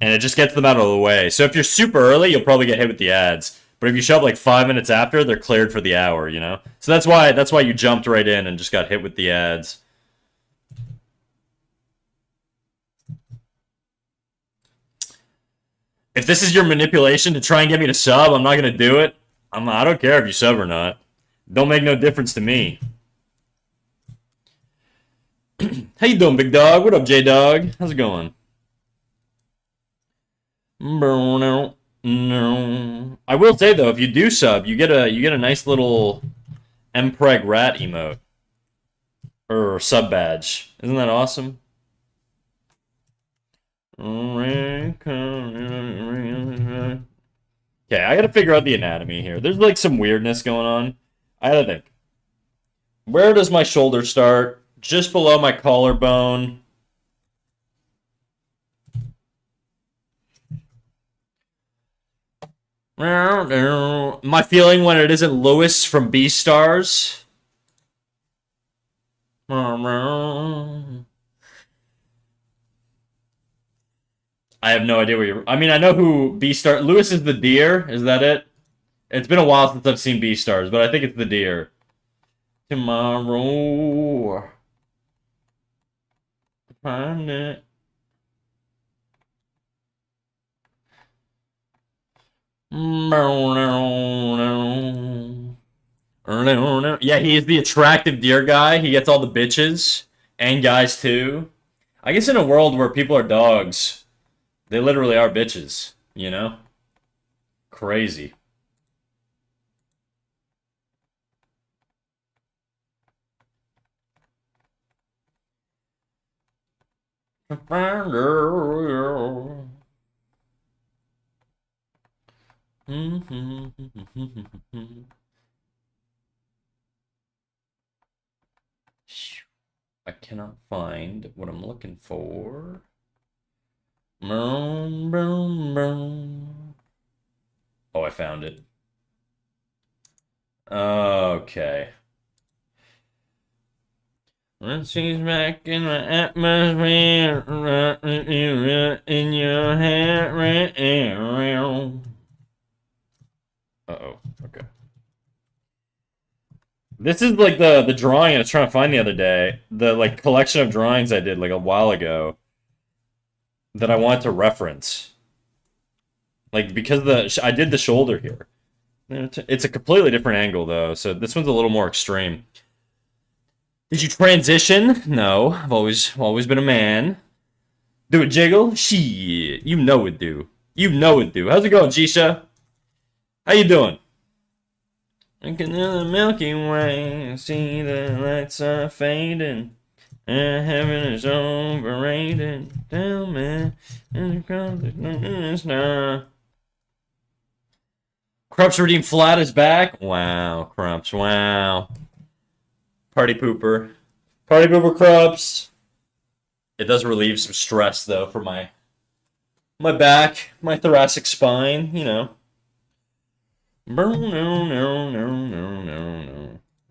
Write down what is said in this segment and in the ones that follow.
and it just gets them out of the way. So if you're super early, you'll probably get hit with the ads. But if you show up like 5 minutes after, they're cleared for the hour, you know? So that's why you jumped right in and just got hit with the ads. If this is your manipulation to try and get me to sub, I'm not gonna do it. I don't care if you sub or not. Don't make no difference to me. How you doing, big dog? What up, J Dog? How's it going? I will say though, if you do sub, you get a nice little Mpreg rat emote or sub badge. Isn't that awesome? Okay, I gotta figure out the anatomy here. There's like some weirdness going on. I gotta think. Where does my shoulder start? Just below my collarbone. My feeling when it isn't Lewis from Beastars. I have no idea where you're. I mean, I know who Beastar. Lewis is the deer. Is that it? It's been a while since I've seen Beastars, but I think it's the deer. Tomorrow. Find it. Yeah, he is the attractive deer guy. He gets all the bitches and guys too. I guess in a world where people are dogs, they literally are bitches, you know? Crazy. I cannot find what I'm looking for. Oh, I found it. Okay. When she's back in my atmosphere, in your head, uh-oh, okay. This is like the drawing I was trying to find the other day. The like collection of drawings I did like a while ago that I wanted to reference. Like because I did the shoulder here. It's a completely different angle though, so this one's a little more extreme. Did you transition? No, I've always been a man. Do it jiggle? Shit, you know it do. You know it do. How's it going, Jisha? How you doing? Looking in the Milky Way, see the lights are fading, and heaven is overrated. Tell me, it's not. Krupps redeemed flat is back. Wow, Krupps. Wow. Party pooper. Party pooper Krupps. It does relieve some stress though for my back, my thoracic spine, you know. No.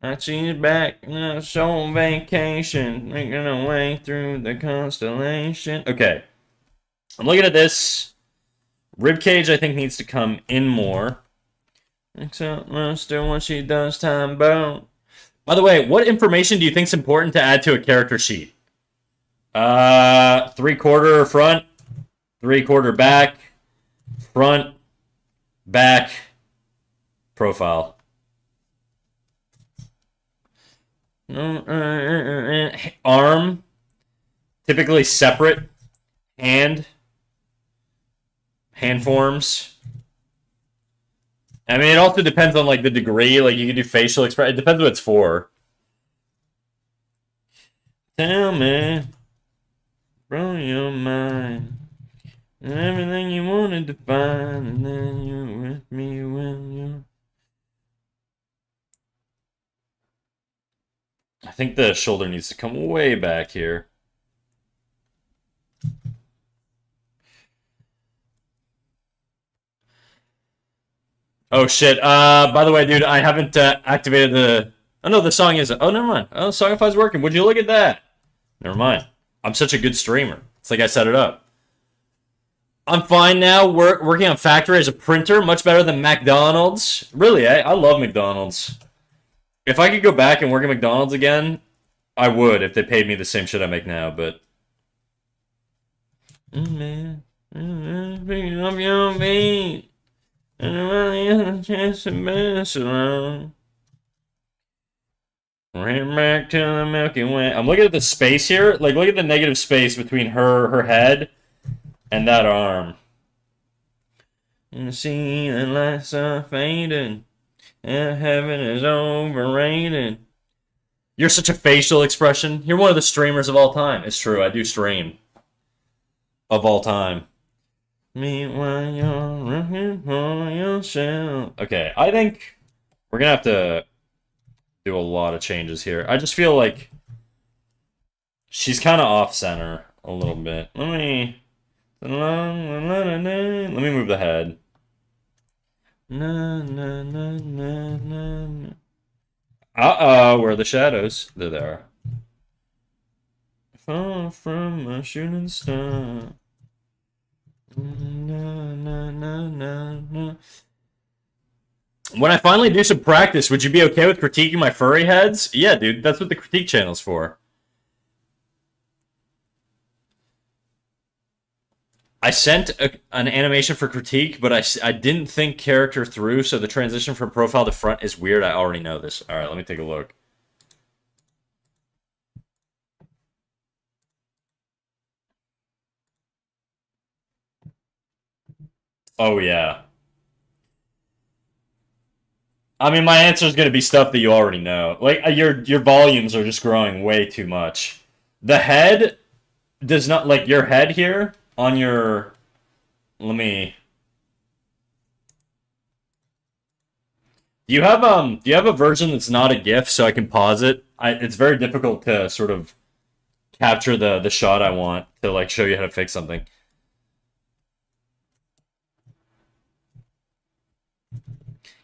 I see it back in a soul vacation, making our way through the constellation. Okay. I'm looking at this. Ribcage, I think, needs to come in more. Except master what she does time bound. By the way, what information do you think is important to add to a character sheet? 3/4 front, 3/4 back, front, back, profile. Arm, typically separate. Hand forms. I mean, it also depends on like the degree. Like you can do facial expression. It depends what it's for. Tell me, from your mind, everything you wanted to find, and then you're with me when you. I think the shoulder needs to come way back here. Oh shit. By the way, dude, I haven't activated the. Oh no, the song isn't. Oh, never mind. Oh, Songify's working. Would you look at that? Never mind. I'm such a good streamer. It's like I set it up. I'm fine now. Working on factory as a printer, much better than McDonald's. Really, I love McDonald's. If I could go back and work at McDonald's again, I would if they paid me the same shit I make now. But man, picking up your feet, and really a chance to mess around. Ran back to the Milky Way. I'm looking at the space here. Like, look at the negative space between her head and that arm. And see the lights are fading, and heaven is overrated. You're such a facial expression. You're one of the streamers of all time. It's true, I do stream. Of all time. Meanwhile, you're looking for yourself. Okay, I think we're gonna have to do a lot of changes here. I just feel like she's kind of off center a little bit. Let me move the head. Uh-oh, where are the shadows? They're there. Far from a shooting star. When I finally do some practice, would you be okay with critiquing my furry heads? Yeah, dude, that's what the critique channel's for. I sent an animation for critique, but I didn't think character through, so the transition from profile to front is weird. I already know this. All right, let me take a look. Oh, yeah. I mean, my answer is going to be stuff that you already know. Like, your volumes are just growing way too much. The head does not, like, your head here on your... Let me... Do you have a version that's not a GIF so I can pause it? It's very difficult to sort of capture the shot I want to, like, show you how to fix something.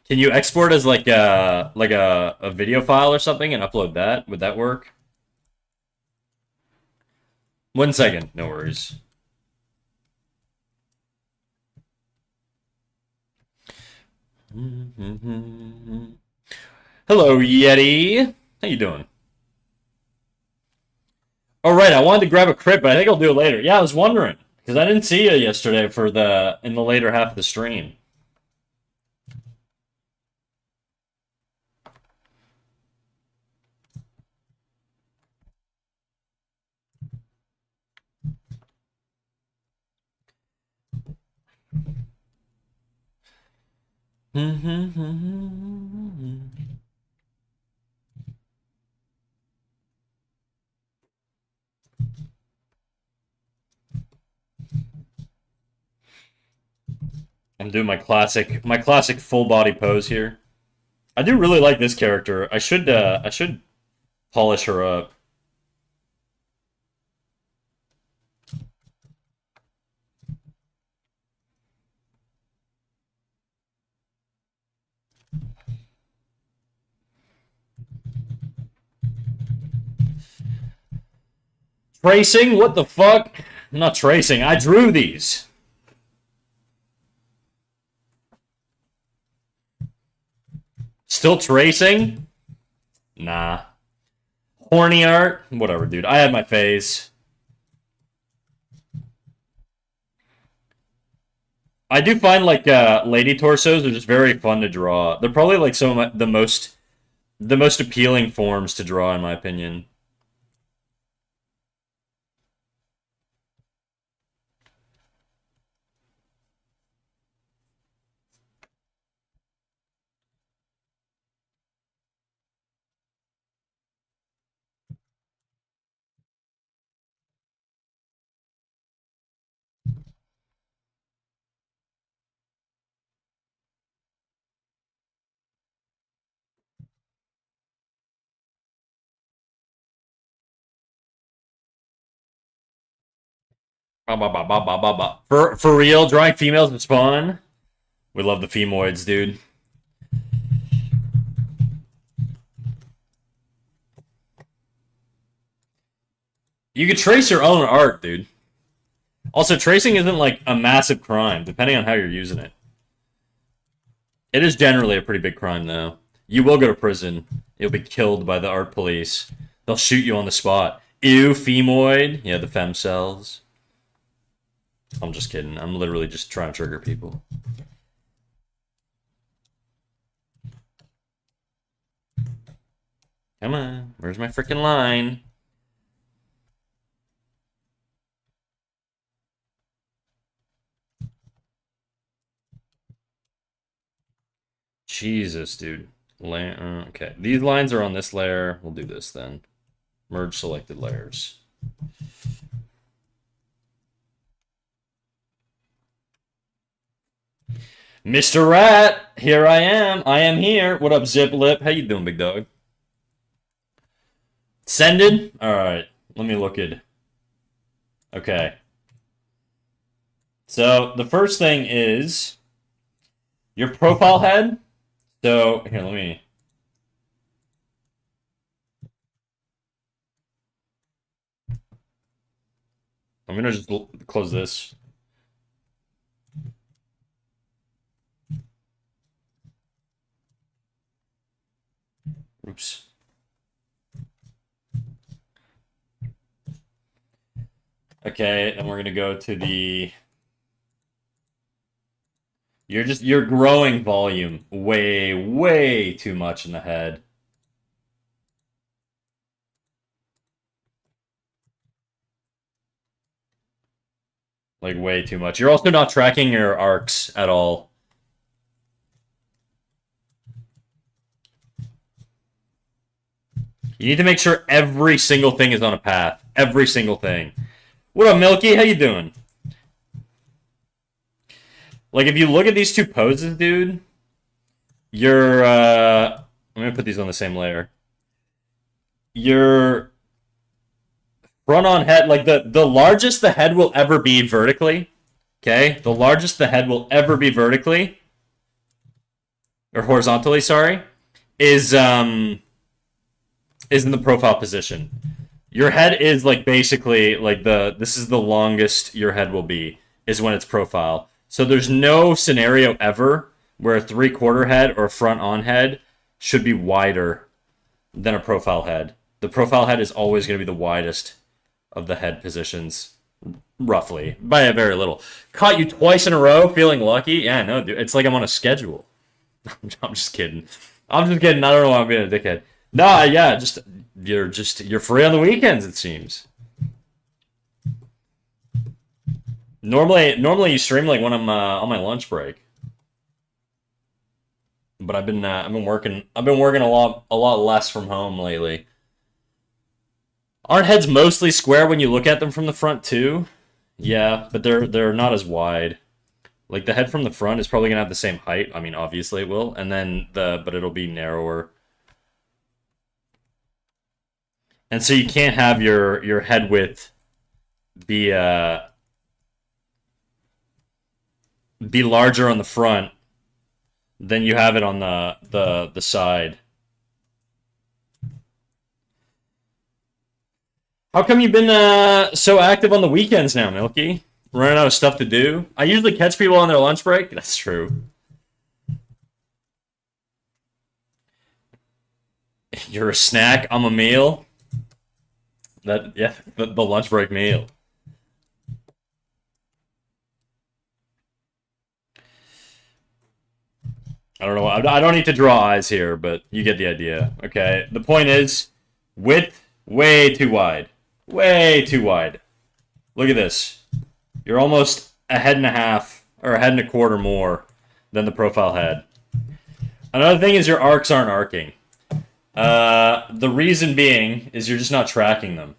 Can you export as like a video file or something and upload that? Would that work? 1 second, no worries. Hello, Yeti. How you doing? All right, I wanted to grab a crit, but I think I'll do it later. Yeah, I was wondering because I didn't see you yesterday for in the later half of the stream. I'm doing my classic full body pose here. I do really like this character. I should polish her up. Tracing? What the fuck? I'm not tracing. I drew these. Still tracing? Nah. Horny art? Whatever, dude. I had my phase. I do find like lady torsos are just very fun to draw. They're probably like some of the most appealing forms to draw in my opinion. For real, drawing females with spawn. We love the femoids, dude. You could trace your own art, dude. Also, tracing isn't like a massive crime, depending on how you're using it. It is generally a pretty big crime, though. You will go to prison. You'll be killed by the art police. They'll shoot you on the spot. Ew, femoid. Yeah, the femcells. I'm just kidding. I'm literally just trying to trigger people. Come on. Where's my freaking line? Jesus, dude. Okay. These lines are on this layer. We'll do this then. Merge selected layers. Mr. Rat, here I am. I am here. What up, Zip Lip? How you doing, big dog? Sended? Alright. Let me look it. Okay. So, the first thing is your profile head. So, here, let me... I'm gonna just close this. Oops. Okay, and we're gonna go to the... You're growing volume way too much in the head. Like, way too much. You're also not tracking your arcs at all. You need to make sure every single thing is on a path. Every single thing. What up, Milky? How you doing? Like, if you look at these two poses, dude, you're, I'm gonna put these on the same layer. Your front on head, like, the largest the head will ever be vertically, okay? The largest the head will ever be vertically, or horizontally, sorry, is in the profile position. Your head is, like, basically, like, this is the longest your head will be, is when it's profile. So there's no scenario ever where a 3/4 head or a front on head should be wider than a profile head. The profile head is always going to be the widest of the head positions, roughly, by a very little. Caught you twice in a row, feeling lucky? Yeah, no, dude. It's like I'm on a schedule. I'm just kidding. I'm just kidding. I don't know why I'm being a dickhead. Nah, yeah, you're free on the weekends, it seems. Normally you stream like when I'm on my lunch break. But I've been working a lot less from home lately. Aren't heads mostly square when you look at them from the front too? Yeah, but they're not as wide. Like, the head from the front is probably gonna have the same height. I mean, obviously it will, and then but it'll be narrower. And so you can't have your head width be larger on the front than you have it on the side. How come you've been so active on the weekends now, Milky? Running out of stuff to do? I usually catch people on their lunch break. That's true. You're a snack, I'm a meal. Yeah, the lunch break meal. I don't know. I don't need to draw eyes here, but you get the idea. Okay. The point is, width way too wide. Way too wide. Look at this. You're almost a head and a half or a head and a quarter more than the profile head. Another thing is your arcs aren't arcing. The reason being is you're just not tracking them.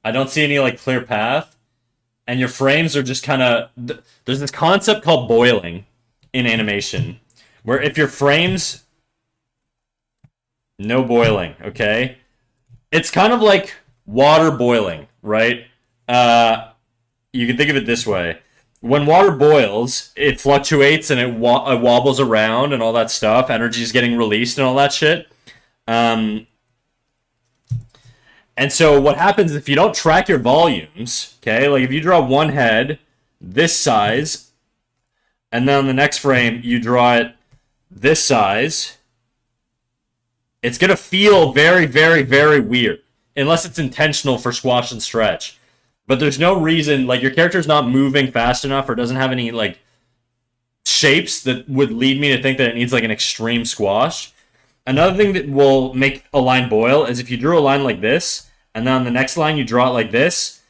I don't see any like clear path, and your frames are just kind of. There's this concept called boiling in animation, where if your frames, no boiling, okay, it's kind of like water boiling, right? You can think of it this way: when water boils, it fluctuates and it wobbles around and all that stuff. Energy is getting released and all that shit. And And so what happens if you don't track your volumes, okay? Like if you draw one head this size, and then on the next frame you draw it this size, it's going to feel very, very, very weird. Unless it's intentional for squash and stretch. But there's no reason, like your character's not moving fast enough or doesn't have any like shapes that would lead me to think that it needs like an extreme squash. Another thing that will make a line boil is if you drew a line like this, and then on the next line you draw it like this,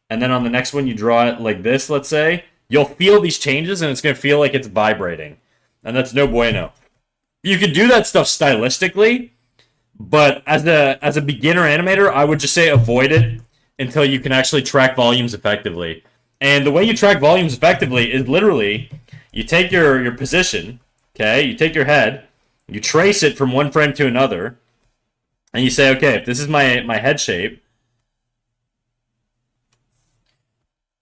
and then on the next one you draw it like this, let's say, you'll feel these changes and it's going to feel like it's vibrating. And that's no bueno. You can do that stuff stylistically, but as a beginner animator, I would just say avoid it until you can actually track volumes effectively. And the way you track volumes effectively is literally, you take your position, okay, you take your head, you trace it from one frame to another, and you say, okay, if this is my head shape,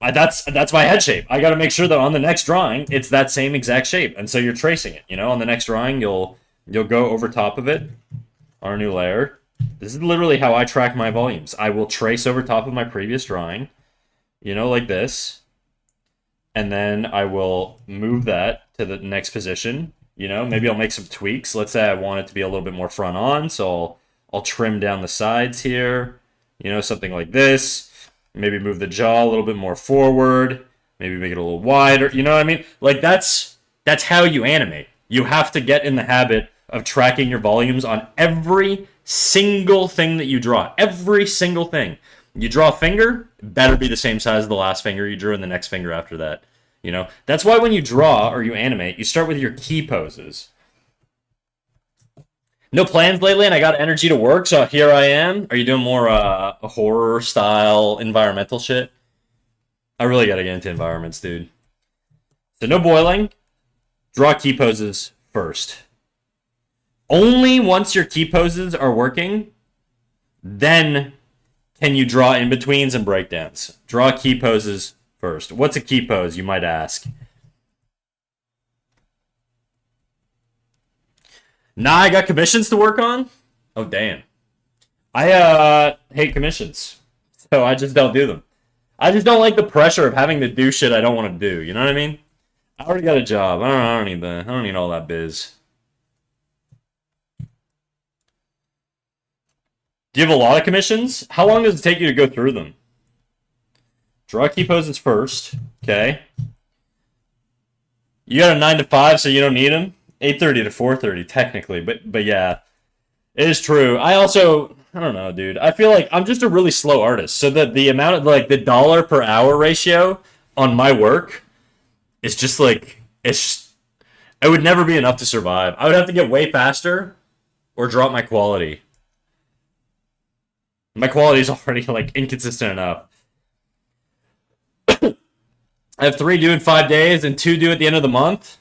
that's my head shape. I got to make sure that on the next drawing, it's that same exact shape. And so you're tracing it, on the next drawing, you'll go over top of it on a new layer. This is literally how I track my volumes. I will trace over top of my previous drawing, like this. And then I will move that to the next position. Maybe I'll make some tweaks. Let's say I want it to be a little bit more front on, so I'll trim down the sides here. Something like this. Maybe move the jaw a little bit more forward. Maybe make it a little wider. You know what I mean? Like that's how you animate. You have to get in the habit of tracking your volumes on every single thing that you draw. Every single thing. You draw a finger, better be the same size as the last finger you drew and the next finger after that. That's why when you draw or you animate, you start with your key poses. No plans lately, and I got energy to work, so here I am. Are you doing more horror-style environmental shit? I really gotta get into environments, dude. So no boiling. Draw key poses first. Only once your key poses are working, then can you draw in-betweens and breakdowns. Draw key poses first. What's a key pose, you might ask? Nah, I got commissions to work on? Oh, damn. I hate commissions, so I just don't do them. I just don't like the pressure of having to do shit I don't want to do, you know what I mean? I already got a job. I don't need that. I don't need all that biz. Do you have a lot of commissions? How long does it take you to go through them? Draw key poses first, okay? You got a 9 to 5, so you don't need them? 8:30 to 4:30, technically, but yeah. It is true. I don't know, dude. I feel like I'm just a really slow artist, so that the amount of, the dollar per hour ratio on my work is just, it would never be enough to survive. I would have to get way faster or drop my quality. My quality is already, inconsistent enough. I have 3 due in 5 days and 2 due at the end of the month.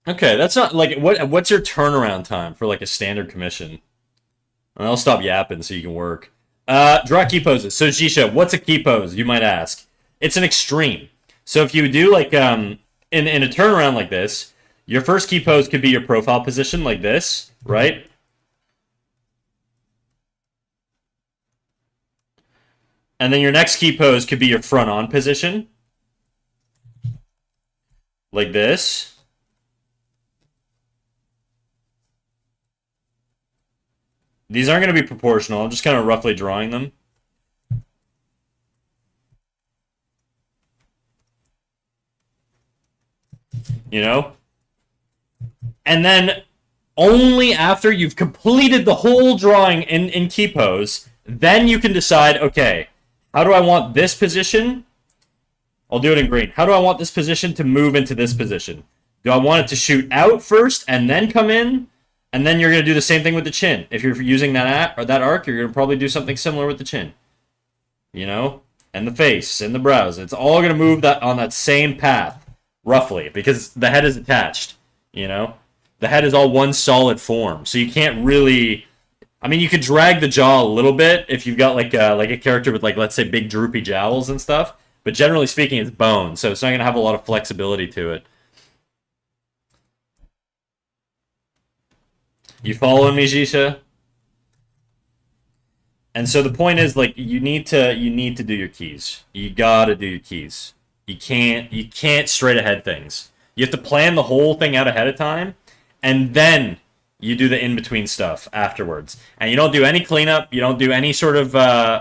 Okay, that's not, what's your turnaround time for, a standard commission? And I'll stop yapping so you can work. Draw key poses. So, Jisha, what's a key pose, you might ask? It's an extreme. So if you do, in a turnaround like this, your first key pose could be your profile position like this, right? And then your next key pose could be your front on position. Like this. These aren't going to be proportional. I'm just kind of roughly drawing them. And then only after you've completed the whole drawing in key pose, then you can decide, okay, how do I want this position? I'll do it in green. How do I want this position to move into this position? Do I want it to shoot out first and then come in? And then you're going to do the same thing with the chin. If you're using that arc, you're going to probably do something similar with the chin. And the face and the brows. It's all going to move on that same path, roughly, because the head is attached. The head is all one solid form, so you can't really. I mean, you could drag the jaw a little bit if you've got a character with let's say big droopy jowls and stuff. But generally speaking, it's bone, so it's not going to have a lot of flexibility to it. You following me, Jisha? And so the point is, like, you need to do your keys. You gotta do your keys. You can't straight ahead things. You have to plan the whole thing out ahead of time, and then you do the in between stuff afterwards. And you don't do any cleanup. You don't do any sort of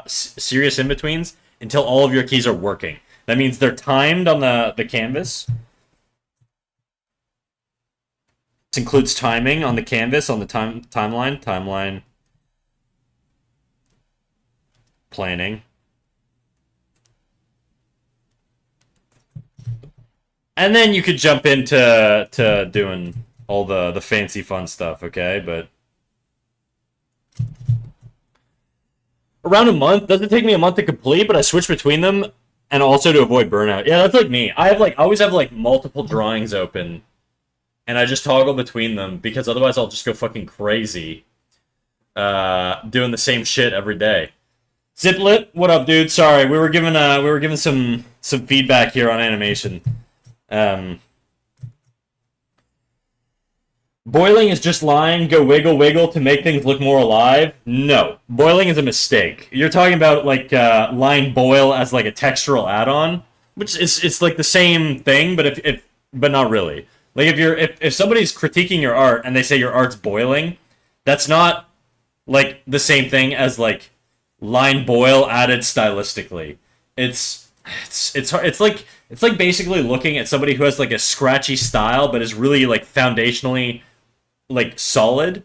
serious in betweens until all of your keys are working. That means they're timed on the canvas. This includes timing on the canvas on the timeline planning. And then you could jump into doing all the fancy fun stuff, okay? But around a month. Doesn't take me a month to complete, but I switch between them and also to avoid burnout. Yeah, that's like me. I always have like multiple drawings open and I just toggle between them because otherwise I'll just go fucking crazy doing the same shit every day. Ziplit, what up, dude? Sorry, we were given some feedback here on animation. Boiling is just line, go wiggle wiggle to make things look more alive. No, boiling is a mistake. You're talking about like line boil as like a textural add-on, which is it's like the same thing, but but not really. Like if somebody's critiquing your art and they say your art's boiling, that's not like the same thing as like line boil added stylistically. It's like basically looking at somebody who has like a scratchy style but is really like foundationally like solid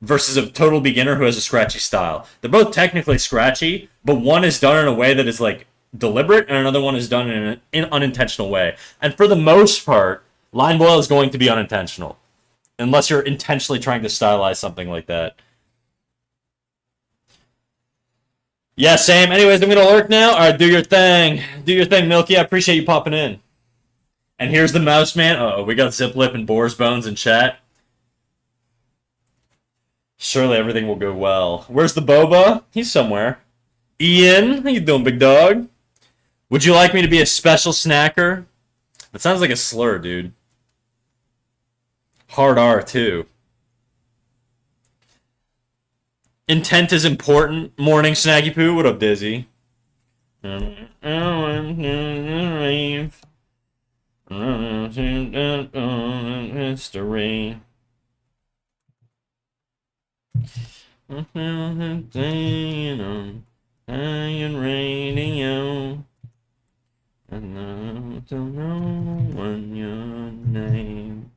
versus a total beginner who has a scratchy style. They're both technically scratchy, but one is done in a way that is like deliberate and another one is done in an unintentional way. And for the most part, line boil is going to be unintentional unless you're intentionally trying to stylize something like that. Yeah, same. Anyways, I'm gonna lurk now. Alright, do your thing. Do your thing, Milky. I appreciate you popping in. And here's the mouse man. Uh-oh, we got Ziplip and Boar's Bones in chat. Surely everything will go well. Where's the Boba? He's somewhere. Ian, how you doing, big dog? Would you like me to be a special snacker? That sounds like a slur, dude. Hard R, too. Intent is important. Morning, Snaggy Poo. What up, Dizzy? History. Iron radio. I don't know your name.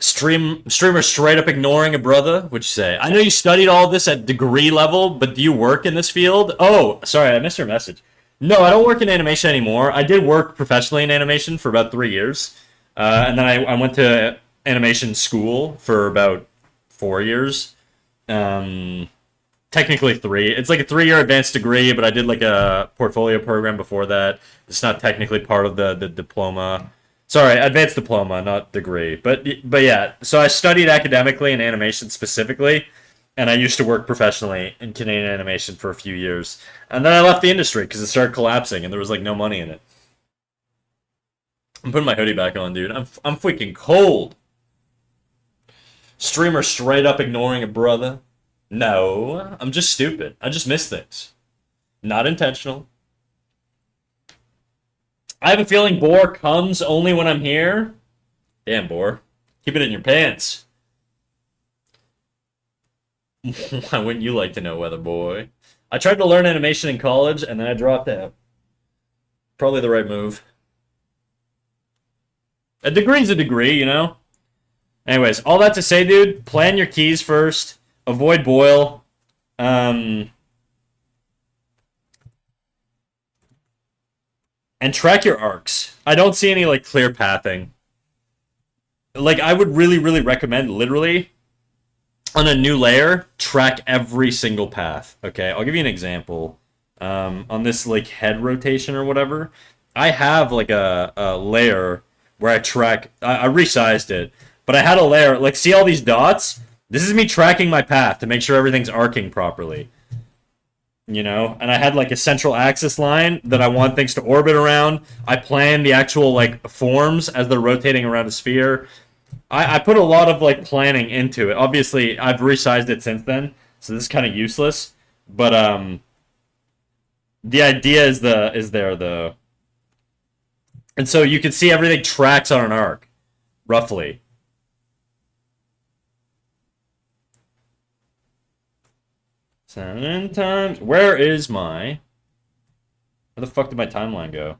Streamer straight up ignoring a brother? What'd you say? I know you studied all this at degree level, but do you work in this field? Oh, sorry, I missed your message. No, I don't work in animation anymore. I did work professionally in animation for about 3 years. And then I went to animation school for about 4 years. Technically 3. It's like a 3-year advanced degree, but I did like a portfolio program before that. It's not technically part of the diploma. Sorry, advanced diploma, not degree. But yeah, so I studied academically in animation specifically, and I used to work professionally in Canadian animation for a few years. And then I left the industry because it started collapsing and there was like no money in it. I'm putting my hoodie back on, dude. I'm freaking cold. Streamer straight up ignoring a brother. No, I'm just stupid. I just miss things. Not intentional. I have a feeling Boar comes only when I'm here. Damn, Boar. Keep it in your pants. Why wouldn't you like to know, Weather Boy? I tried to learn animation in college, and then I dropped out. Probably the right move. A degree's a degree, you know? Anyways, all that to say, dude, plan your keys first. Avoid boil. And track your arcs. I don't see any like clear pathing. Like I would really, really recommend literally on a new layer, track every single path. Okay, I'll give you an example. On this like head rotation or whatever, I have like a layer where I track. I resized it, but I had a layer like see all these dots. This is me tracking my path to make sure everything's arcing properly. You know, and I had like a central axis line that I want things to orbit around. I planned the actual like forms as they're rotating around a sphere. I put a lot of like planning into it. Obviously, I've resized it since then, so this is kind of useless. But the idea is there though, and so you can see everything tracks on an arc, roughly. 7 times. Where is my? Where the fuck did my timeline go?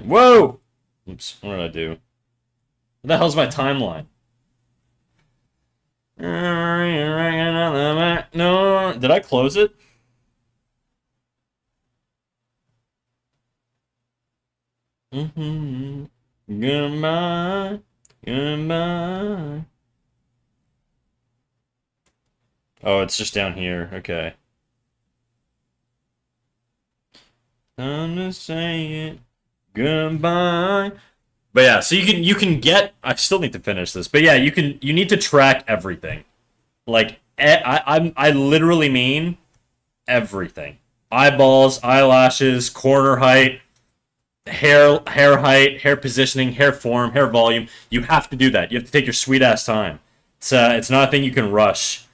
Whoa! Oops, what did I do? What the hell's my timeline? No, did I close it? Goodbye, goodbye. Oh, it's just down here. Okay. Time to say it. Goodbye. But yeah, so you can get. I still need to finish this, but yeah, you need to track everything. Like I literally mean everything. Eyeballs, eyelashes, corner height, hair height, hair positioning, hair form, hair volume. You have to do that. You have to take your sweet ass time. It's not a thing you can rush.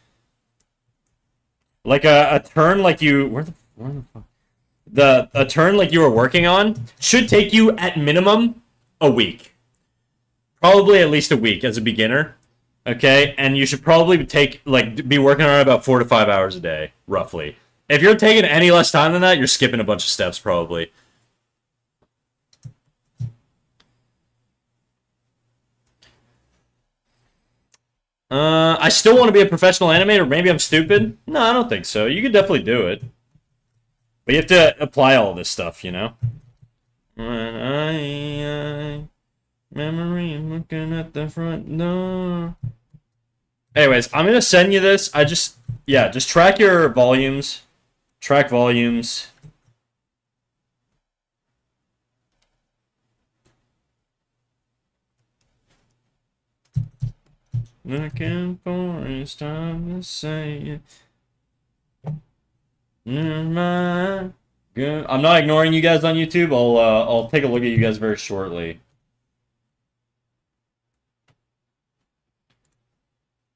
Like a turn like you where the fuck? The a turn like you were working on should take you at minimum a week. Probably at least a week as a beginner. Okay? And you should probably be working on it about 4 to 5 hours a day, roughly. If you're taking any less time than that, you're skipping a bunch of steps probably. I still want to be a professional animator. Maybe I'm stupid. No, I don't think so. You could definitely do it. But you have to apply all this stuff, you know? Memory looking at the front door. Anyways, I'm gonna send you this. Just track your volumes. Track volumes. Looking for it's time to say it. I'm not ignoring you guys on YouTube. I'll take a look at you guys very shortly.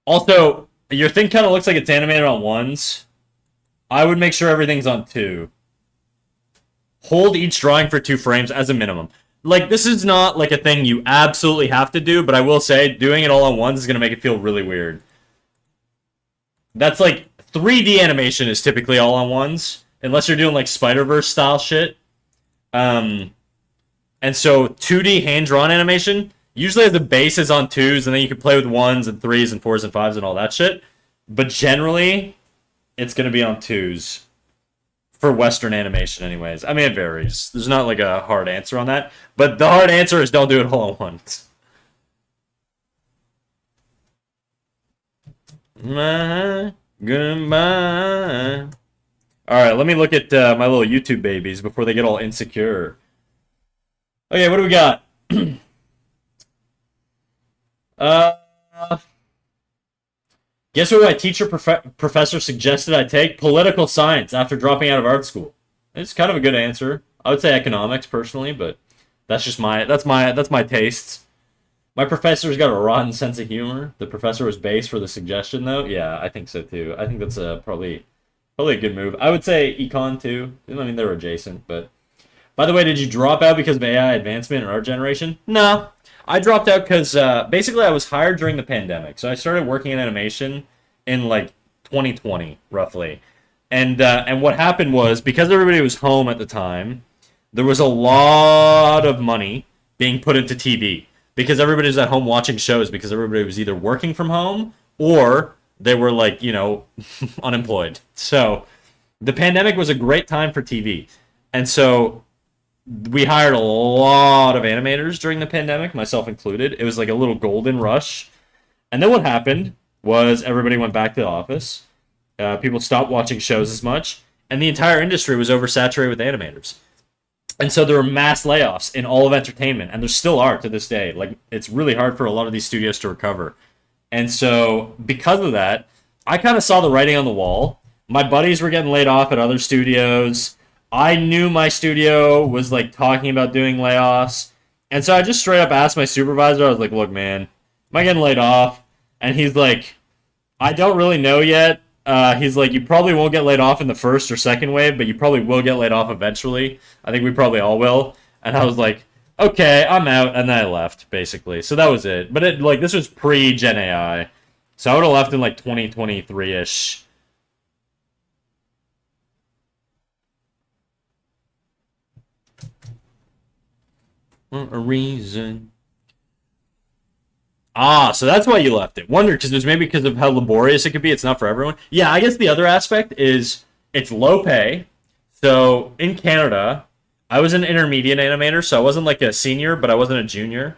Also, your thing kind of looks like it's animated on ones. I would make sure everything's on two. Hold each drawing for 2 frames as a minimum. Like, this is not like a thing you absolutely have to do, but I will say doing it all on ones is going to make it feel really weird. That's like 3D animation is typically all on ones, unless you're doing like Spider-Verse style shit. And so 2D hand-drawn animation usually has the base is on 2s, and then you can play with 1s and 3s and 4s and 5s and all that shit. But generally, it's going to be on 2s. For Western animation, anyways. I mean, it varies. There's not like a hard answer on that. But the hard answer is don't do it all at once. Goodbye. Alright, let me look at my little YouTube babies before they get all insecure. Okay, what do we got? Guess what my professor suggested I take? Political science after dropping out of art school. It's kind of a good answer. I would say economics personally, but that's just that's my tastes. My professor's got a rotten sense of humor. The professor was based for the suggestion though. Yeah, I think so too. I think that's probably a good move. I would say econ too. I mean, they're adjacent, but by the way, did you drop out because of AI advancement in art generation? No. I dropped out because basically I was hired during the pandemic. So I started working in animation in like 2020, roughly. And what happened was, because everybody was home at the time, there was a lot of money being put into TV. Because everybody was at home watching shows because everybody was either working from home or they were like, unemployed. So the pandemic was a great time for TV. And so we hired a lot of animators during the pandemic, myself included. It was like a little golden rush. And then what happened was everybody went back to the office. People stopped watching shows as much. And the entire industry was oversaturated with animators. And so there were mass layoffs in all of entertainment. And there still are to this day. Like, it's really hard for a lot of these studios to recover. And so because of that, I kind of saw the writing on the wall. my buddies were getting laid off at other studios. I knew my studio was like talking about doing layoffs. And so I just straight up asked my supervisor, I was like, look, man, am I getting laid off? And he's like, I don't really know yet. He's like, you probably won't get laid off in the first or second wave, but you probably will get laid off eventually. I think we probably all will. And I was like, okay, I'm out. And then I left, basically. So that was it. But this was pre-Gen AI. So I would have left in like 2023-ish. For a reason. Ah, so that's why you left it. Wonder, because there's maybe because of how laborious it could be. It's not for everyone. Yeah, I guess the other aspect is it's low pay. So in Canada, I was an intermediate animator, so I wasn't like a senior, but I wasn't a junior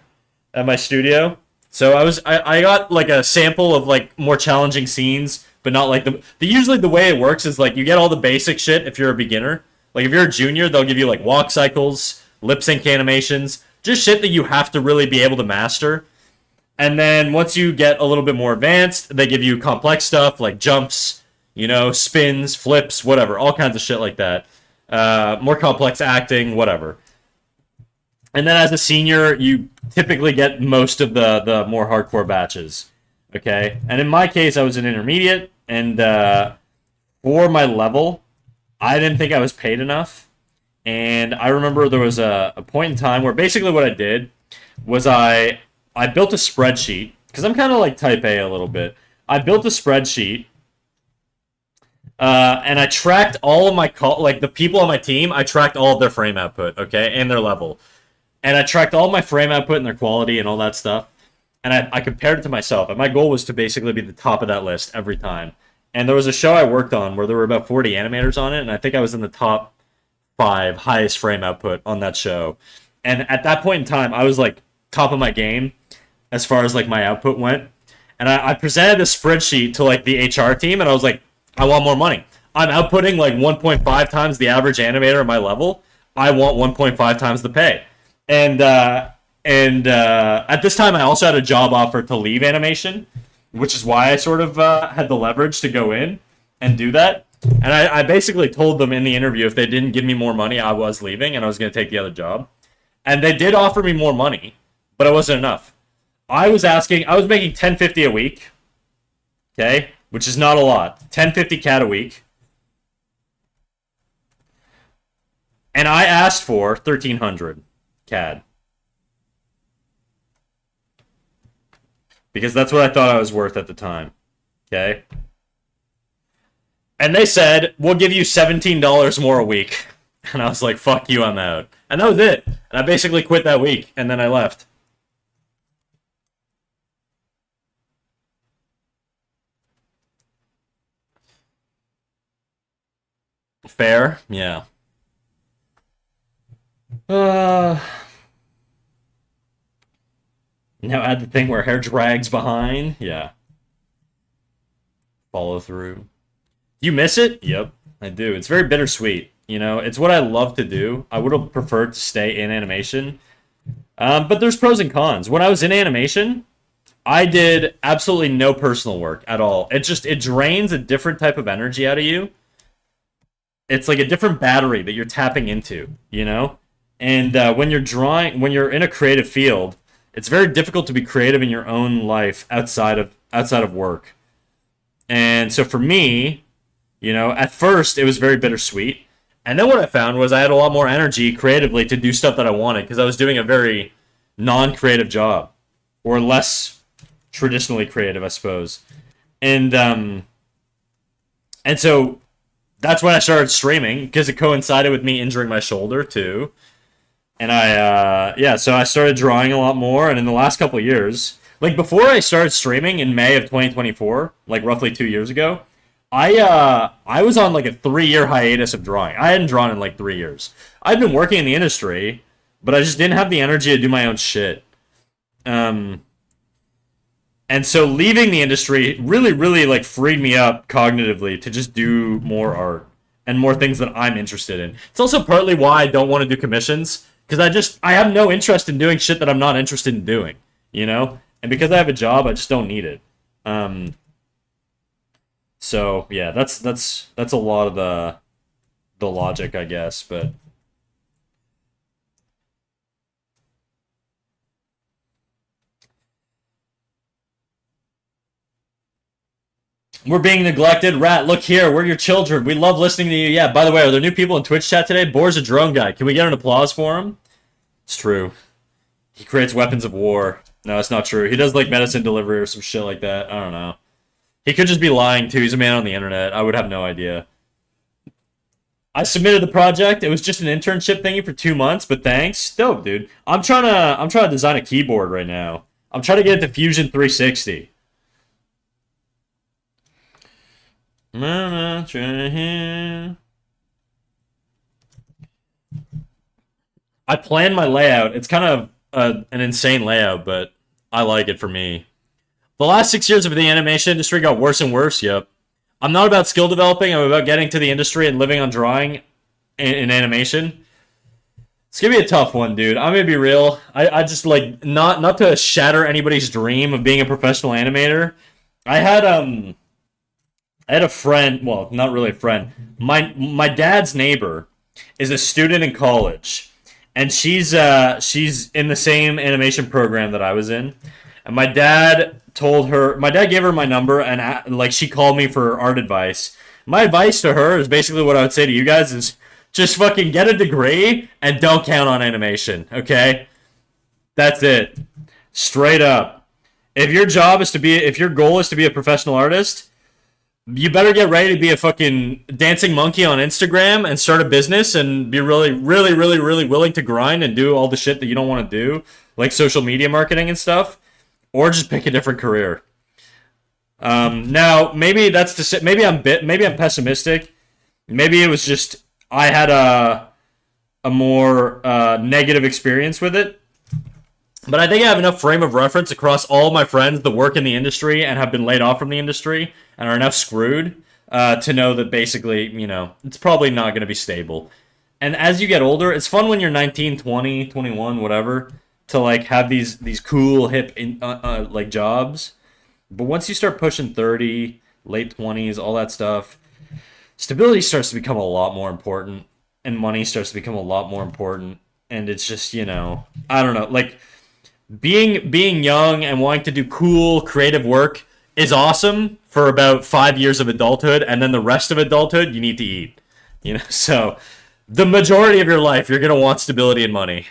at my studio. So I got like a sample of like more challenging scenes, but not like the usually the way it works is like you get all the basic shit if you're a beginner. Like if you're a junior, they'll give you like walk cycles, lip sync animations, just shit that you have to really be able to master. And then once you get a little bit more advanced, they give you complex stuff like jumps, spins, flips, whatever, all kinds of shit like that. More complex acting, whatever. And then as a senior, you typically get most of the more hardcore batches. Okay? And in my case, I was an intermediate, and for my level, I didn't think I was paid enough. And I remember there was a point in time where basically what I did was I built a spreadsheet, because I'm kind of like type A a little bit. I built a spreadsheet, and I tracked all of my the people on my team. I tracked all of their frame output, okay, and their level, and I tracked all my frame output and their quality and all that stuff. And I compared it to myself, and my goal was to basically be the top of that list every time. And there was a show I worked on where there were about 40 animators on it, and I think I was in the top 5 highest frame output on that show. And at that point in time, I was like top of my game as far as like my output went. And I presented this spreadsheet to like the HR team, and I was like, I want more money. I'm outputting like 1.5 times the average animator at my level. I want 1.5 times the pay. And at this time, I also had a job offer to leave animation, which is why I sort of had the leverage to go in and do that. And I basically told them in the interview if they didn't give me more money, I was leaving and I was going to take the other job. And they did offer me more money, but it wasn't enough. I was making $10.50 a week, okay, which is not a lot. $10.50 CAD a week. And I asked for $1,300 CAD. Because that's what I thought I was worth at the time, okay? And they said, we'll give you $17 more a week. And I was like, fuck you, I'm out. And that was it. And I basically quit that week, and then I left. Fair? Yeah. Now add the thing where hair drags behind. Yeah. Follow through. Do you miss it? Yep, I do. It's very bittersweet. It's what I love to do. I would have preferred to stay in animation. But there's pros and cons. When I was in animation, I did absolutely no personal work at all. It drains a different type of energy out of you. It's like a different battery that you're tapping into, And when you're in a creative field, it's very difficult to be creative in your own life outside of work. And so for me, at first it was very bittersweet. And then what I found was I had a lot more energy creatively to do stuff that I wanted because I was doing a very non-creative job, or less traditionally creative, I suppose. And so that's when I started streaming, because it coincided with me injuring my shoulder too. And so I started drawing a lot more. And in the last couple of years, like before I started streaming in May of 2024, like roughly 2 years ago, I was on like a 3-year hiatus of drawing. I hadn't drawn in like 3 years. I'd been working in the industry, but I just didn't have the energy to do my own shit. And so leaving the industry really, really like freed me up cognitively to just do more art and more things that I'm interested in. It's also partly why I don't want to do commissions, because I have no interest in doing shit that I'm not interested in doing, And because I have a job, I just don't need it. So yeah, that's a lot of the logic, I guess. But we're being neglected. Rat, look here. We're your children. We love listening to you. Yeah, by the way, are there new people in Twitch chat today? Boar's a drone guy. Can we get an applause for him? It's true. He creates weapons of war. No, it's not true. He does like medicine delivery or some shit like that. I don't know. He could just be lying too. He's a man on the internet. I would have no idea. I submitted the project. It was just an internship thingy for 2 months, but thanks. Dope, dude. I'm trying to design a keyboard right now. I'm trying to get it to Fusion 360. I planned my layout. It's kind of an insane layout, but I like it for me. The last 6 years of the animation industry got worse and worse. Yep. I'm not about skill developing. I'm about getting to the industry and living on drawing in animation. It's gonna be a tough one, dude. I'm gonna be real. I just like not to shatter anybody's dream of being a professional animator. I had I had a friend. Well, not really a friend. My dad's neighbor is a student in college, and she's in the same animation program that I was in. And my dad gave her my number, and like she called me for art advice. My advice to her is basically what I would say to you guys is just fucking get a degree and don't count on animation, okay? That's it. Straight up. If your goal is to be a professional artist, you better get ready to be a fucking dancing monkey on Instagram and start a business and be really, really, really, really willing to grind and do all the shit that you don't want to do, like social media marketing and stuff, or just pick a different career. Now maybe that's to say, maybe I'm pessimistic. Maybe it was just I had a more negative experience with it. But I think I have enough frame of reference across all of my friends that work in the industry and have been laid off from the industry and are now screwed to know that basically, it's probably not going to be stable. And as you get older, it's fun when you're 19, 20, 21, whatever, to like have these cool hip like jobs. But once you start pushing 30, late 20s, all that stuff, stability starts to become a lot more important and money starts to become a lot more important. And it's just, I don't know, like being young and wanting to do cool creative work is awesome for about 5 years of adulthood, and then the rest of adulthood you need to eat. So the majority of your life you're gonna want stability and money.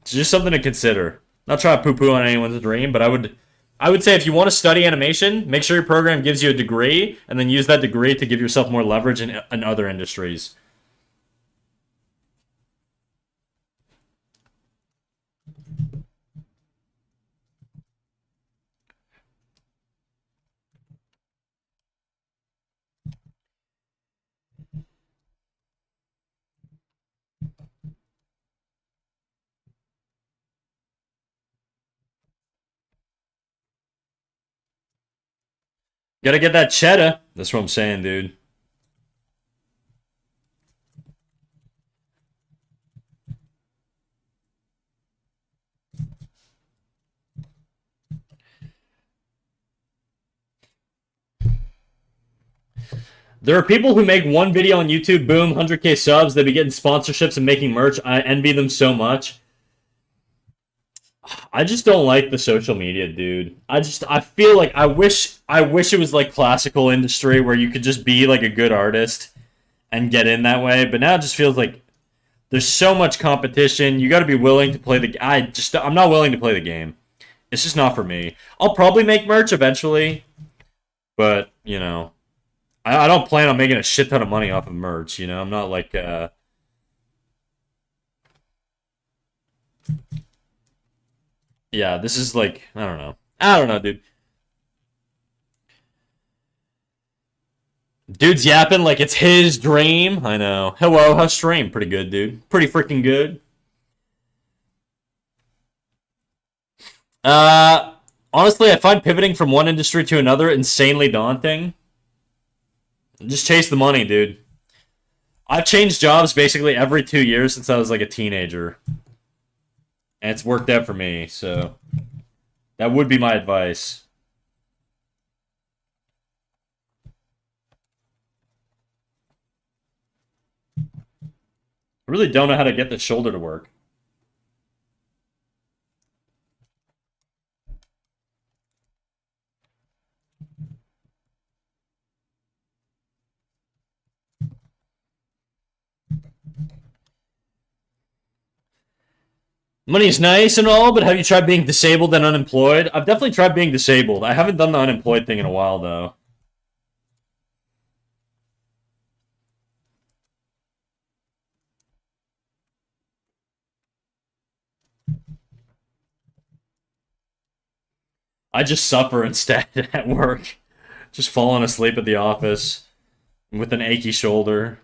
It's just something to consider. Not trying to poo-poo on anyone's dream, but I would say if you want to study animation, make sure your program gives you a degree, and then use that degree to give yourself more leverage in other industries. Gotta get that cheddar. That's what I'm saying, dude. There are people who make one video on YouTube, boom, 100K subs, they be getting sponsorships and making merch. I envy them so much. I just don't like the social media, dude. I feel like I wish it was like classical industry where you could just be like a good artist and get in that way, but now it just feels like there's so much competition. You got to be willing to play I'm not willing to play the game. It's just not for me. I'll probably make merch eventually, but I don't plan on making a shit ton of money off of merch. I'm not like yeah. This is like I don't know, dude. Dude's yapping like it's his dream. I know. Hello, how's stream? Pretty good, dude. Pretty freaking good. Uh, Honestly, I find pivoting from one industry to another insanely daunting. Just chase the money, dude. I've changed jobs basically every 2 years since I was like a teenager, and it's worked out for me. So that would be my advice. I really don't know how to get the shoulder to work. Money's nice and all, but have you tried being disabled and unemployed? I've definitely tried being disabled. I haven't done the unemployed thing in a while, though. I just suffer instead at work. Just falling asleep at the office with an achy shoulder.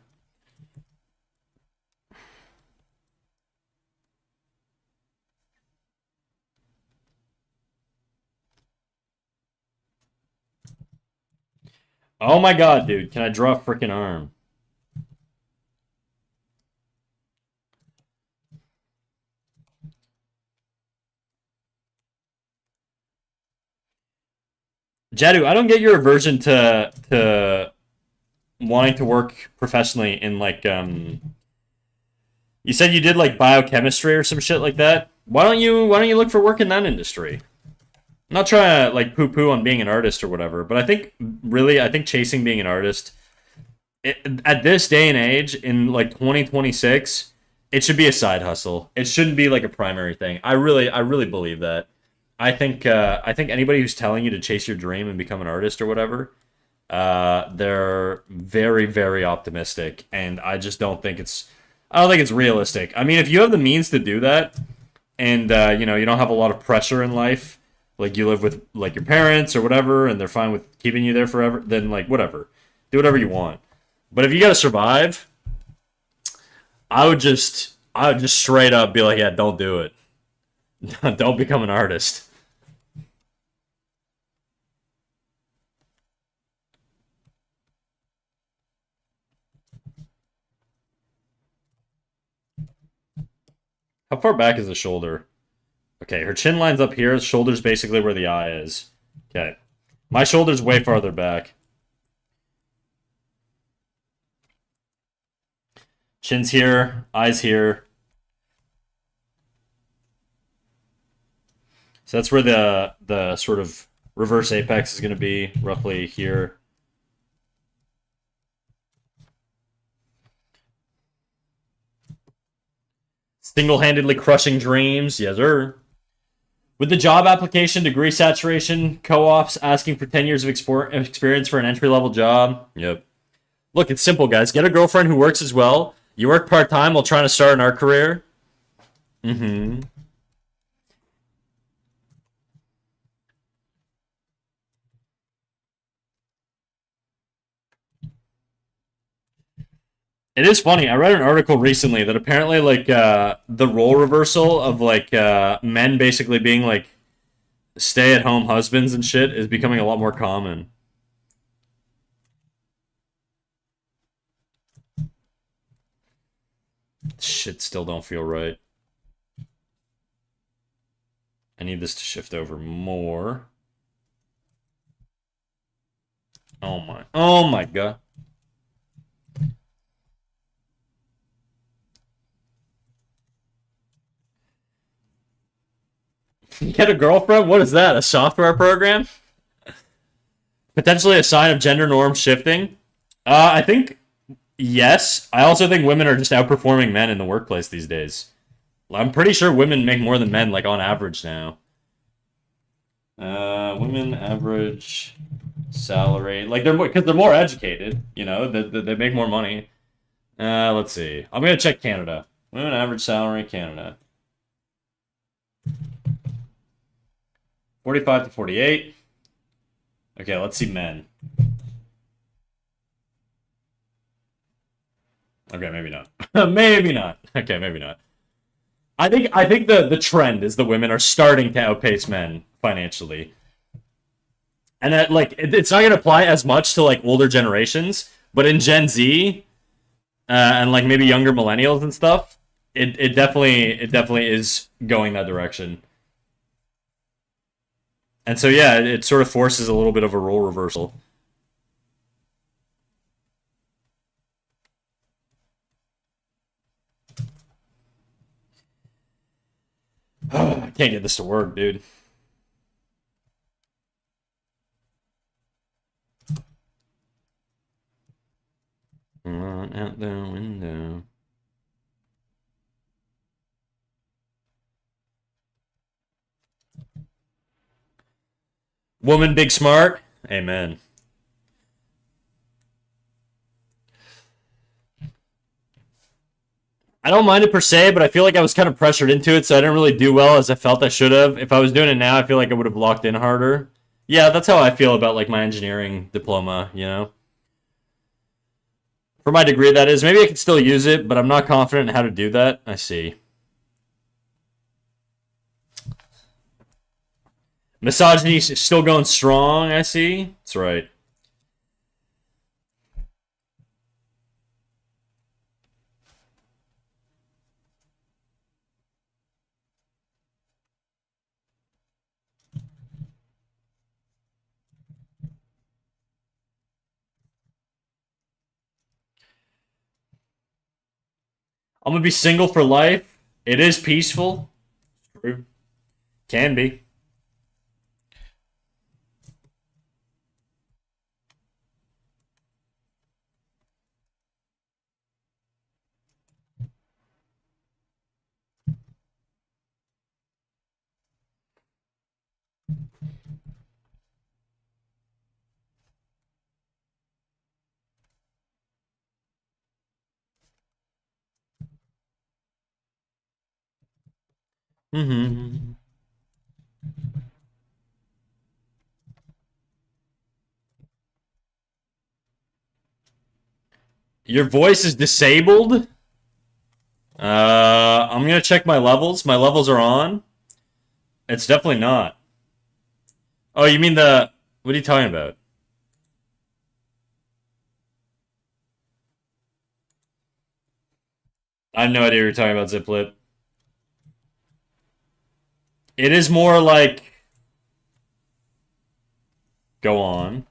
Oh my god, dude. Can I draw a freaking arm? Jadu, I don't get your aversion to wanting to work professionally in like you said you did like biochemistry or some shit like that. Why don't you look for work in that industry? I'm not trying to like poo poo on being an artist or whatever, but I think really I think chasing being an artist at this day and age in like 2026, it should be a side hustle. It shouldn't be like a primary thing. I really believe that. I think anybody who's telling you to chase your dream and become an artist or whatever, they're very very optimistic, and I don't think it's realistic. I mean, if you have the means to do that, and you don't have a lot of pressure in life, like you live with like your parents or whatever, and they're fine with keeping you there forever, then like whatever, do whatever you want. But if you gotta survive, I would just straight up be like, yeah, don't do it. Don't become an artist. How far back is the shoulder? Okay, her chin line's up here. Shoulder's basically where the eye is. Okay. My shoulder's way farther back. Chin's here, eyes here. So that's where the sort of reverse apex is going to be, roughly here. Single-handedly crushing dreams, yes sir. With the job application, degree saturation, co-ops asking for 10 years of experience for an entry-level job. Yep. Look, it's simple, guys. Get a girlfriend who works as well. You work part-time while trying to start an art career. Mm-hmm. It is funny. I read an article recently that apparently, like, the role reversal of like men basically being like stay-at-home husbands and shit is becoming a lot more common. Shit, still don't feel right. I need this to shift over more. Oh my god. Get a girlfriend? What is that? A software program? Potentially a sign of gender norm shifting? I think yes. I also think women are just outperforming men in the workplace these days. I'm pretty sure women make more than men, like on average now. Women average salary, like they're more because they're more educated. They make more money. Let's see. I'm gonna check Canada. Women average salary Canada. 45 to 48. Okay, let's see men. Okay, maybe not. Maybe not. Okay, maybe not. I think the trend is the women are starting to outpace men financially. And that like it's not gonna apply as much to like older generations, but in Gen Z and like maybe younger millennials and stuff, it definitely is going that direction. And so yeah, it sort of forces a little bit of a role reversal. I can't get this to work, dude. Run out the window. Woman, big smart. Amen. I don't mind it per se, but I feel like I was kind of pressured into it, so I didn't really do well as I felt I should have. If I was doing it now, I feel like I would have locked in harder. Yeah, that's how I feel about like my engineering diploma, you know? For my degree, that is. Maybe I could still use it, but I'm not confident in how to do that. I see. Misogyny still going strong, I see. That's right. I'm gonna be single for life. It is peaceful. True. Can be. Mm-hmm. Your voice is disabled? I'm gonna check my levels. My levels are on. It's definitely not. Oh, you mean the... What are you talking about? I have no idea what you're talking about, Ziplit. It is more like... Go on.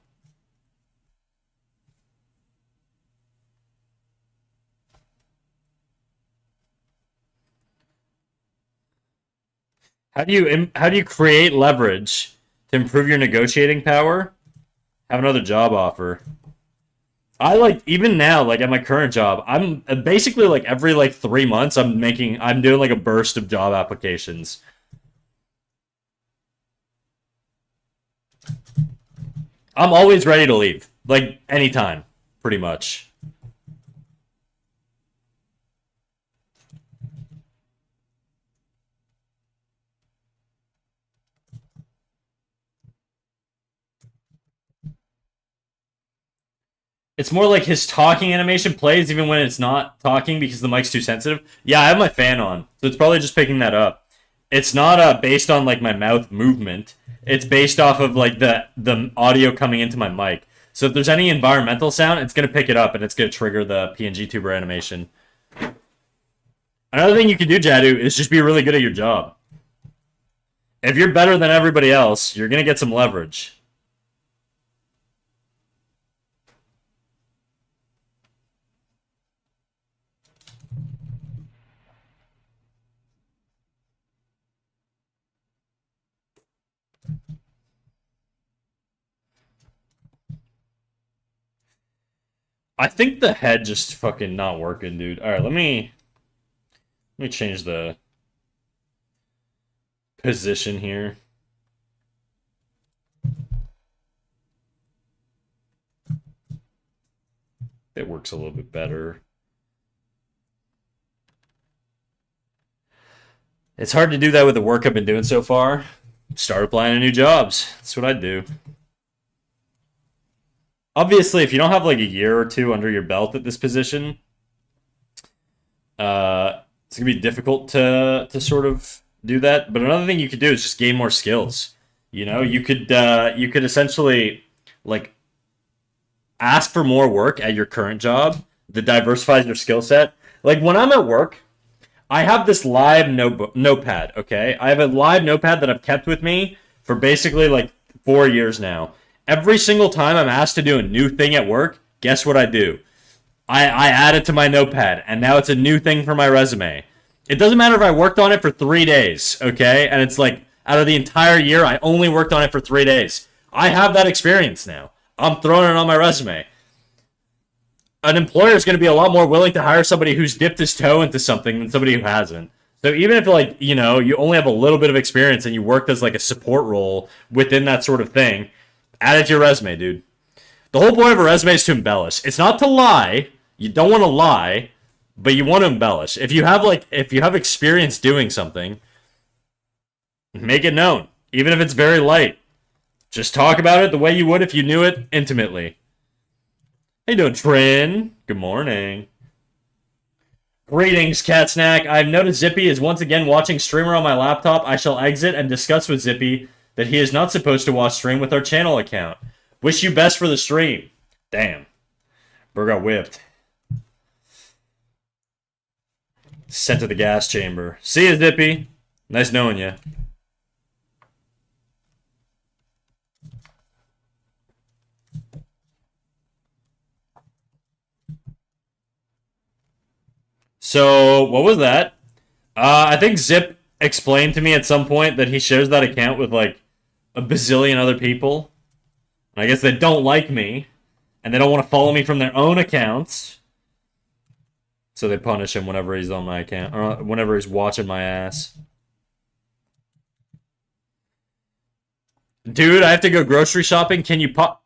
How do you create leverage to improve your negotiating power? Have another job offer. I like even now, like at my current job, I'm basically like every like 3 months, I'm doing like a burst of job applications. I'm always ready to leave, like anytime, pretty much. It's more like his talking animation plays even when it's not talking because the mic's too sensitive. Yeah, I have my fan on, so it's probably just picking that up. It's not based on like my mouth movement. It's based off of like the audio coming into my mic. So if there's any environmental sound, it's gonna pick it up and it's gonna trigger the PNG tuber animation. Another thing you can do, Jadu, is just be really good at your job. If you're better than everybody else, you're gonna get some leverage. I think the head just fucking not working, dude. All right, let me change the position here. It works a little bit better. It's hard to do that with the work I've been doing so far. Start applying to new jobs. That's what I do. Obviously, if you don't have like a year or two under your belt at this position, it's gonna be difficult to sort of do that. But another thing you could do is just gain more skills. You know, you could essentially like ask for more work at your current job that diversifies your skill set. Like when I'm at work, I have this live notepad. Okay, I have a live notepad that I've kept with me for basically like 4 years now. Every single time I'm asked to do a new thing at work, guess what I do? I add it to my notepad, and now it's a new thing for my resume. It doesn't matter if I worked on it for 3 days, okay? And it's like out of the entire year, I only worked on it for 3 days. I have that experience now. I'm throwing it on my resume. An employer is going to be a lot more willing to hire somebody who's dipped his toe into something than somebody who hasn't. So even if like, you know, you only have a little bit of experience and you worked as like a support role within that sort of thing, add it to your resume, dude. The whole point of a resume is to embellish. It's not to lie. You don't want to lie, but you want to embellish. If you have experience doing something, make it known, even if it's very light. Just talk about it the way you would if you knew it intimately. How you doing, Trin? Good morning. Greetings, Cat Snack. I've noticed Zippy is once again watching streamer on my laptop. I shall exit and discuss with Zippy that he is not supposed to watch stream with our channel account. Wish you best for the stream. Damn. Bro got whipped. Sent to the gas chamber. See ya, Zippy. Nice knowing you. So, what was that? I think Zip explained to me at some point that he shares that account with like a bazillion other people. And I guess they don't like me, and they don't want to follow me from their own accounts. So they punish him whenever he's on my account, or whenever he's watching my ass. Dude, I have to go grocery shopping. Can you pop?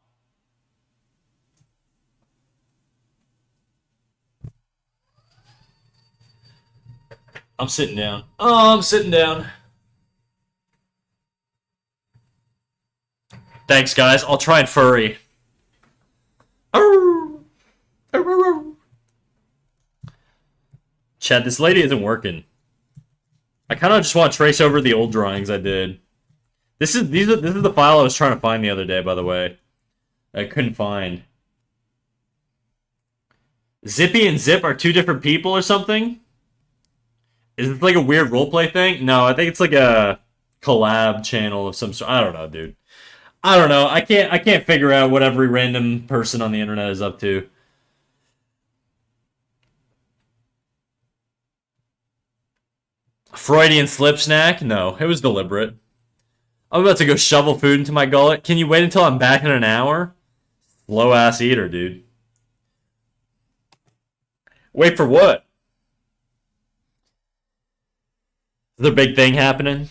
I'm sitting down. Oh, I'm sitting down. Thanks, guys. I'll try and furry. Chad, this lady isn't working. I kind of just want to trace over the old drawings I did. This is the file I was trying to find the other day, by the way. I couldn't find. Zippy and Zip are two different people or something? Is this like a weird roleplay thing? No, I think it's like a collab channel of some sort. I don't know, dude. I don't know. I can't figure out what every random person on the internet is up to. Freudian slip snack? No, it was deliberate. I'm about to go shovel food into my gullet. Can you wait until I'm back in an hour? Slow ass eater, dude. Wait for what? Is there a big thing happening?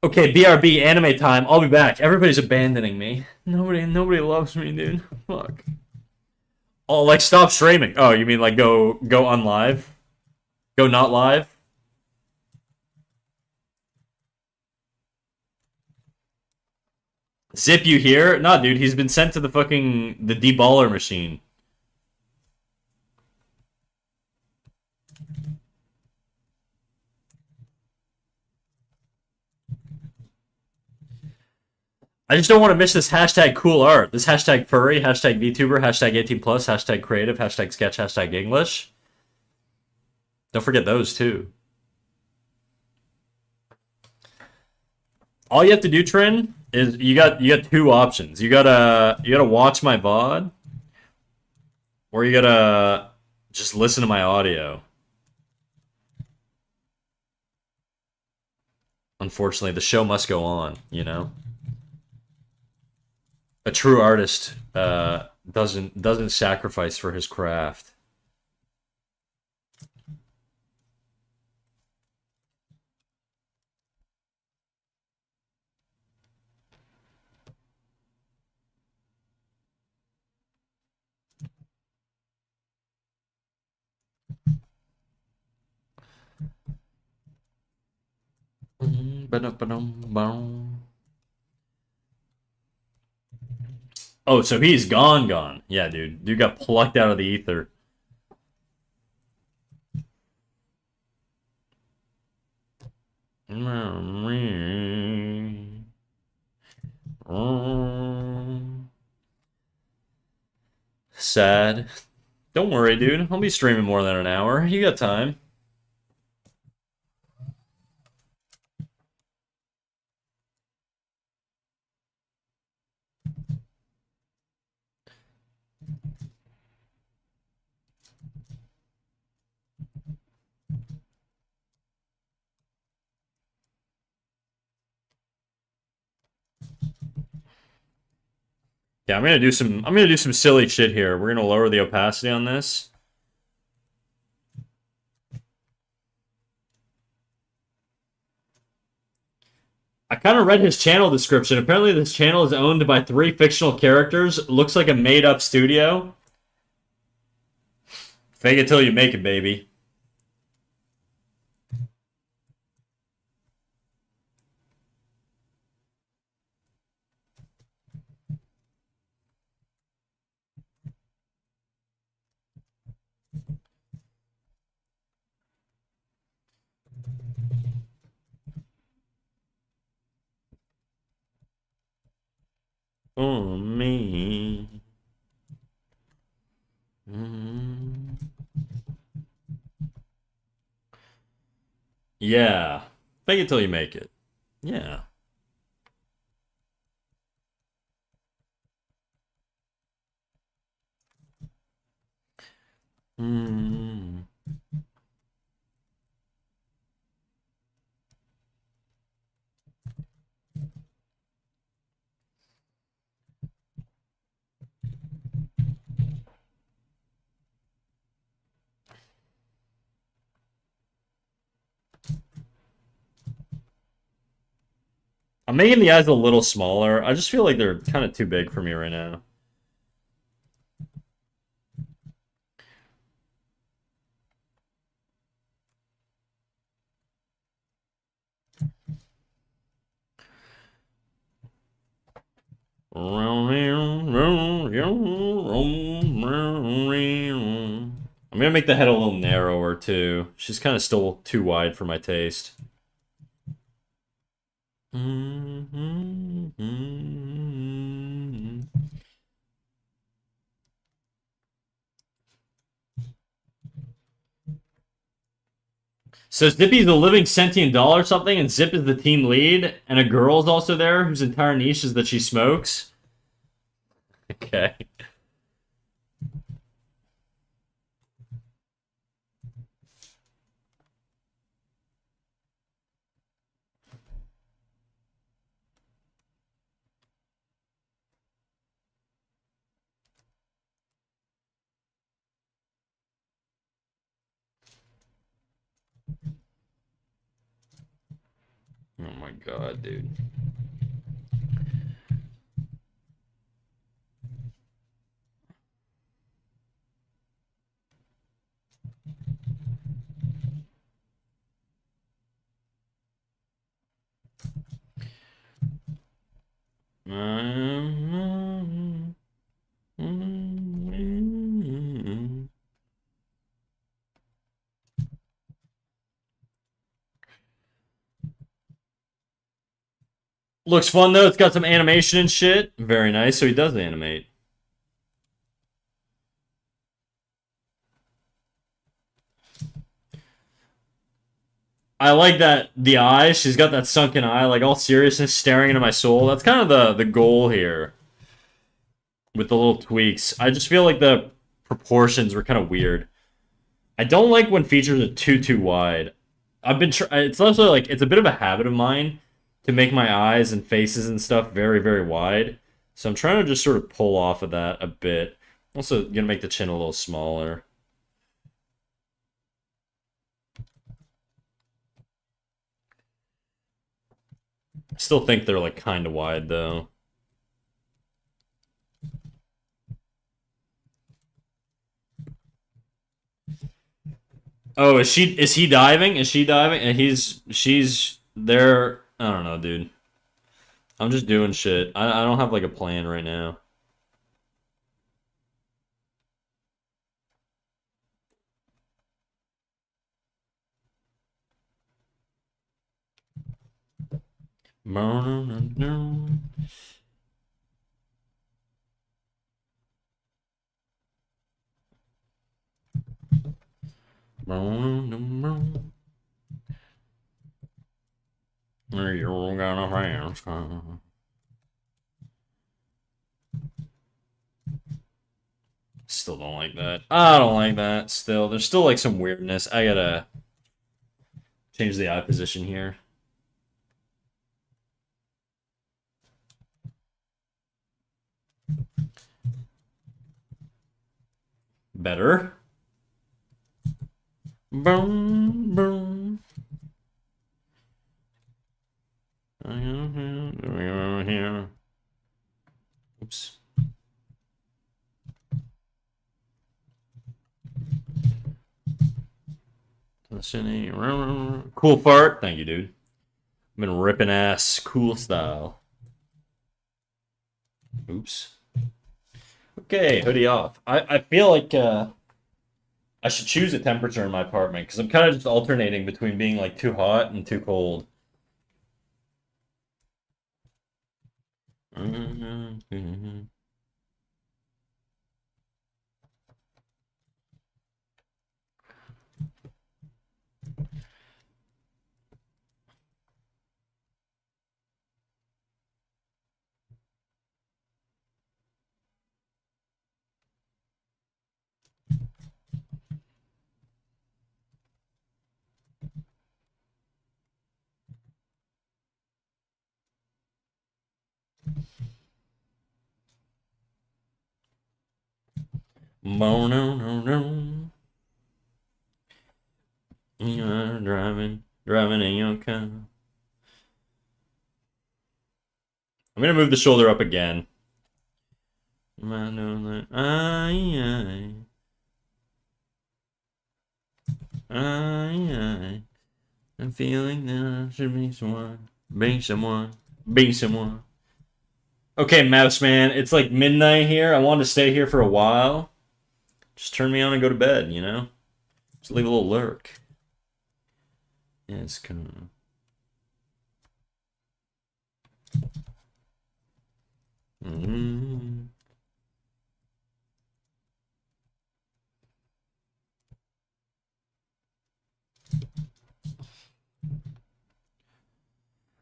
Okay, BRB, anime time. I'll be back. Everybody's abandoning me. Nobody loves me, dude. Fuck. Oh, like stop streaming. Oh, you mean like go unlive? Go not live? Zip, you here? Nah, dude, he's been sent to the deballer machine. I just don't want to miss this hashtag cool art. This hashtag furry, hashtag VTuber, hashtag 18 plus, hashtag creative, hashtag sketch, hashtag English. Don't forget those too. All you have to do, Trin, is you got two options. You gotta watch my VOD, or you gotta just listen to my audio. Unfortunately, the show must go on, you know? A true artist doesn't sacrifice for his craft. Oh, so he's gone. Yeah, dude. Dude got plucked out of the ether. Sad. Don't worry, dude. I'll be streaming more than an hour. You got time. Yeah, I'm gonna do some silly shit here. We're gonna lower the opacity on this. I kind of read his channel description. Apparently, this channel is owned by 3 fictional characters. Looks like a made-up studio. Fake it till you make it, baby. Oh, me. Mm. Yeah. Fake it till you make it. Yeah. Mm. I'm making the eyes a little smaller. I just feel like they're kind of too big for me right now. I'm gonna make the head a little narrower too. She's kind of still too wide for my taste. So Zippy's a living sentient doll or something, and Zip is the team lead, and a girl's also there whose entire niche is that she smokes. Okay. Oh my god, dude. Looks fun though. It's got some animation and shit. Very nice. So he does animate. I like that the eyes. She's got that sunken eye, like all seriousness, staring into my soul. That's kind of the goal here with the little tweaks. I just feel like the proportions were kind of weird. I don't like when features are too wide. It's also like it's a bit of a habit of mine to make my eyes and faces and stuff very wide. So I'm trying to just sort of pull off of that a bit. Also gonna make the chin a little smaller. I still think they're like kind of wide though. Oh, is he diving? Is she diving? And she's there. I don't know, dude. I'm just doing shit. I don't have like a plan right now. You're gonna France. Still don't like that. I don't like that. Still, there's still like some weirdness. I gotta change the eye position here. Better. Boom, boom. Oops. Cool fart. Thank you, dude. I've been ripping ass cool style. Oops. Okay, hoodie off. I feel like I should choose a temperature in my apartment because I'm kind of just alternating between being like too hot and too cold. No, no, no, no. You're driving in your car. I'm gonna move the shoulder up again. I know that I, I'm feeling that I should be someone, be someone, be someone. Okay, Mouse Man, it's like midnight here. I wanted to stay here for a while. Just turn me on and go to bed, you know? Just leave a little lurk. Yeah, it's kind of...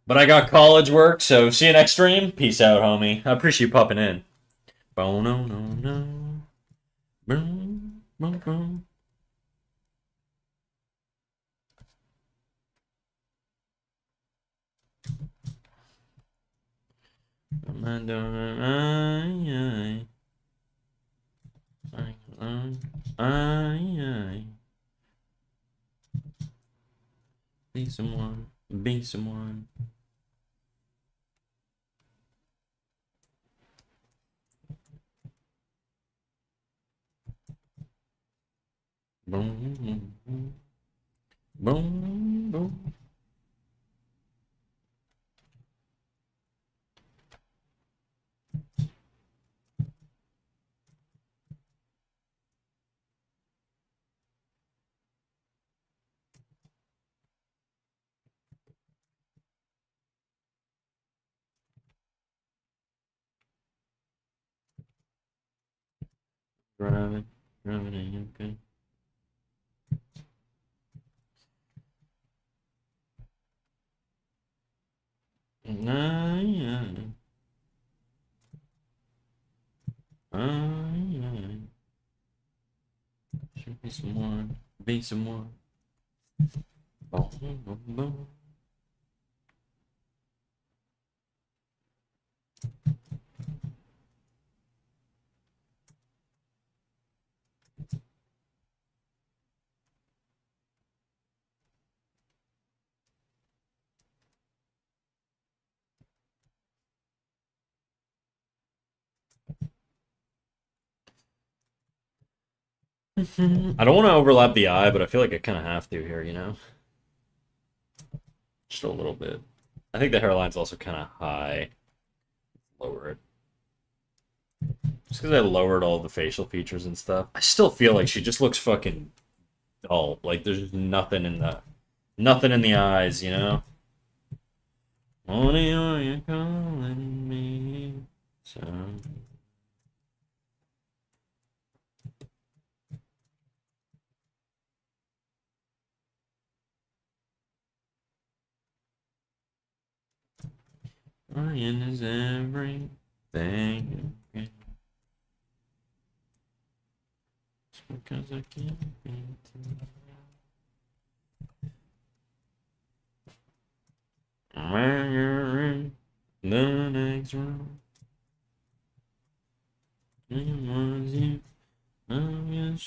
But I got college work, so see you next stream. Peace out, homie. I appreciate you popping in. Boom, no, no, no. Boom, boom, boom. Be someone, be someone. Boom, boom, boom, boom, boom. Driving, driving, okay. Should be someone, be someone. Boom, boom, boom. I don't want to overlap the eye, but I feel like I kind of have to here, you know? Just a little bit. I think the hairline's also kind of high. Lower it. Just because I lowered all the facial features and stuff. I still feel like she just looks fucking dull. Like there's nothing in the eyes, you know? What are you calling me? So... Ryan is everything. Okay. It's because I can't be tonight. Where you're in the next room. It was you. I'm just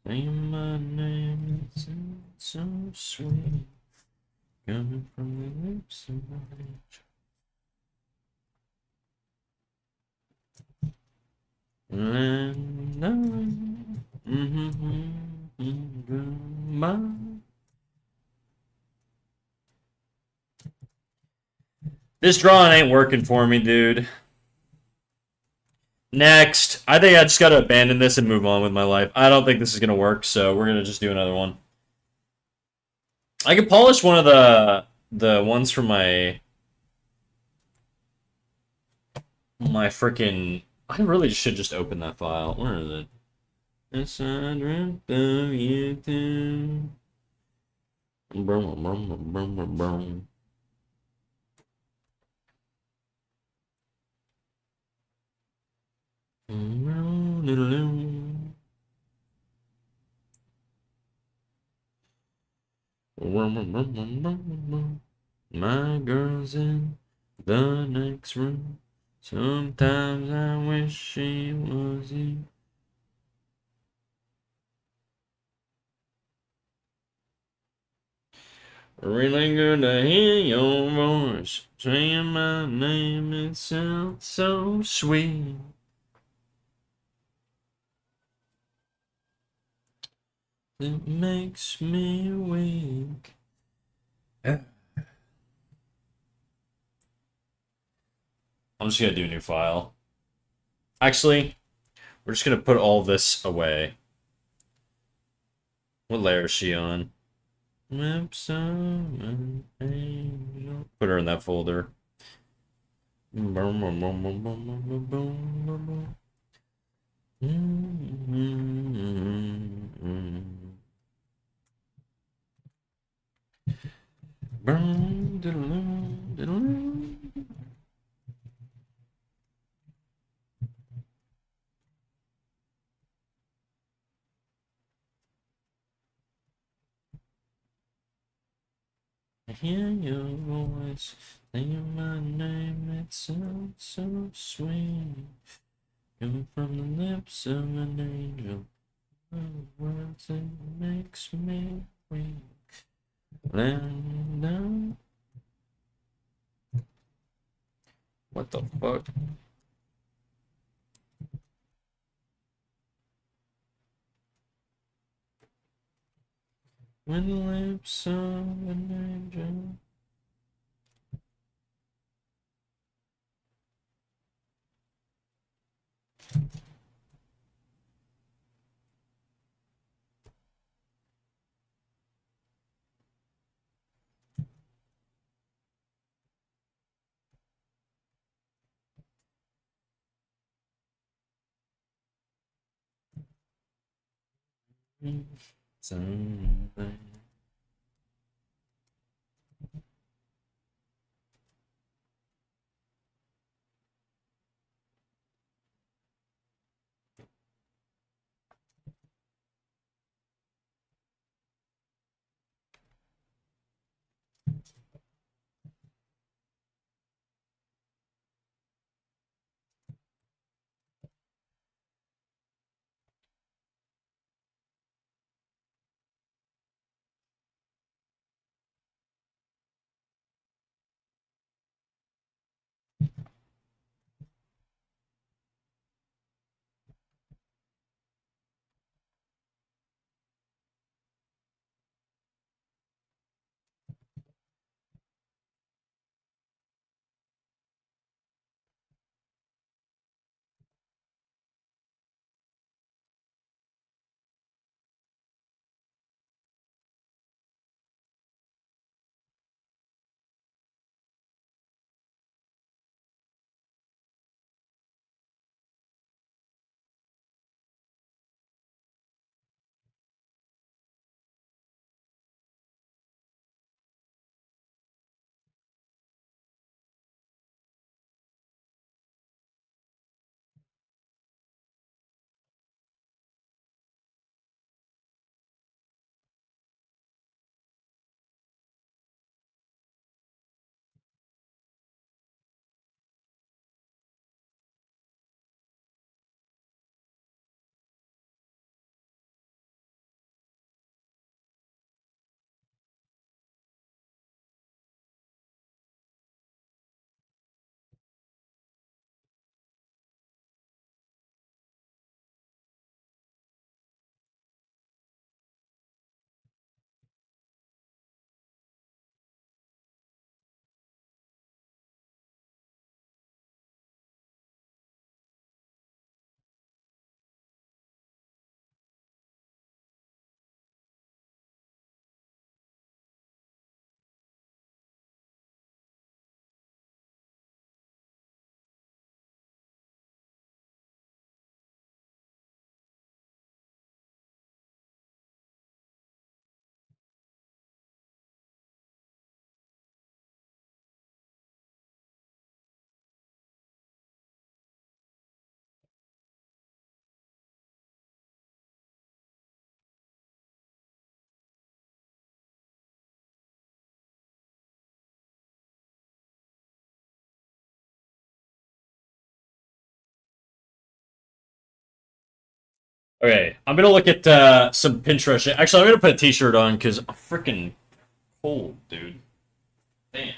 Saying my name is so sweet, coming from the lips of my This drawing ain't working for me, dude. Next. I think I just gotta abandon this and move on with my life. I don't think this is gonna work, so we're gonna just do another one. I could polish one of the ones from my freaking. I really should just open that file. Where is it? Yes, I dreamt of you too. Brum, brum, brum, brum, brum. My girl's in the next room. Sometimes I wish she was you. Really good to hear your voice saying my name. It sounds so sweet. It makes me weak. I'm just gonna do a new file. Actually, we're just gonna put all this away. What layer is she on? Lips of an angel. Put her in that folder. I hear your voice saying my name. It sounds so sweet, coming from the lips of an angel. Words that makes me weak. Down. What the fuck? When the lips of an angel. Something. Okay, I'm gonna look at some Pinterest shit. Actually, I'm gonna put a t-shirt on because I'm freaking cold, dude. Damn.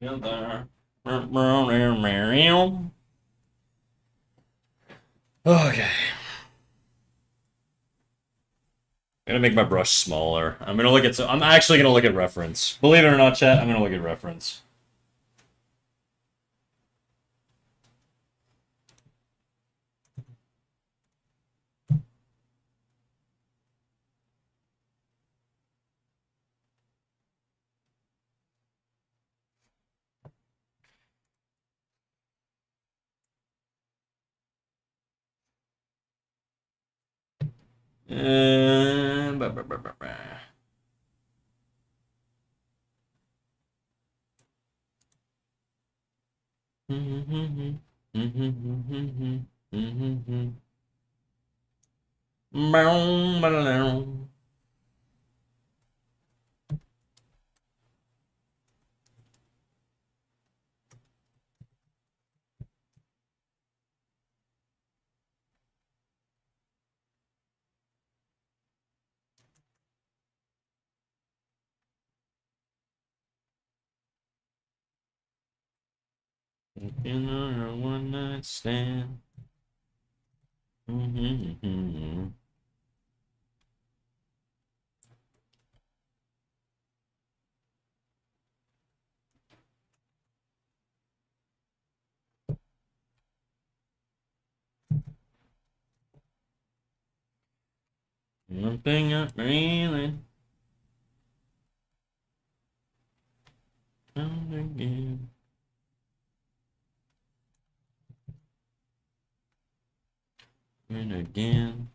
Okay. I'm gonna make my brush smaller. I'm gonna look at. I'm actually gonna look at reference. Believe it or not, chat. I'm gonna look at reference. Bah, bah, bah, bah, bah. In a one night stand. Nothing up really. And again. And again.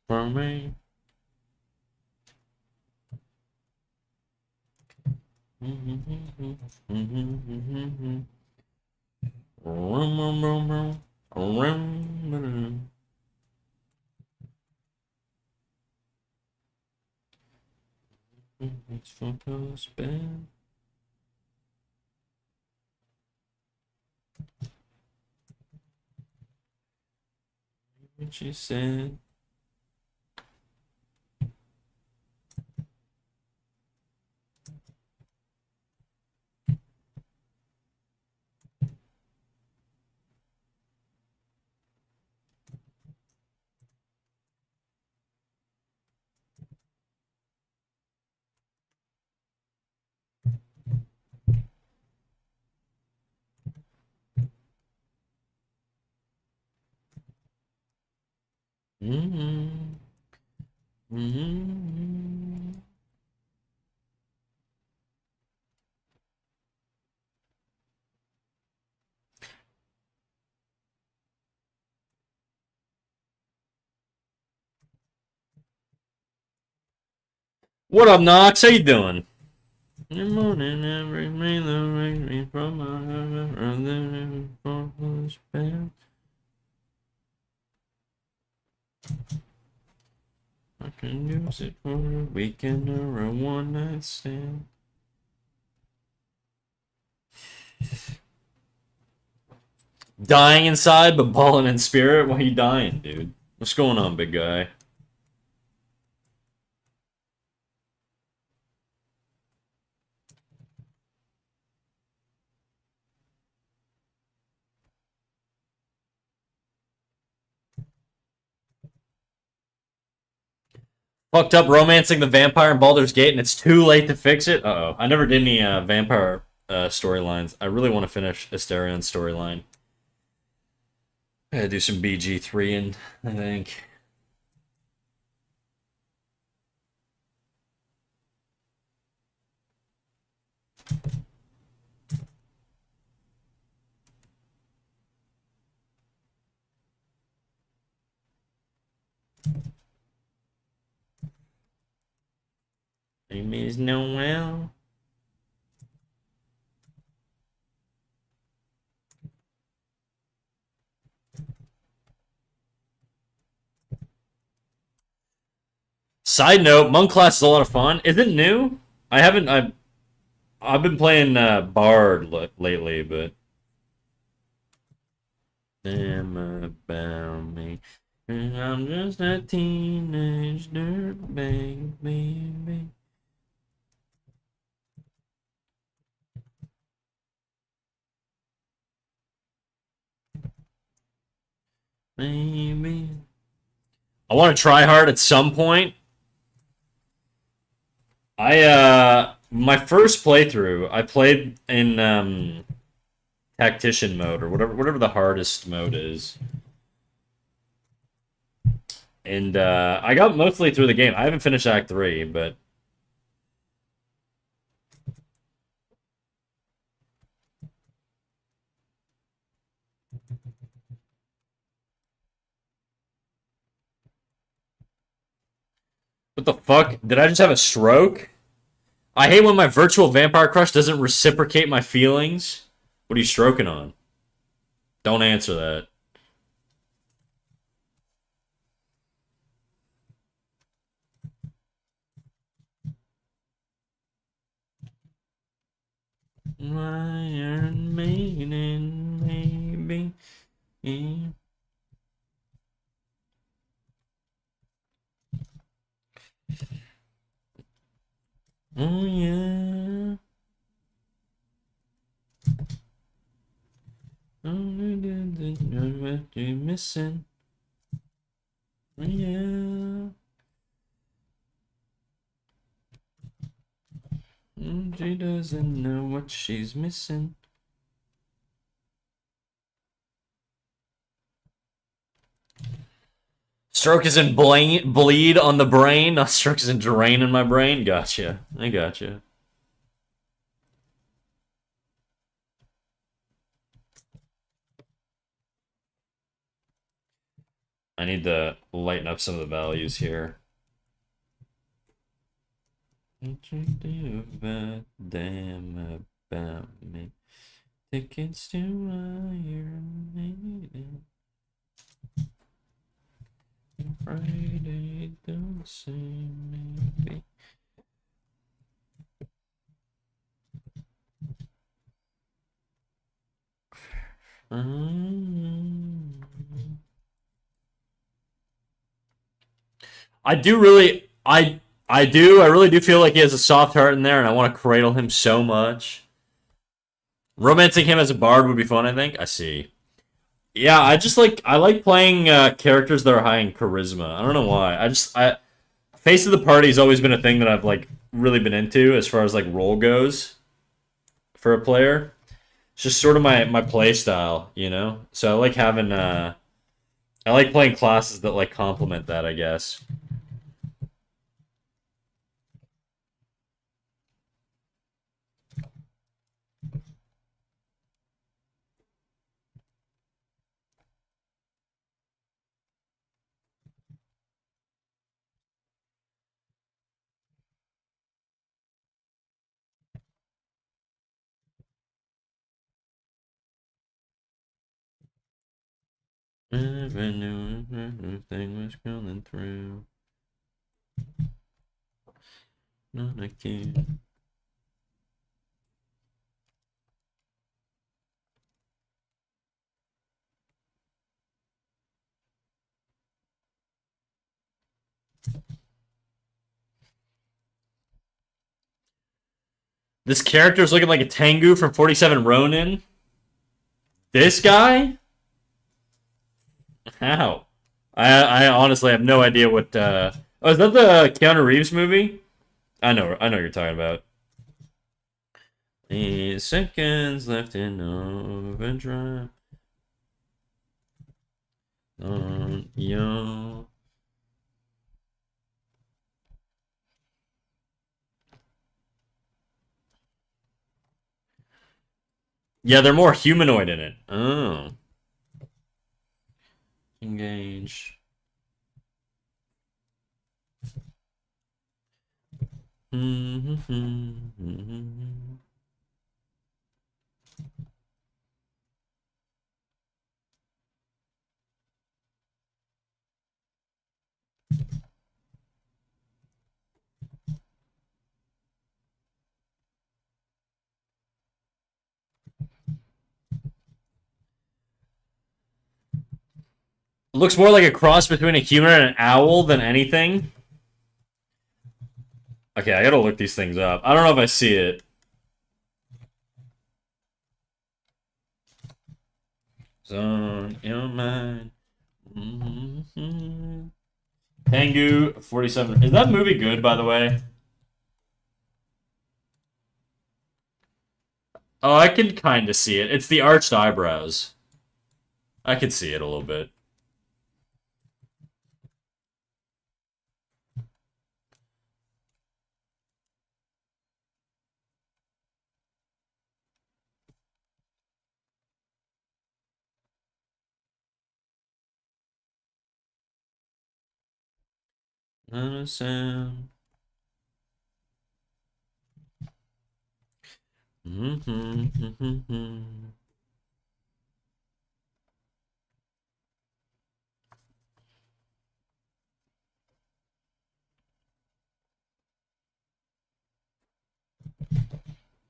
For me. It's photos bad. What she said. Mm-hmm. Mm-hmm. What up, Knox? How you doing? Good morning, every rain that rain me from my heaven, I can use it for a weekend or a one night stand. Dying inside, but balling in spirit. Why you dying, dude? What's going on, big guy? Fucked up romancing the vampire in Baldur's Gate, and it's too late to fix it. Uh-oh. I never did any vampire storylines. I really want to finish Astarion's storyline. I gotta do some BG3 and I think. Miss Noel. Side note, Monk class is a lot of fun. Is it new? I haven't. I've been playing Bard lately, but damn about me. I'm just a teenage dirtbag, baby. Maybe. I want to try hard at some point. My first playthrough, I played in tactician mode or whatever the hardest mode is. And I got mostly through the game. I haven't finished Act 3, but what the fuck? Did I just have a stroke? I hate when my virtual vampire crush doesn't reciprocate my feelings. What are you stroking on? Don't answer that. Iron Maiden, maybe. Oh yeah. What you missing? Oh yeah. She doesn't know what she's missing. Stroke is in bleed on the brain. Not stroke is in drain in my brain. Gotcha. I gotcha. I need to lighten up some of the values here. What you do about damn about me? Tickets to Iron Maiden. Friday, don't say maybe. I really do feel like he has a soft heart in there, and I want to cradle him so much. Romancing him as a bard would be fun, I think. I see. Yeah, I like playing characters that are high in charisma. I don't know why. Face of the Party has always been a thing that I've like really been into as far as like role goes for a player. It's just sort of my play style, you know? So I like having I like playing classes that like complement that, I guess. Never knew everything was coming through. Not again. This character is looking like a Tengu from 47 Ronin. This guy? How? I honestly have no idea what Oh, is that the Keanu Reeves movie? I know what you're talking about. 8 seconds left in overdrive. On your... Yeah, they're more humanoid in it. Oh. Engage. Looks more like a cross between a human and an owl than anything. Okay, I gotta look these things up. I don't know if I see it. Zone your mind. Pengu 47. Is that movie good, by the way? Oh, I can kind of see it. It's the arched eyebrows. I can see it a little bit. Sound.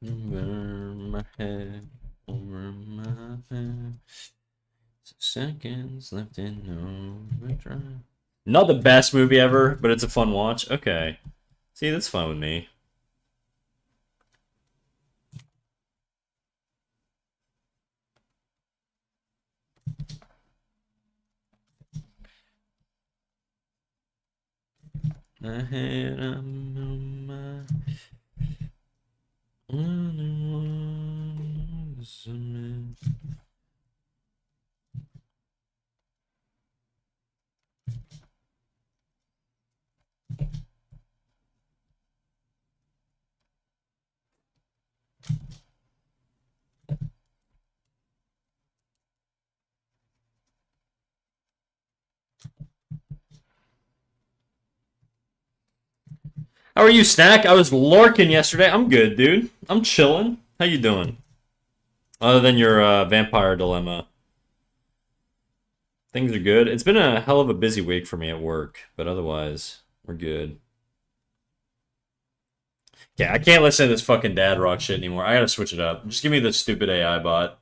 Over my head, over my head. Seconds left in overdrive. Not the best movie ever, but it's a fun watch. Okay. See, that's fine with me. I had on my How are you, Snack? I was lurking yesterday. I'm good, dude. I'm chilling. How you doing? Other than your vampire dilemma. Things are good. It's been a hell of a busy week for me at work, but otherwise, we're good. Yeah, I can't listen to this fucking dad rock shit anymore. I gotta switch it up. Just give me the stupid AI bot.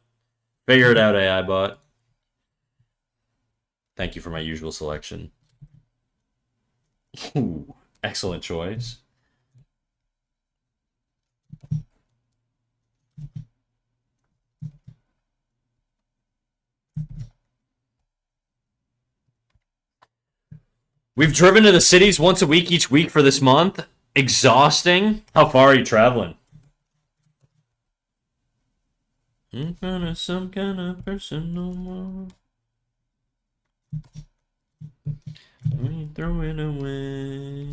Figure it out, AI bot. Thank you for my usual selection. Ooh, excellent choice. We've driven to the cities once a week each week for this month. Exhausting. How far are you traveling? In front of some kind of person no more. We throw it away.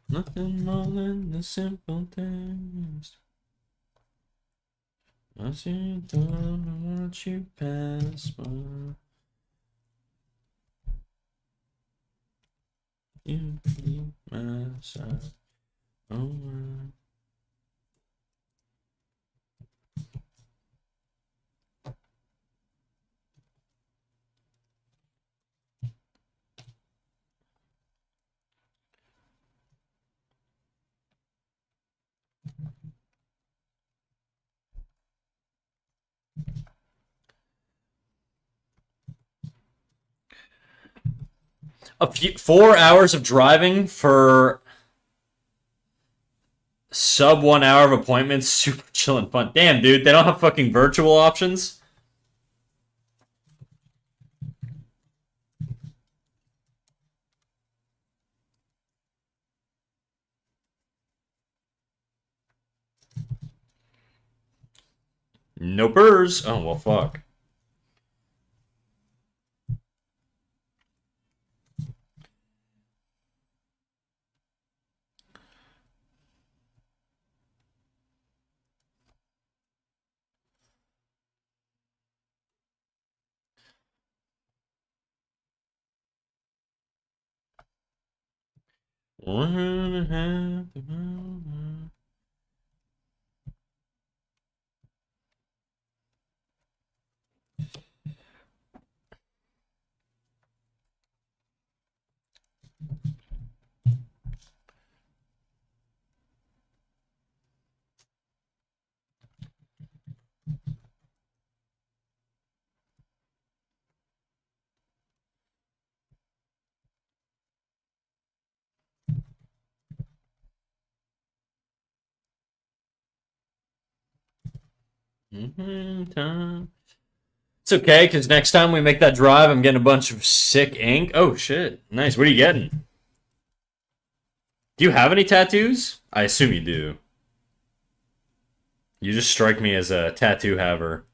Nothing more than the simple things. I see you don't want you pass by. You keep my side. Oh, a few 4 hours of driving for sub 1 hour of appointments. Super chill and fun. Damn, dude, they don't have fucking virtual options. Nopers. Oh, well, fuck. It's okay, because next time we make that drive, I'm getting a bunch of sick ink. Oh, shit. Nice. What are you getting? Do you have any tattoos? I assume you do. You just strike me as a tattoo haver.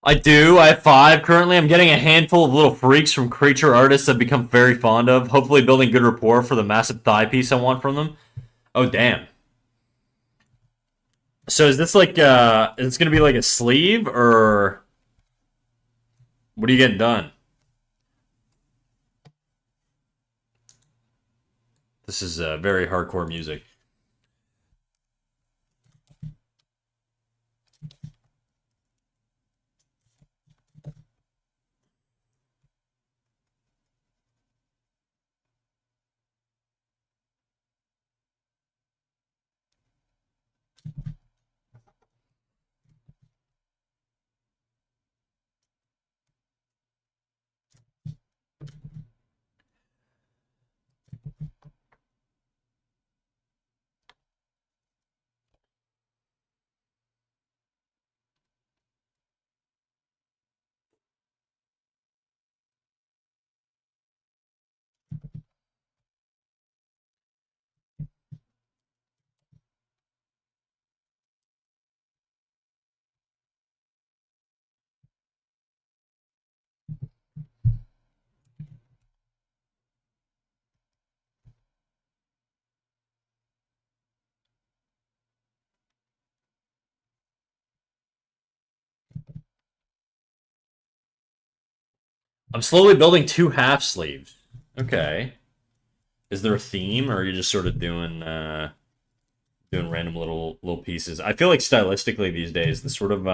I do. I have 5 currently. I'm getting a handful of little freaks from creature artists I've become very fond of. Hopefully, building good rapport for the massive thigh piece I want from them. Oh, damn. So is this like, is this gonna be like a sleeve, or what are you getting done? This is very hardcore music. I'm slowly building 2 half sleeves. Okay. Is there a theme, or are you just sort of doing random little pieces? I feel like stylistically these days, the sort of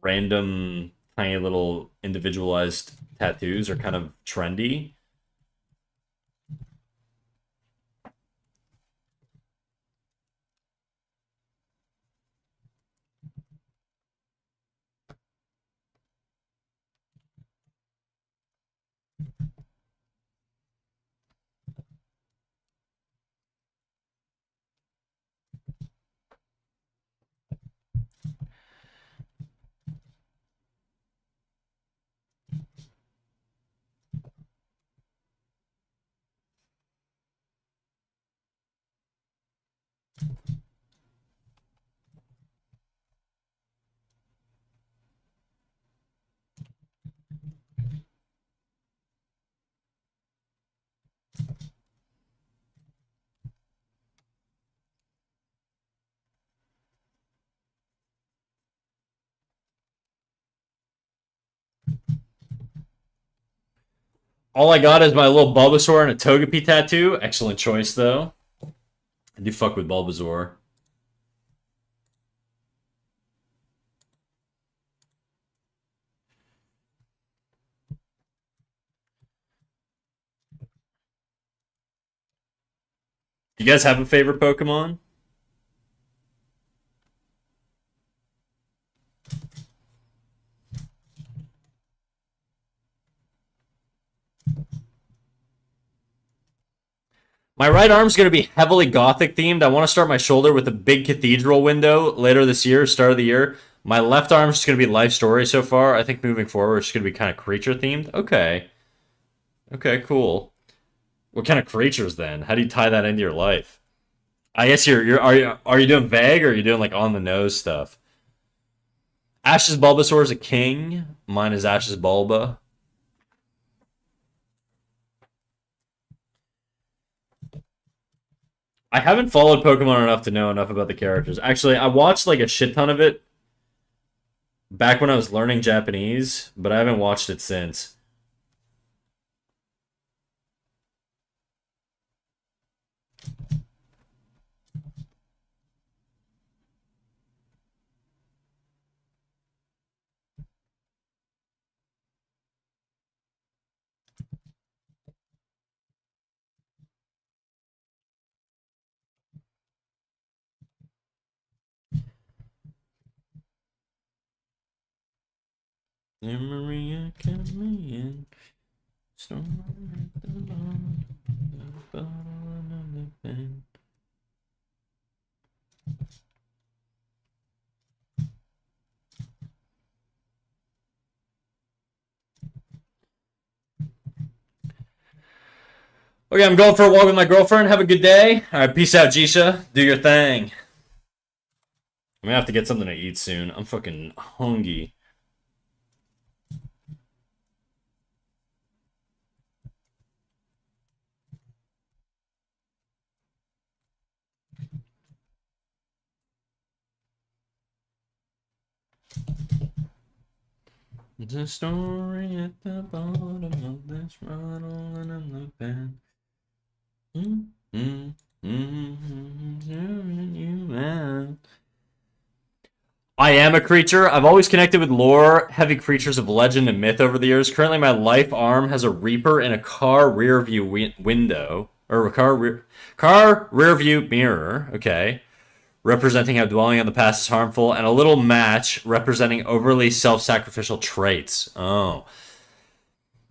random tiny little individualized tattoos are kind of trendy. All I got is my little Bulbasaur and a Togepi tattoo. Excellent choice, though. I do fuck with Bulbasaur. You guys have a favorite Pokemon? My right arm's going to be heavily gothic themed. I want to start my shoulder with a big cathedral window later this year, start of the year. My left arm's just going to be life story so far. I think moving forward, it's going to be kind of creature themed. Okay. Okay, cool. What kind of creatures then? How do you tie that into your life? I guess are you doing vague or are you doing like on the nose stuff? Ash's Bulbasaur is a king. Mine is Ash's Bulba. I haven't followed Pokemon enough to know enough about the characters. Actually, I watched like a shit ton of it back when I was learning Japanese, but I haven't watched it since. Maria Camille, storm at the bottom of the pen. Okay, I'm going for a walk with my girlfriend. Have a good day. All right, peace out, Jisha. Do your thing. I'm gonna have to get something to eat soon. I'm fucking hungry. There's a story at the bottom of this bottle, and I'm the pen. I am a creature. I've always connected with lore, heavy creatures of legend and myth over the years. Currently, my life arm has a reaper in a car rear view window, or a car rear view mirror. Okay, representing how dwelling on the past is harmful, and a little match representing overly self-sacrificial traits. Oh,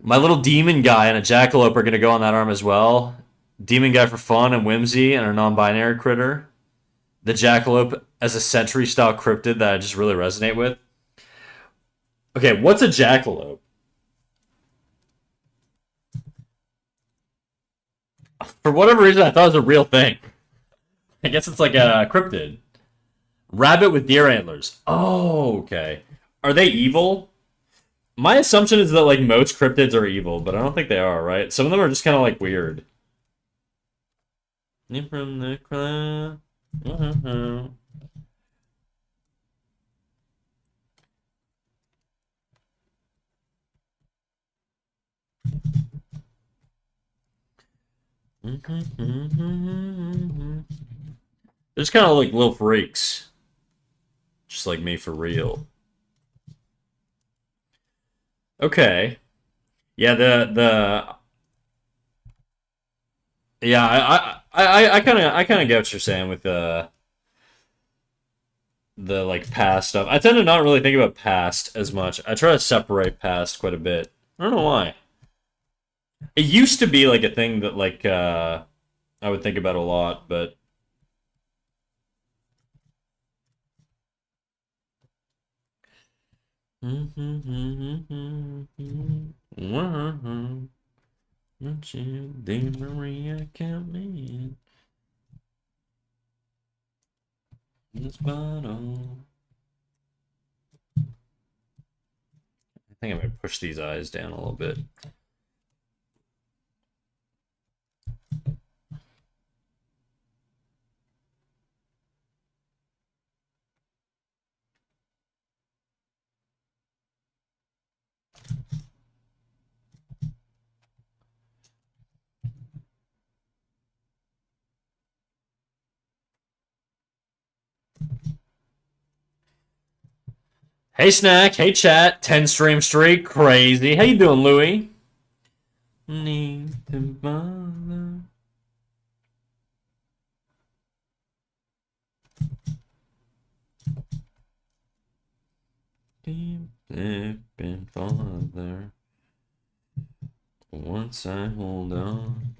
my little demon guy and a jackalope are gonna go on that arm as well. Demon guy for fun and whimsy, and a non-binary critter. The jackalope as a century-style cryptid that I just really resonate with. Okay, what's a jackalope? For whatever reason, I thought it was a real thing. I guess it's like a cryptid. Rabbit with deer antlers. Oh, okay. Are they evil? My assumption is that like most cryptids are evil, but I don't think they are, right? Some of them are just kind of like weird. From the cloud. They're just kind of like little freaks. Just like me for real. Okay. Yeah, yeah, I kind of get what you're saying with the like past stuff. I tend to not really think about past as much. I try to separate past quite a bit. I don't know why. It used to be like a thing that like I would think about a lot, but Maria count me in this bottle. I think I'm gonna push these eyes down a little bit. Hey Snack, hey chat, 10 stream streak, crazy. How you doing, Louie? Hey chat, 10 stream streak, crazy. How you doing, Louie? Need to bother. Deep slipping farther. Once I hold on.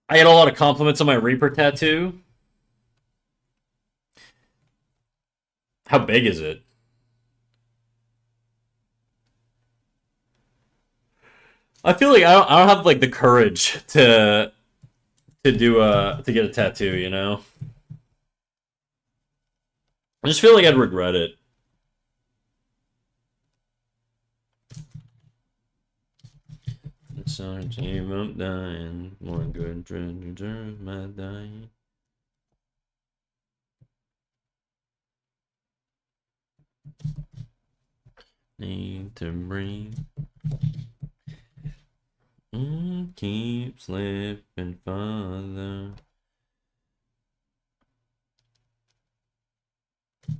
I get a lot of compliments on my Reaper tattoo. How big is it? I feel like I don't have like the courage to get a tattoo, you know? I just feel like I'd regret it. Sorry, team up dying. One good dream deserves my dying. Need to breathe. Keep slipping farther.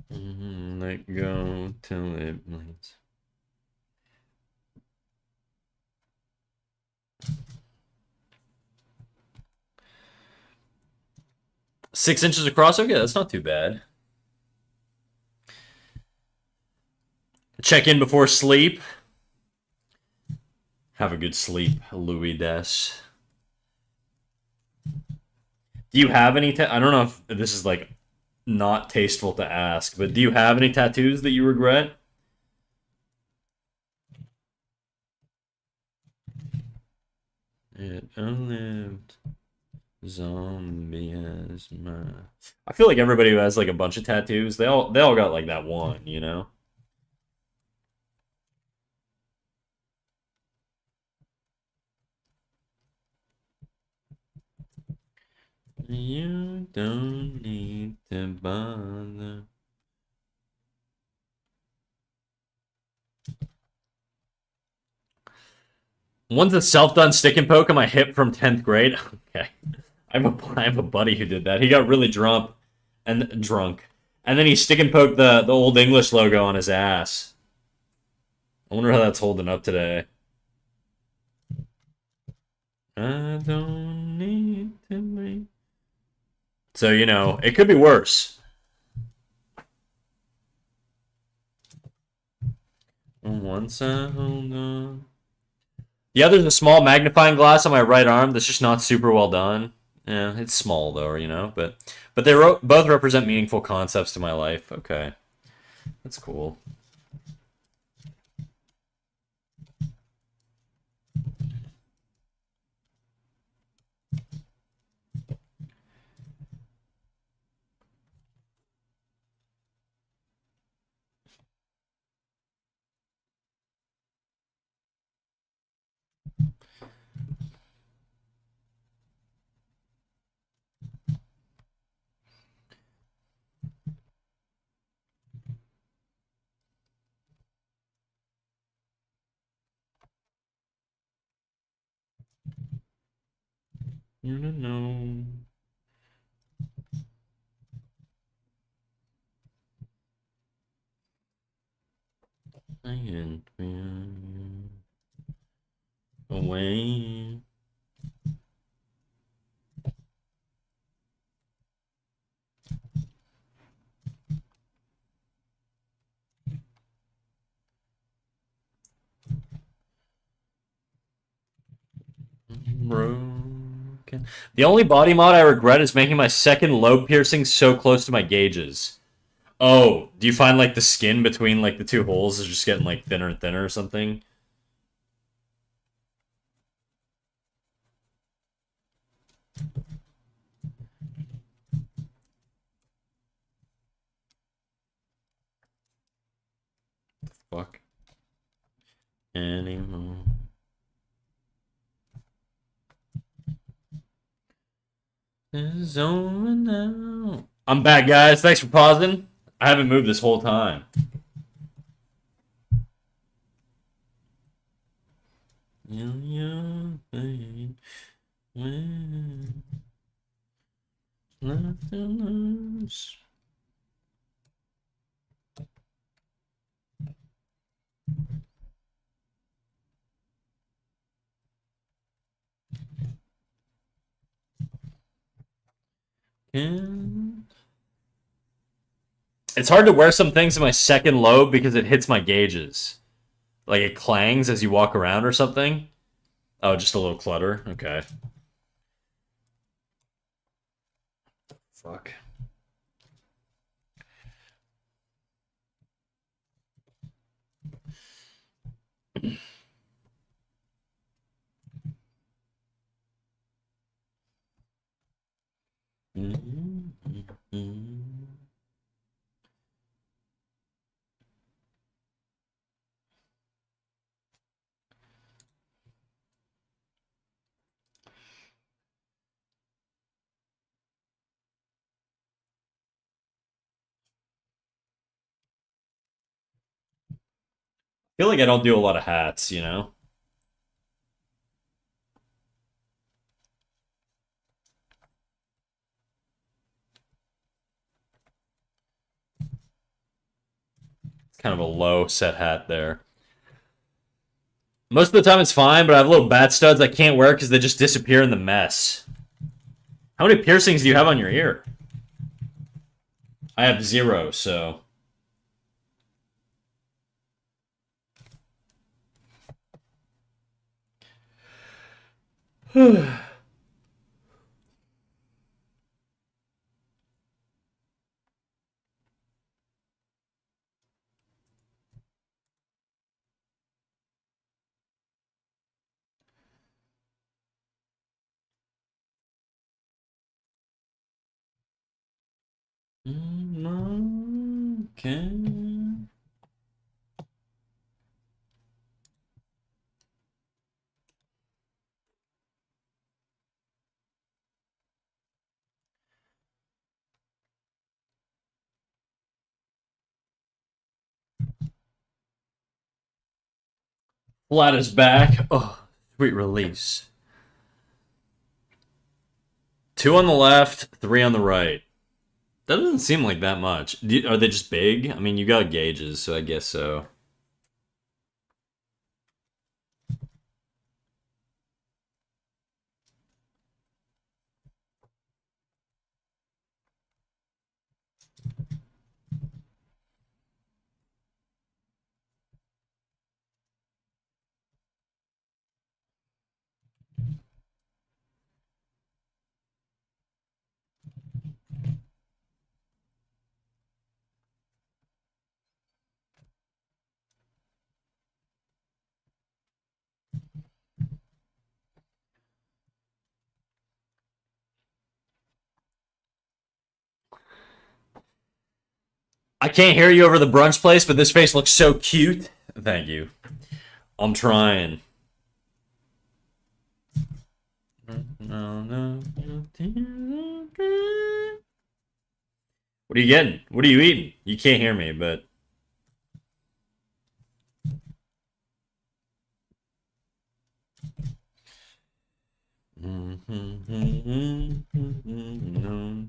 Let go till it bleeds. $6 across? Okay, that's not too bad. Check in before sleep. Have a good sleep, Louis Des. Do you have any? I don't know if this is like not tasteful to ask, but do you have any tattoos that you regret? It outlived zombie as my. I feel like everybody who has like a bunch of tattoos, they all got like that one, you know. You don't need to bother. One's a self-done stick and poke on my hip from 10th grade. Okay. I have a buddy who did that. He got really drunk. And then he stick and poked the Old English logo on his ass. I wonder how that's holding up today. I don't need to be. So, you know, it could be worse. Once I hold on. The other's a small magnifying glass on my right arm that's just not super well done. Yeah, it's small though, you know, but they both represent meaningful concepts to my life. Okay. That's cool. You don't know. I can't be away. Broken. The only body mod I regret is making my second lobe piercing so close to my gauges. Oh, do you find like the skin between like the two holes is just getting like thinner and thinner or something? Fuck. Anymore. It's over now. I'm back, guys. Thanks for pausing. I haven't moved this whole time. It's hard to wear some things in my second lobe because it hits my gauges. Like it clangs as you walk around or something. Oh, just a little clutter. Okay. Fuck. I feel like I don't do a lot of hats, you know? It's kind of a low set hat there. Most of the time it's fine, but I have little bat studs I can't wear because they just disappear in the mess. How many piercings do you have on your ear? I have 0, so... Okay. Flat is back. Oh, sweet release. 2 on the left, 3 on the right. That doesn't seem like that much. Are they just big? I mean, you got gauges, so I guess so. I can't hear you over the brunch place, but this face looks so cute. Thank you. I'm trying. What are you getting? What are you eating? You can't hear me, but...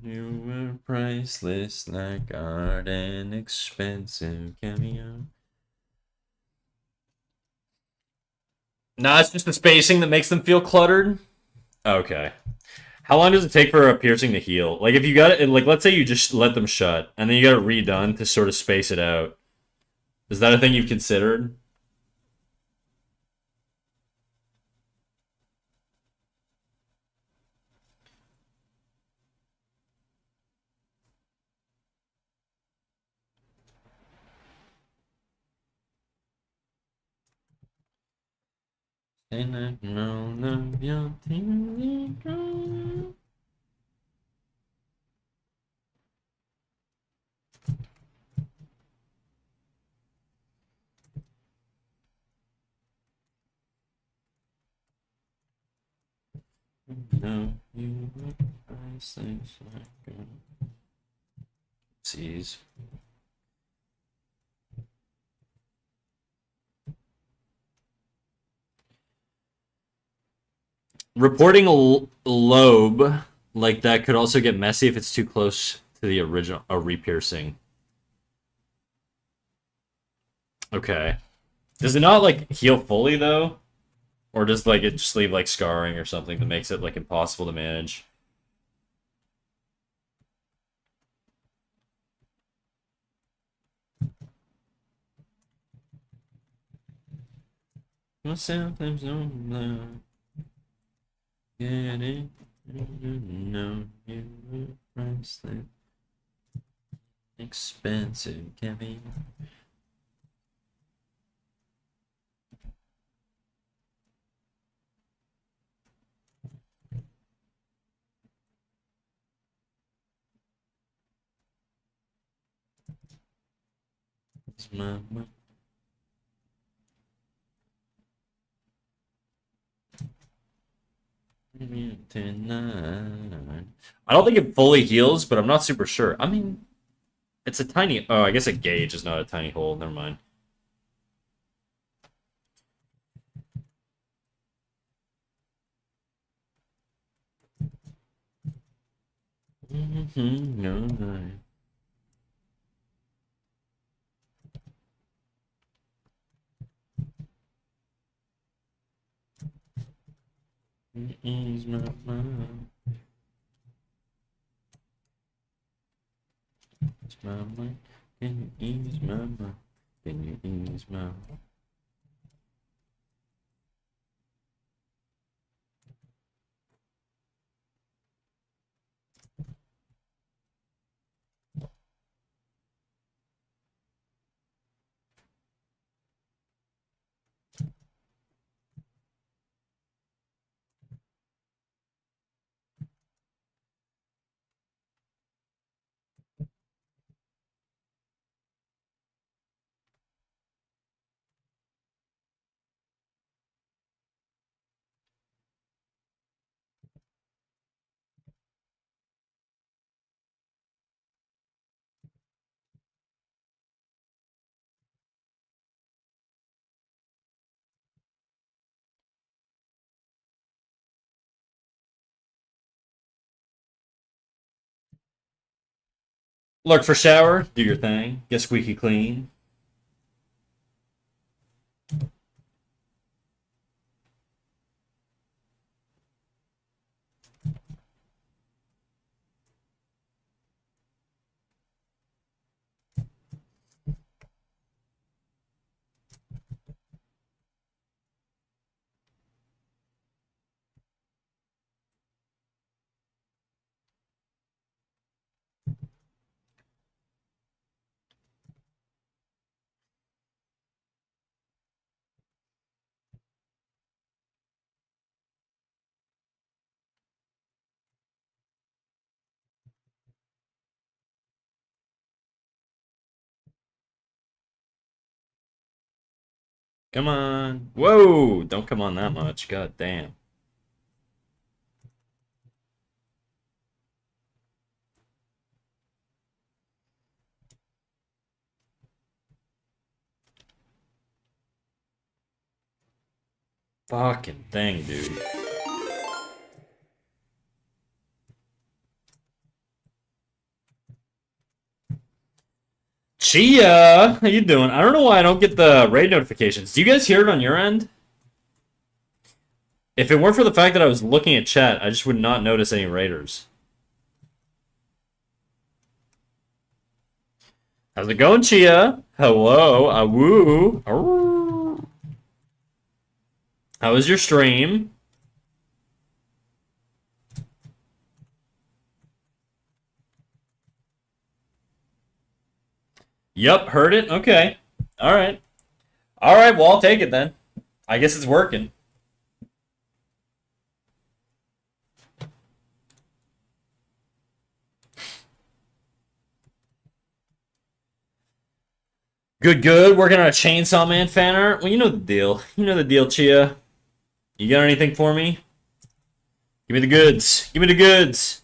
You were priceless like art and expensive cameo. No, it's just the spacing that makes them feel cluttered. Okay. How long does it take for a piercing to heal? Like if you got it, like let's say you just let them shut and then you got it redone to sort of space it out. Is that a thing you've considered? No, you things like seas. Reporting a lobe like that could also get messy if it's too close to the original a re-piercing. Okay. Does it not like heal fully though? Or does like it just leave like scarring or something that makes it like impossible to manage? Sometimes no, get it, no, you priceless, expensive, Kevin. It's my tonight. I don't think it fully heals, but I'm not super sure. I mean, it's a tiny. Oh, I guess a gauge is not a tiny hole. Never mind. No. Ease my mind. Ease my mind. Can you ease my mind? Can you ease my mind? Look for shower. Do your thing. Get squeaky clean. Come on. Whoa! Don't come on that much. God damn. Fucking thing, dude. Chia! How you doing? I don't know why I don't get the raid notifications. Do you guys hear it on your end? If it weren't for the fact that I was looking at chat, I just would not notice any raiders. How's it going, Chia? Hello, awoo. Arrrr. How was your stream? Yup, heard it. Okay. All right. All right, well, I'll take it then. I guess it's working. Good, good. Working on a Chainsaw Man fan art. Well, you know the deal. You know the deal, Chia. You got anything for me? Give me the goods. Give me the goods.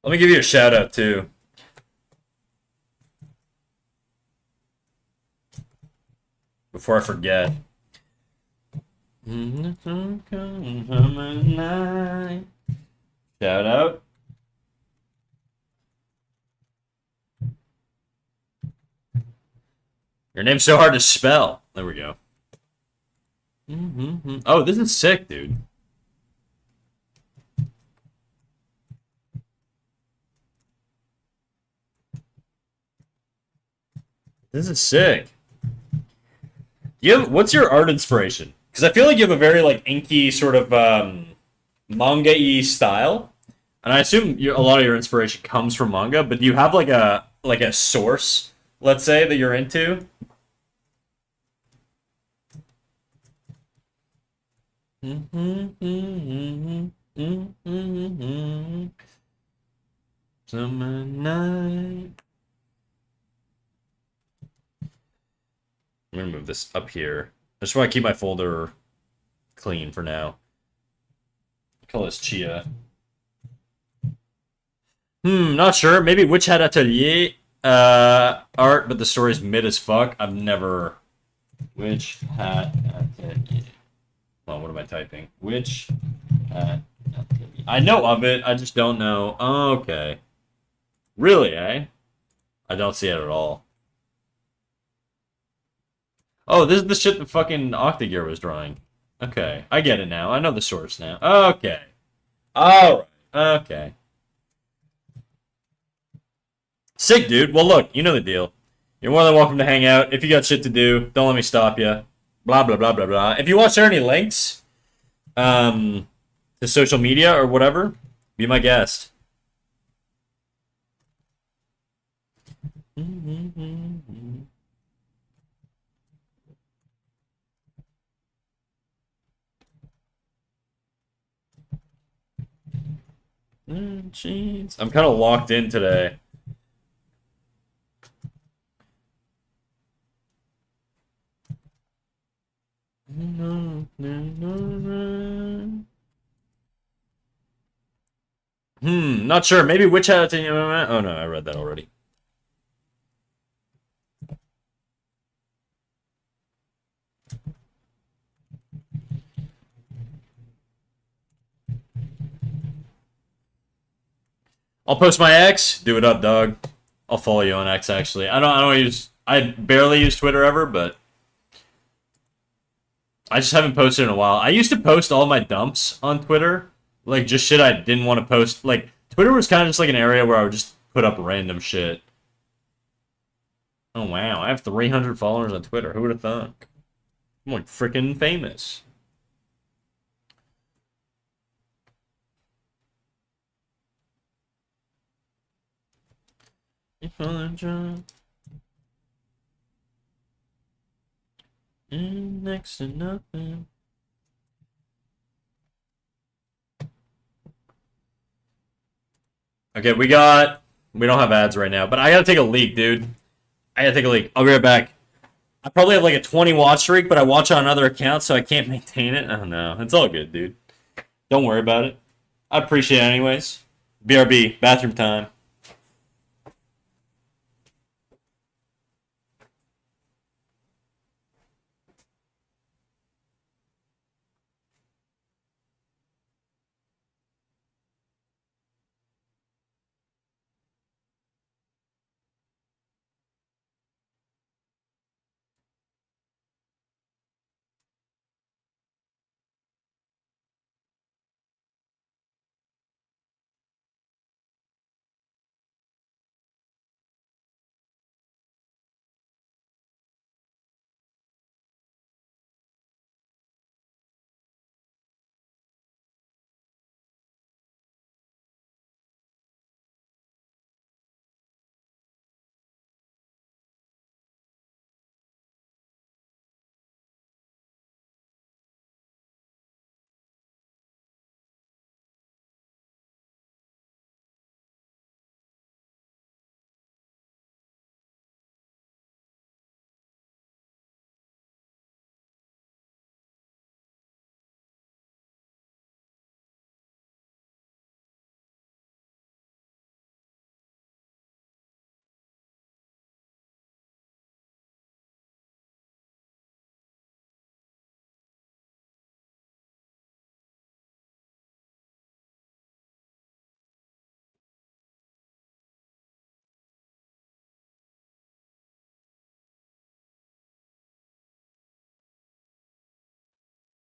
Let me give you a shout out too. Before I forget. Shout out. Your name's so hard to spell. There we go. Oh, this is sick, dude. This is sick. What's your art inspiration? Because I feel like you have a very like inky sort of manga-y style, and I assume a lot of your inspiration comes from manga. But do you have like a source, let's say, that you're into? Summer night. I'm gonna move this up here. I just want to keep my folder clean for now. Call this Chia. Not sure. Maybe Witch Hat Atelier art, but the story's mid as fuck. I've never. Witch Hat Atelier. Well, what am I typing? Witch Hat Atelier. I know of it. I just don't know. Oh, okay. Really, eh? I don't see it at all. Oh, this is the shit that fucking Octagear was drawing. Okay, I get it now. I know the source now. Okay. Alright. Okay. Sick, dude. Well, look, you know the deal. You're more than welcome to hang out. If you got shit to do, don't let me stop you. Blah, blah, blah, blah, blah. If you want to share any links to social media or whatever, be my guest. Jeez. I'm kind of locked in today. Not sure. Maybe Witch Hat. Oh no, I read that already. I'll post my X. Do it up, dog. I'll follow you on X. Actually, I don't use. I barely use Twitter ever, but I just haven't posted in a while. I used to post all my dumps on Twitter, like just shit I didn't want to post. Like Twitter was kind of just like an area where I would just put up random shit. Oh wow, I have 300 followers on Twitter. Who would have thunk? I'm like freaking famous. If I'm drunk, next to nothing. Okay, we don't have ads right now, but I gotta take a leak, dude. I gotta take a leak. I'll be right back. I probably have like a 20 watch streak, but I watch on another account, so I can't maintain it. Oh no, it's all good, dude. Don't worry about it. I appreciate it anyways. BRB, bathroom time.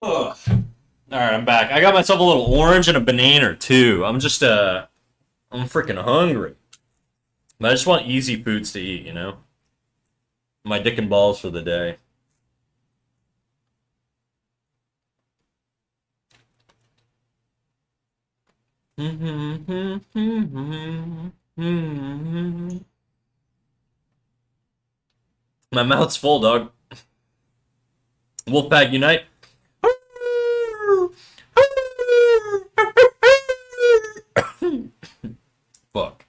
Ugh. All right, I'm back. I got myself a little orange and a banana or two. I'm freaking hungry. But I just want easy foods to eat, you know? My dick and balls for the day. My mouth's full, dog. Wolfpack unite. Fuck.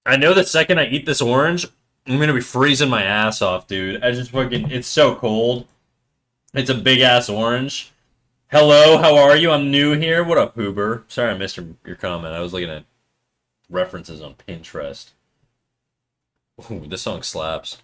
I know the second I eat this orange, I'm gonna be freezing my ass off, dude. I just fucking, it's so cold. It's a big ass orange. Hello, how are you? I'm new here. What up, Hoober? Sorry I missed your comment. I was looking at references on Pinterest. Ooh, this song slaps.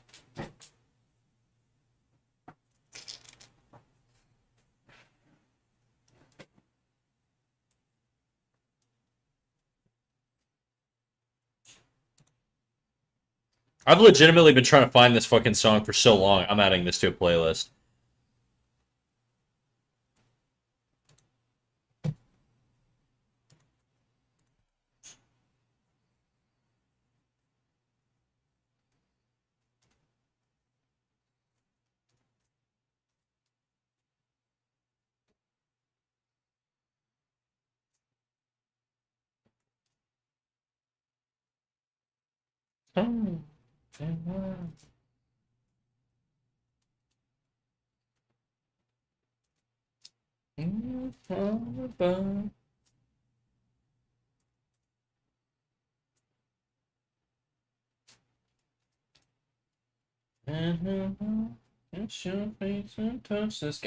I've legitimately been trying to find this fucking song for so long. I'm adding this to a playlist.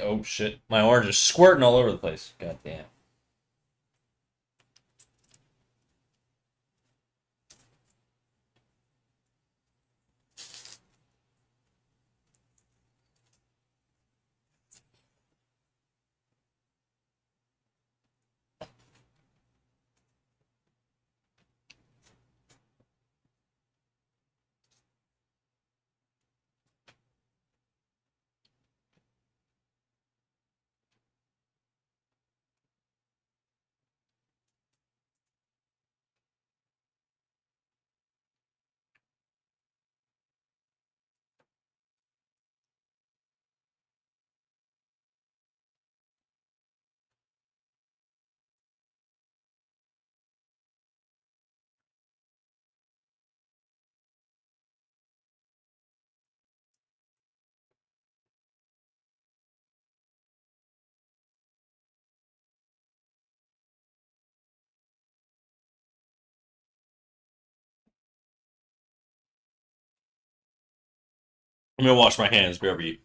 Oh shit. My orange is squirting all over the place. God damn. I'm gonna wash my hands, BRB.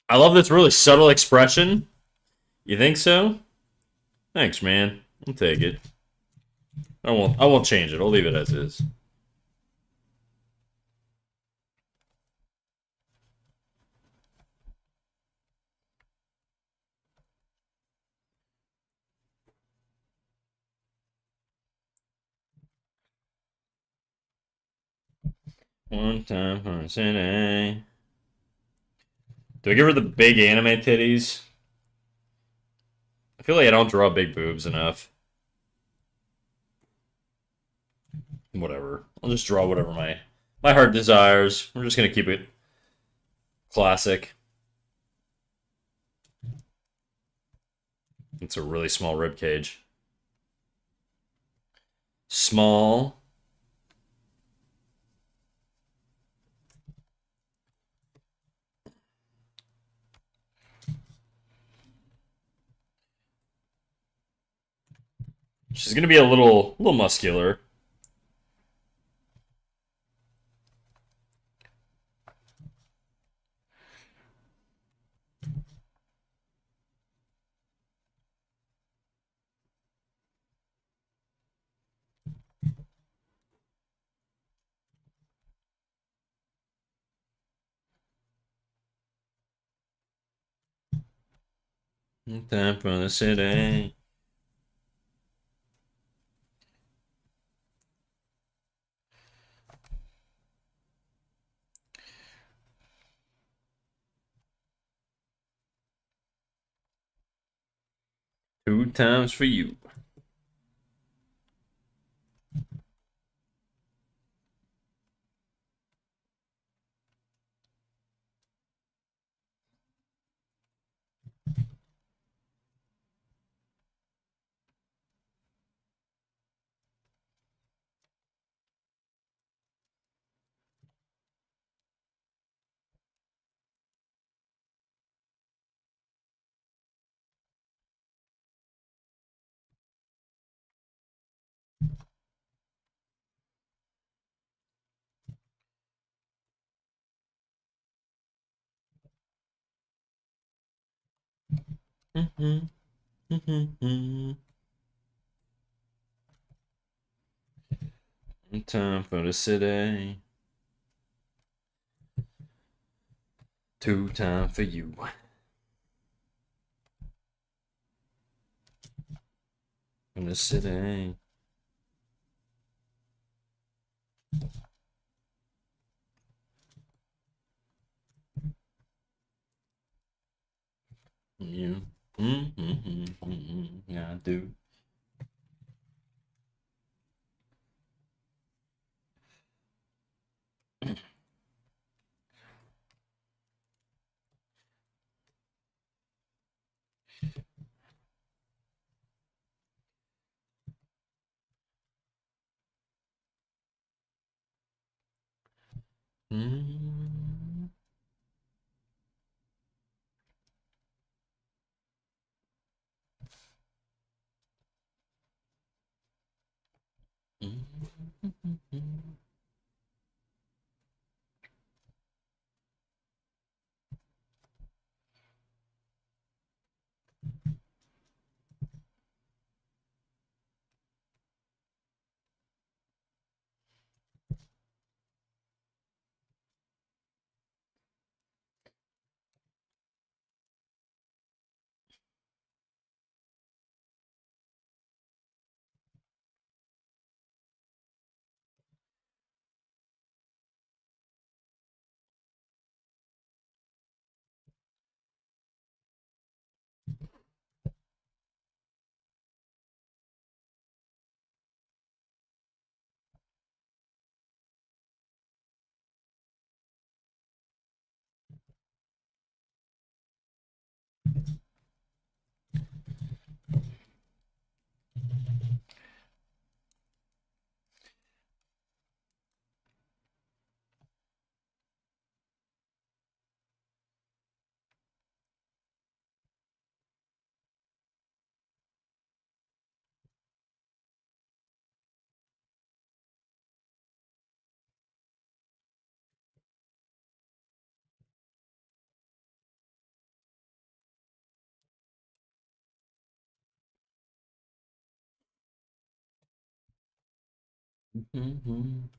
I love this really subtle expression. You think so? Thanks, man. I'll take it. I won't change it. I'll leave it as is. One time for a city. Do I give her the big anime titties? I feel like I don't draw big boobs enough. Whatever. I'll just draw whatever my heart desires. We're just gonna keep it classic. It's a really small rib cage. Small. She's gonna be a little muscular. Time for the city. Two times for you. Time for the city. Two time for you. In the city. You. Yeah, I do. Mhm.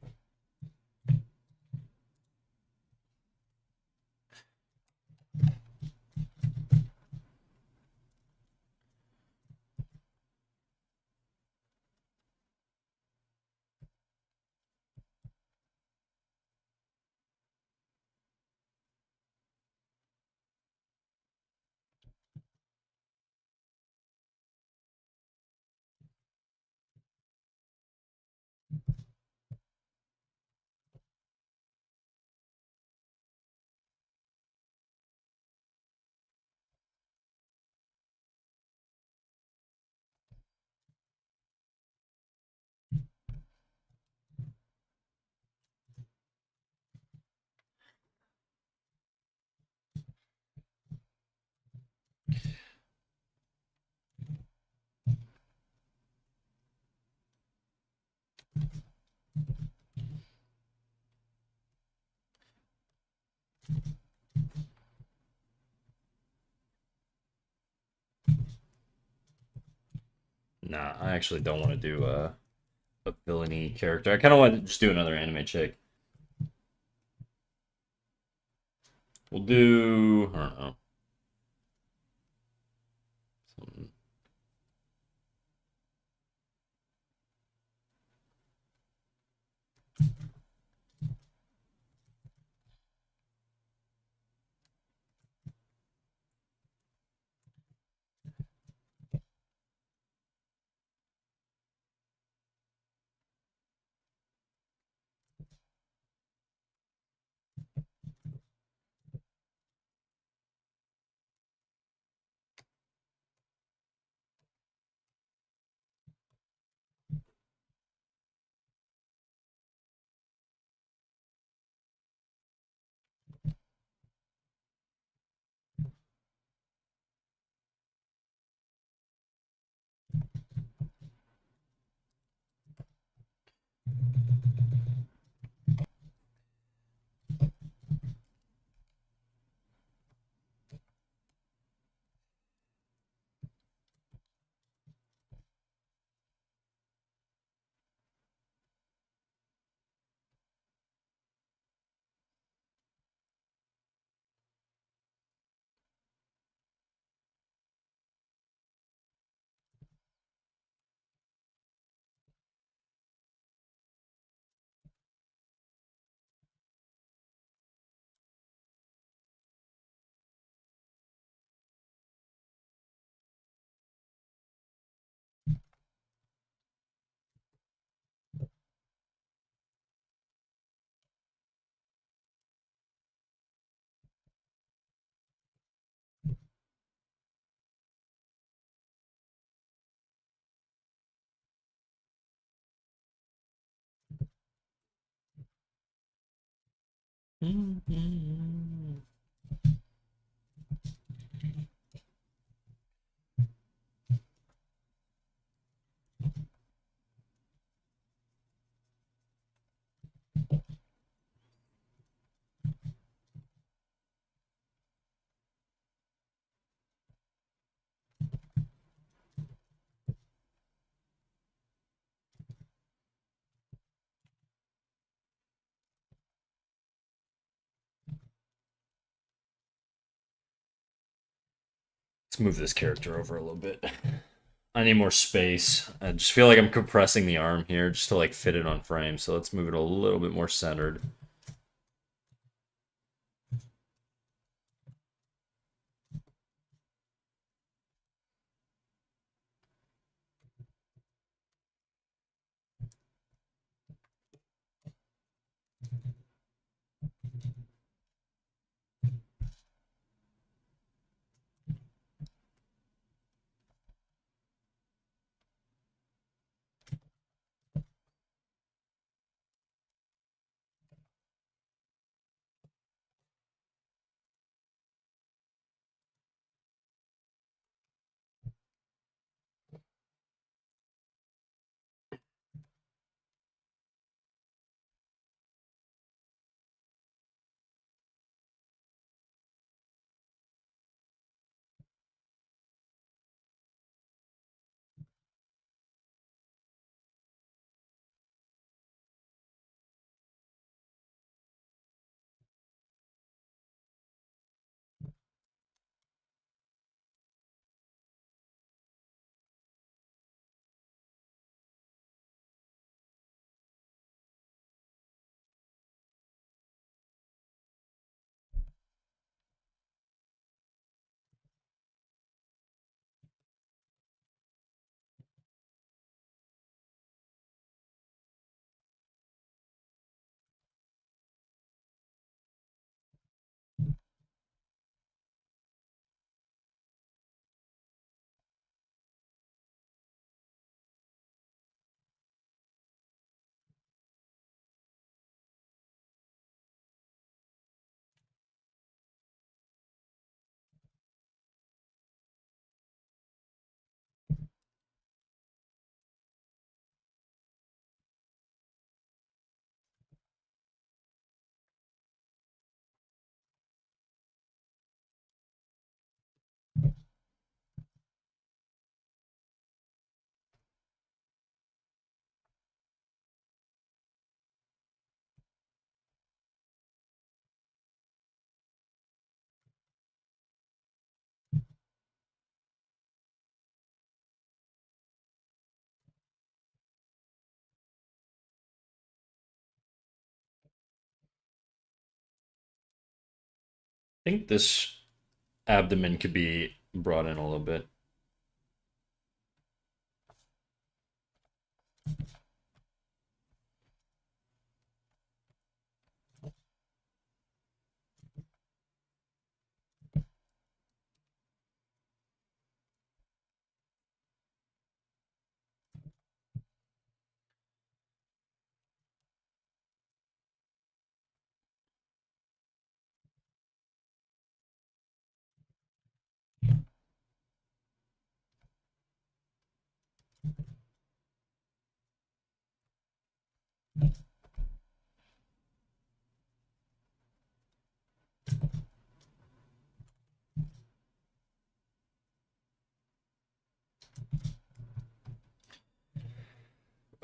Nah, I actually don't want to do a villainy character. I kind of want to just do another anime chick. We'll do, I don't know. Something. Mhm. Let's move this character over a little bit. I need more space. I just feel like I'm compressing the arm here just to like fit it on frame. So let's move it a little bit more centered. I think this abdomen could be brought in a little bit.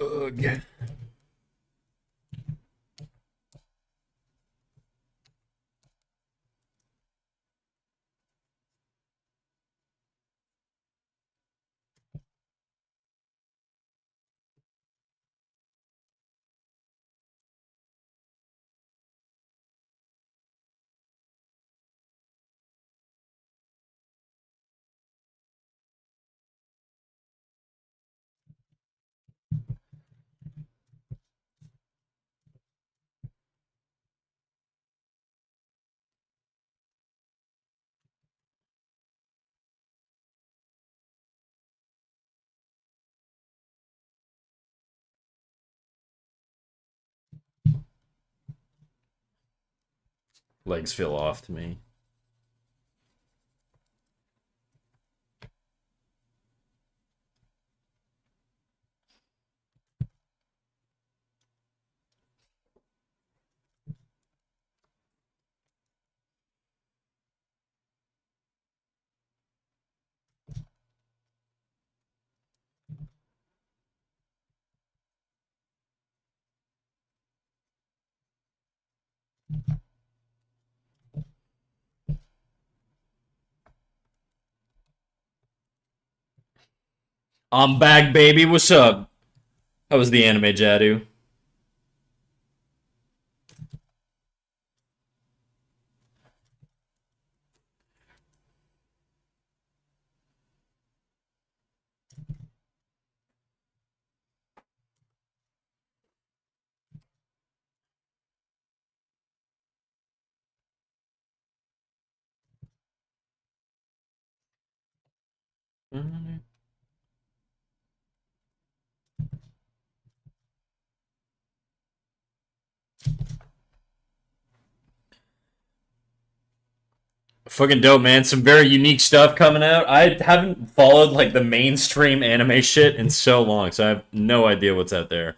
Ugh. Legs feel off to me. I'm back, baby. What's up? How was the anime, Jadu? Fucking dope, man. Some very unique stuff coming out. I haven't followed like the mainstream anime shit in so long, so I have no idea what's out there.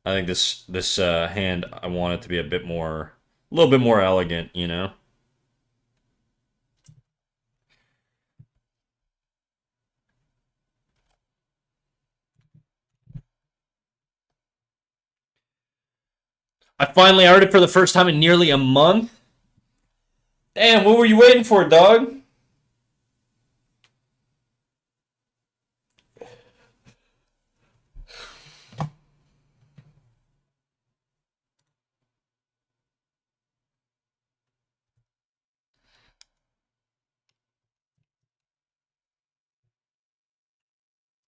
I think this hand, I want it to be a little bit more elegant, you know. I finally heard it for the first time in nearly a month. Damn, what were you waiting for, dog?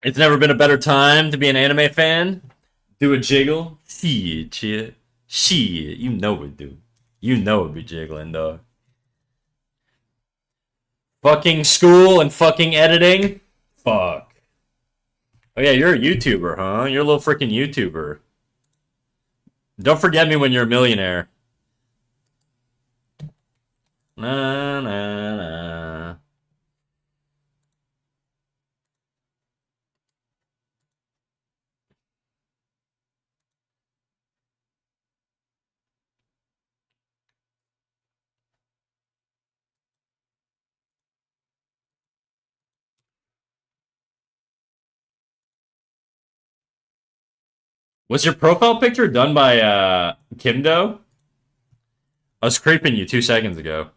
It's never been a better time to be an anime fan. Do a jiggle. Shit. Shit. You know it, dude. You know it be jiggling, dog. Fucking school and fucking editing. Fuck. Oh yeah, you're a YouTuber, huh? You're a little freaking YouTuber. Don't forget me when you're a millionaire. Na na na. Was your profile picture done by Kimdo? I was creeping you 2 seconds ago.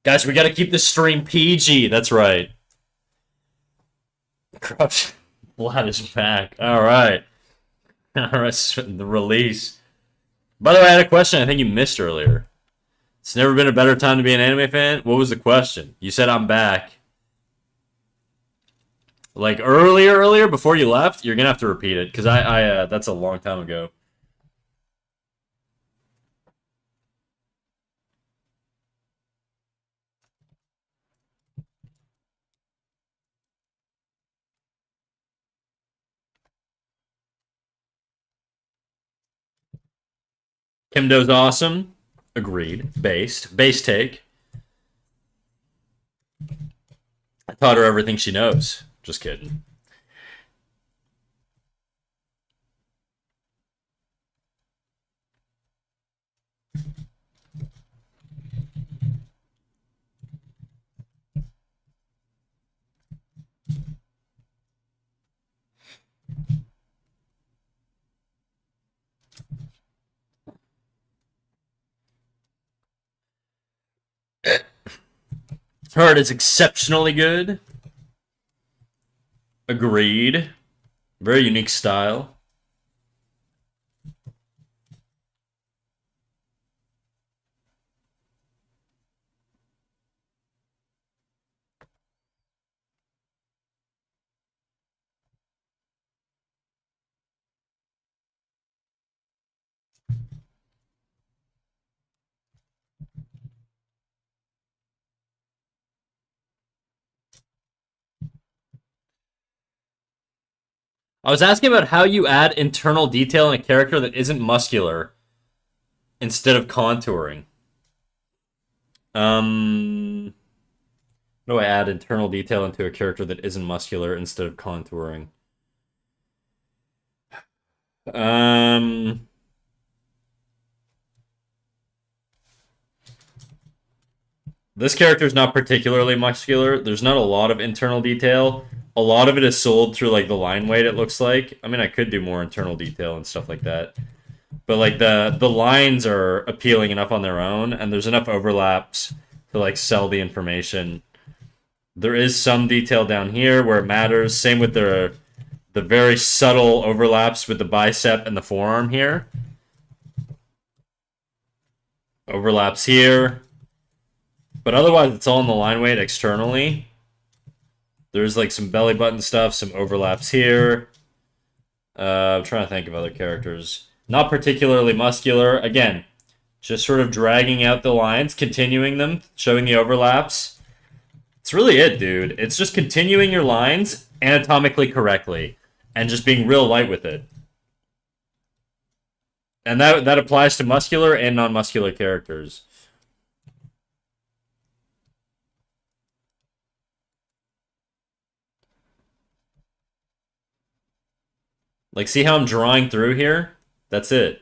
Guys, we gotta keep the stream PG. That's right. Corruption. Vlad is back. All right. All right. The release. By the way, I had a question I think you missed earlier. It's never been a better time to be an anime fan. What was the question? You said I'm back. Like earlier, before you left, you're gonna have to repeat it because I that's a long time ago. Kimdo's awesome. Agreed. Base take. I taught her everything she knows. Just kidding. Heard it's exceptionally good. Agreed. Very unique style. I was asking about how you add internal detail in a character that isn't muscular instead of contouring. How do I add internal detail into a character that isn't muscular instead of contouring? Um, this character is not particularly muscular. There's not a lot of internal detail. A lot of it is sold through like the line weight, it looks like. I mean, I could do more internal detail and stuff like that. But like the lines are appealing enough on their own, and there's enough overlaps to like sell the information. There is some detail down here where it matters. Same with the very subtle overlaps with the bicep and the forearm here. Overlaps here. But otherwise, it's all in the line weight externally. There's like some belly button stuff, some overlaps here. I'm trying to think of other characters. Not particularly muscular. Again, just sort of dragging out the lines, continuing them, showing the overlaps. It's really it, dude. It's just continuing your lines anatomically correctly and just being real light with it. And that applies to muscular and non-muscular characters. Like, see how I'm drawing through here? That's it.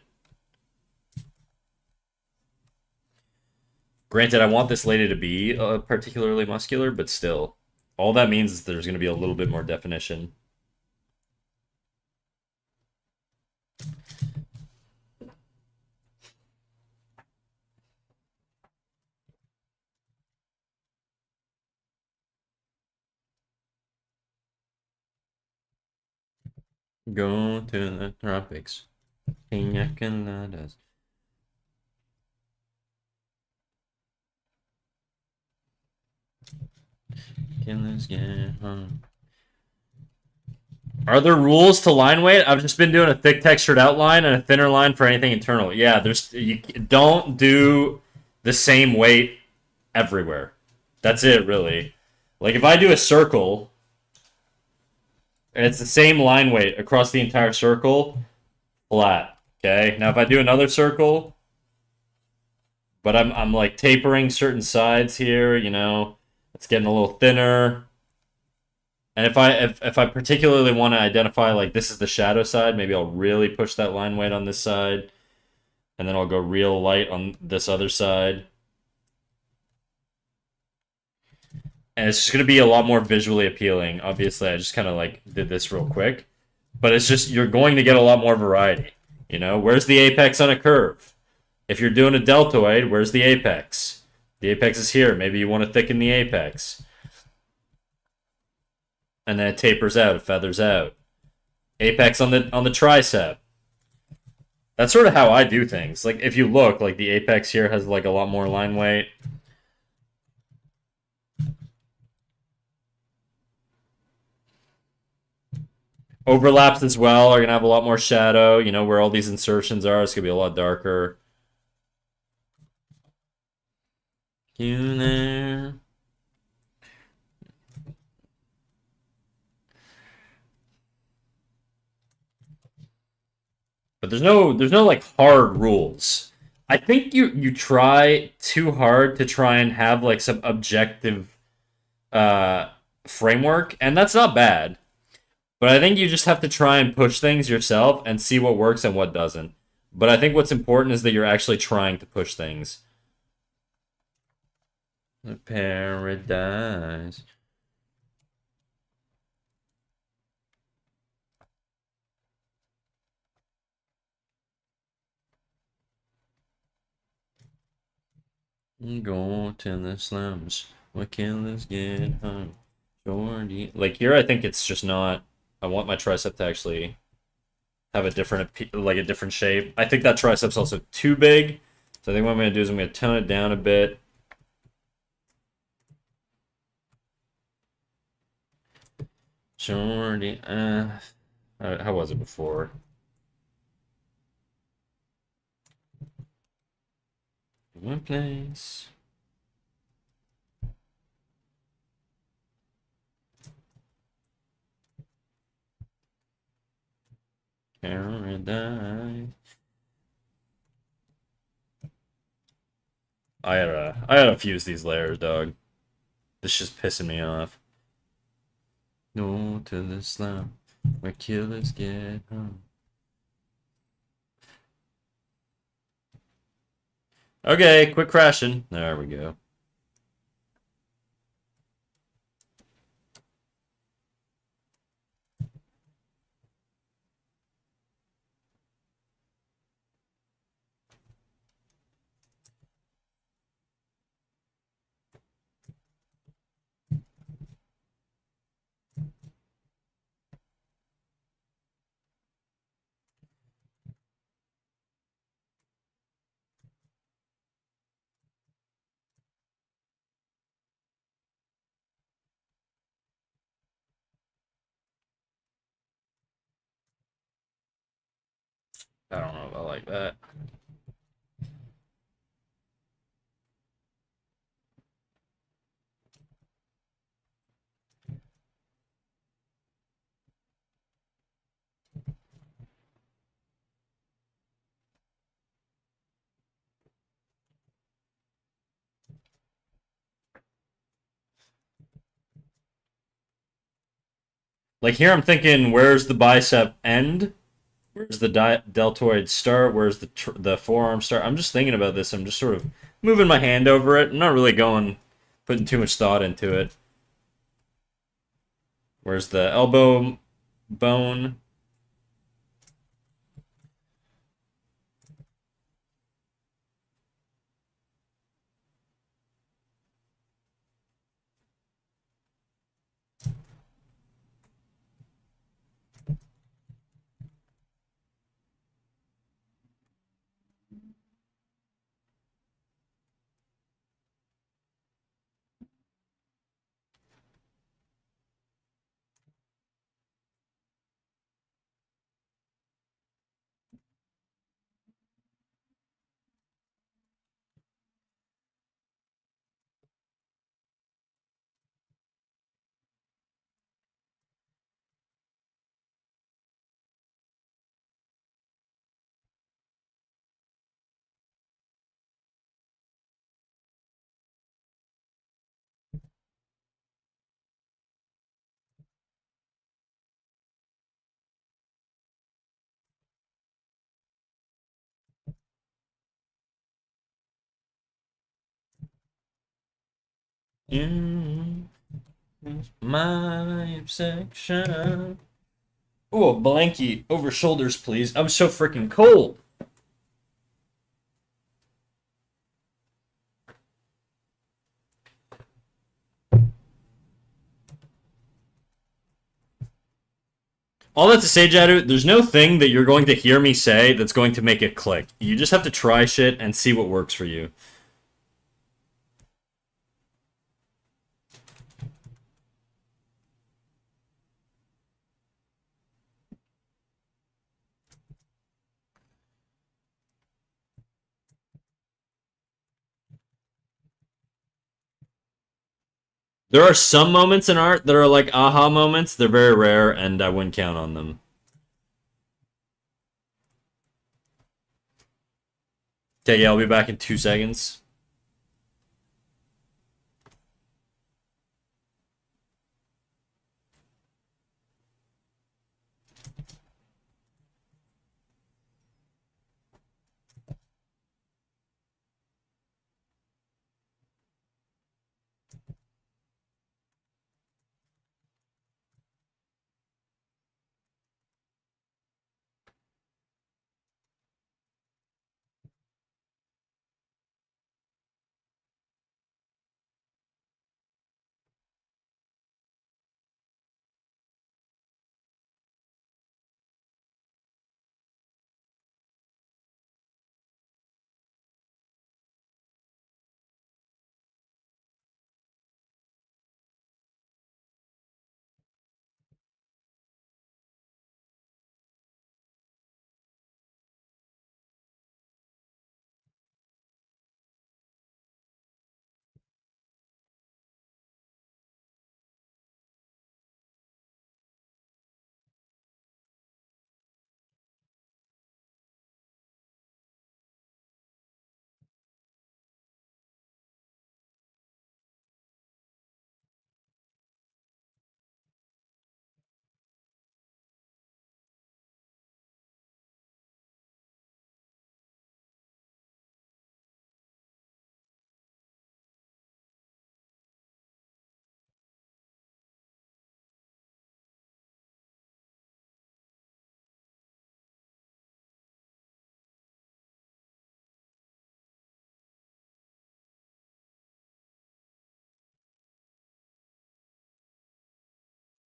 Granted, I want this lady to be particularly muscular, but still. All that means is there's going to be a little bit more definition. Go to the tropics. Pina coladas. Killers get home. Are there rules to line weight? I've just been doing a thick textured outline and a thinner line for anything internal. Yeah, you don't do the same weight everywhere. That's it, really. Like if I do a circle and it's the same line weight across the entire circle, flat. Okay. Now if I do another circle, but I'm like tapering certain sides here, you know, it's getting a little thinner. And if I particularly want to identify like this is the shadow side, maybe I'll really push that line weight on this side, and then I'll go real light on this other side. And it's just going to be a lot more visually appealing. Obviously, I just kind of like did this real quick. But it's just, you're going to get a lot more variety. You know, where's the apex on a curve? If you're doing a deltoid, where's the apex? The apex is here. Maybe you want to thicken the apex. And then it tapers out, it feathers out. Apex on the tricep. That's sort of how I do things. Like if you look, like the apex here has like a lot more line weight. Overlaps as well are gonna have a lot more shadow. You know where all these insertions are. It's gonna be a lot darker. You there? But there's no like hard rules. I think you try too hard to try and have like some objective uh framework, and that's not bad. But I think you just have to try and push things yourself and see what works and what doesn't. But I think what's important is that you're actually trying to push things. The paradise. Go to the slums where killers get hung. Jordy. Like here, I think it's just not. I want my tricep to actually have a different, like a different shape. I think that tricep's also too big. So I think what I'm gonna do is I'm gonna tone it down a bit. Jordy. How was it before? One place. Paradise. I gotta fuse these layers, dog. This is just pissing me off. No to the slum where killers get hung. Okay, quit crashing. There we go. I don't know if I like that. Like here, I'm thinking, where's the bicep end? Where's the deltoid start? Where's the forearm start? I'm just thinking about this. I'm just sort of moving my hand over it. I'm not really putting too much thought into it. Where's the elbow bone? In my obsession. Ooh, a blankie over shoulders, please. I'm so freaking cold. All that to say, Jadu, there's no thing that you're going to hear me say that's going to make it click. You just have to try shit and see what works for you. There are some moments in art that are like aha moments. They're very rare, and I wouldn't count on them. Okay, yeah, I'll be back in 2 seconds.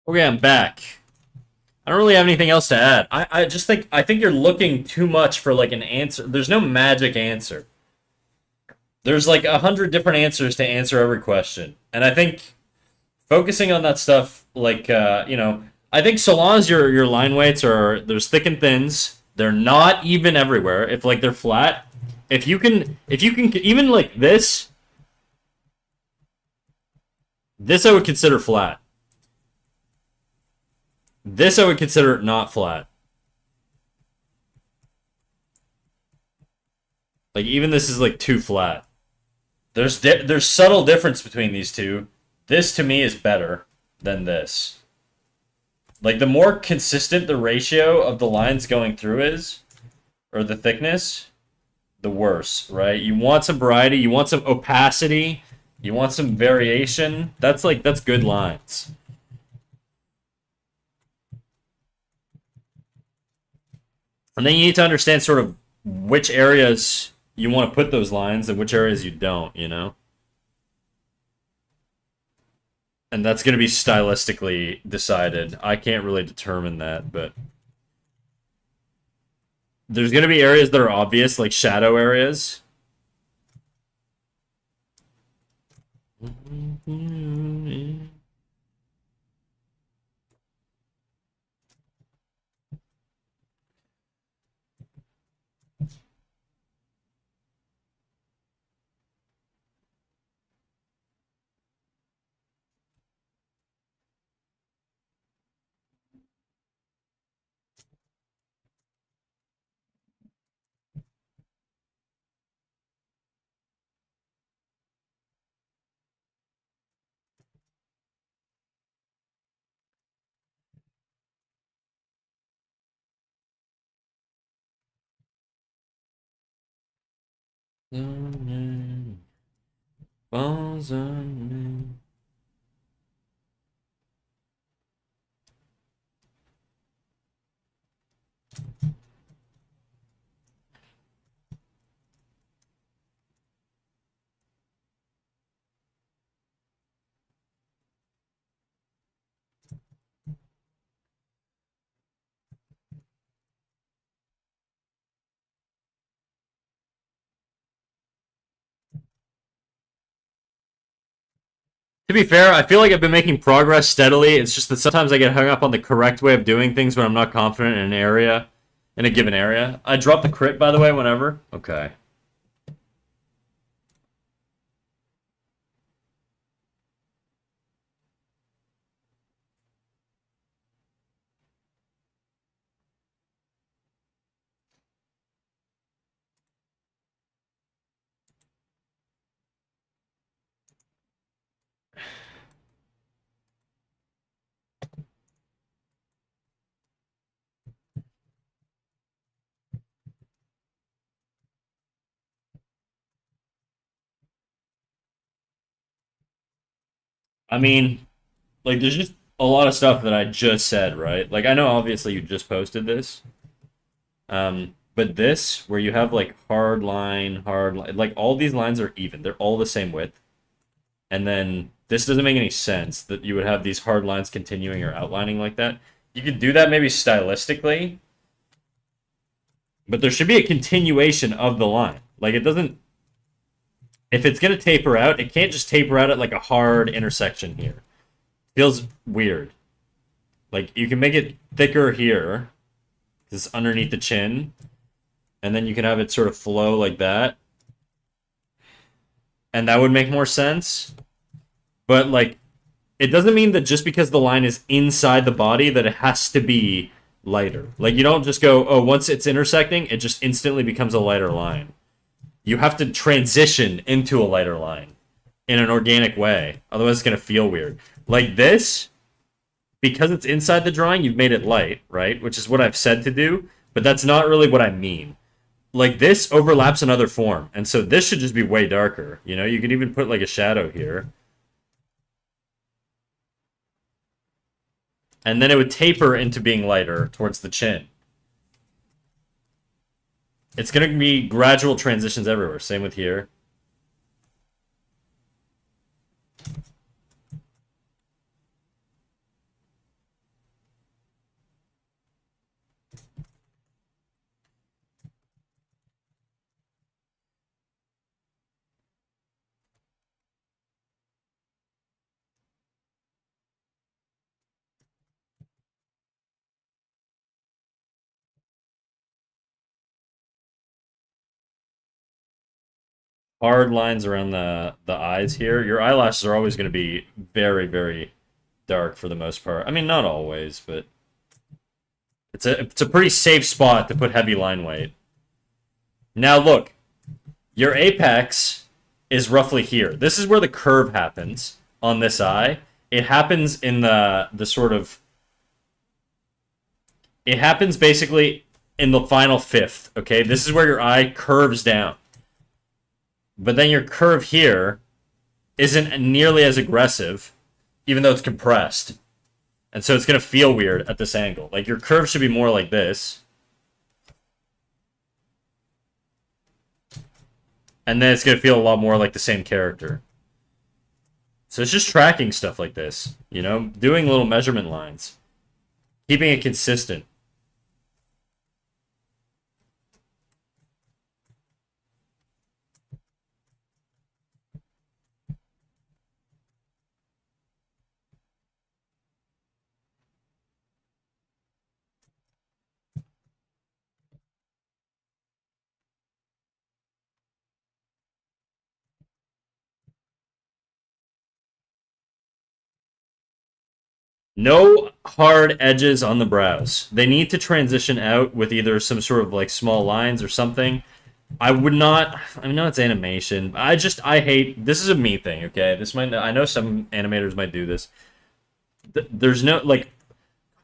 Okay, I'm back. I don't really have anything else to add. I just think you're looking too much for like an answer. There's no magic answer. There's like 100 different answers to answer every question, and I think focusing on that stuff, like I think so long as your line weights are there's thick and thins, they're not even everywhere. If like they're flat, if you can even like this I would consider flat. This I would consider not flat. Like even this is like too flat. There's subtle difference between these two. This to me is better than this. Like the more consistent the ratio of the lines going through is, or the thickness, the worse, right? You want some variety, you want some opacity, you want some variation. That's good lines. And then you need to understand sort of which areas you want to put those lines and which areas you don't, you know? And that's going to be stylistically decided. I can't really determine that, but there's going to be areas that are obvious, like shadow areas. Falls on me. To be fair, I feel like I've been making progress steadily. It's just that sometimes I get hung up on the correct way of doing things when I'm not confident in an area, in a given area. I drop the crit, by the way, whenever. Okay. I mean, like, there's just a lot of stuff that I just said, right? Like, I know obviously you just posted this, but this, where you have like hard line, like all these lines are even. They're all the same width. And then this doesn't make any sense that you would have these hard lines continuing or outlining like that. You could do that maybe stylistically, but there should be a continuation of the line. Like it doesn't. If it's gonna taper out, it can't just taper out at like a hard intersection here. Feels weird. Like you can make it thicker here, because underneath the chin, and then you can have it sort of flow like that, and that would make more sense. But like, it doesn't mean that just because the line is inside the body that it has to be lighter. Like you don't just go, oh, once it's intersecting, it just instantly becomes a lighter line. You have to transition into a lighter line in an organic way. Otherwise, it's going to feel weird. Like this, because it's inside the drawing, you've made it light, right? Which is what I've said to do, but that's not really what I mean. Like this overlaps another form, and so this should just be way darker. You know, you could even put like a shadow here. And then it would taper into being lighter towards the chin. It's going to be gradual transitions everywhere. Same with here. Hard lines around the eyes here. Your eyelashes are always going to be very, very dark for the most part. I mean, not always, but it's a pretty safe spot to put heavy line weight. Now look, your apex is roughly here. This is where the curve happens on this eye. It happens in the sort of, it happens basically in the final fifth, okay? This is where your eye curves down. But then your curve here isn't nearly as aggressive, even though it's compressed. And so it's going to feel weird at this angle. Like your curve should be more like this. And then it's going to feel a lot more like the same character. So it's just tracking stuff like this, you know, doing little measurement lines, keeping it consistent. No hard edges on the brows. They need to transition out with either some sort of like small lines or something. I would not. I know it's animation. I hate. This is a me thing. Okay, this might. I know some animators might do this. There's no like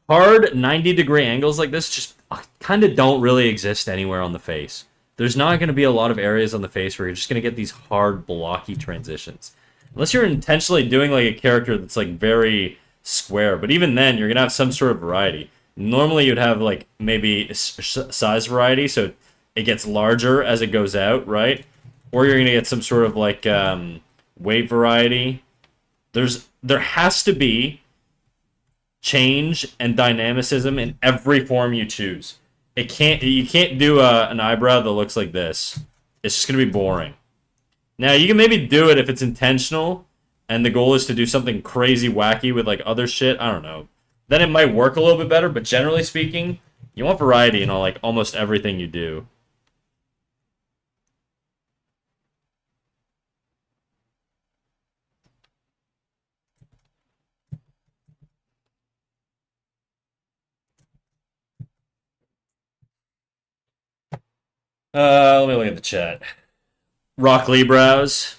hard 90-degree angles like this. Just kind of don't really exist anywhere on the face. There's not going to be a lot of areas on the face where you're just going to get these hard blocky transitions, unless you're intentionally doing like a character that's like very square. But even then, you're going to have some sort of variety. Normally, you'd have like maybe size variety, so it gets larger as it goes out, right? Or you're going to get some sort of like weight variety. There has to be change and dynamicism in every form you choose. You can't do an eyebrow that looks like this. It's just going to be boring. Now, you can maybe do it if it's intentional, and the goal is to do something crazy wacky with like other shit, I don't know. Then it might work a little bit better, but generally speaking, you want variety in all, like almost everything you do. Let me look at the chat. Rock Lee Brows.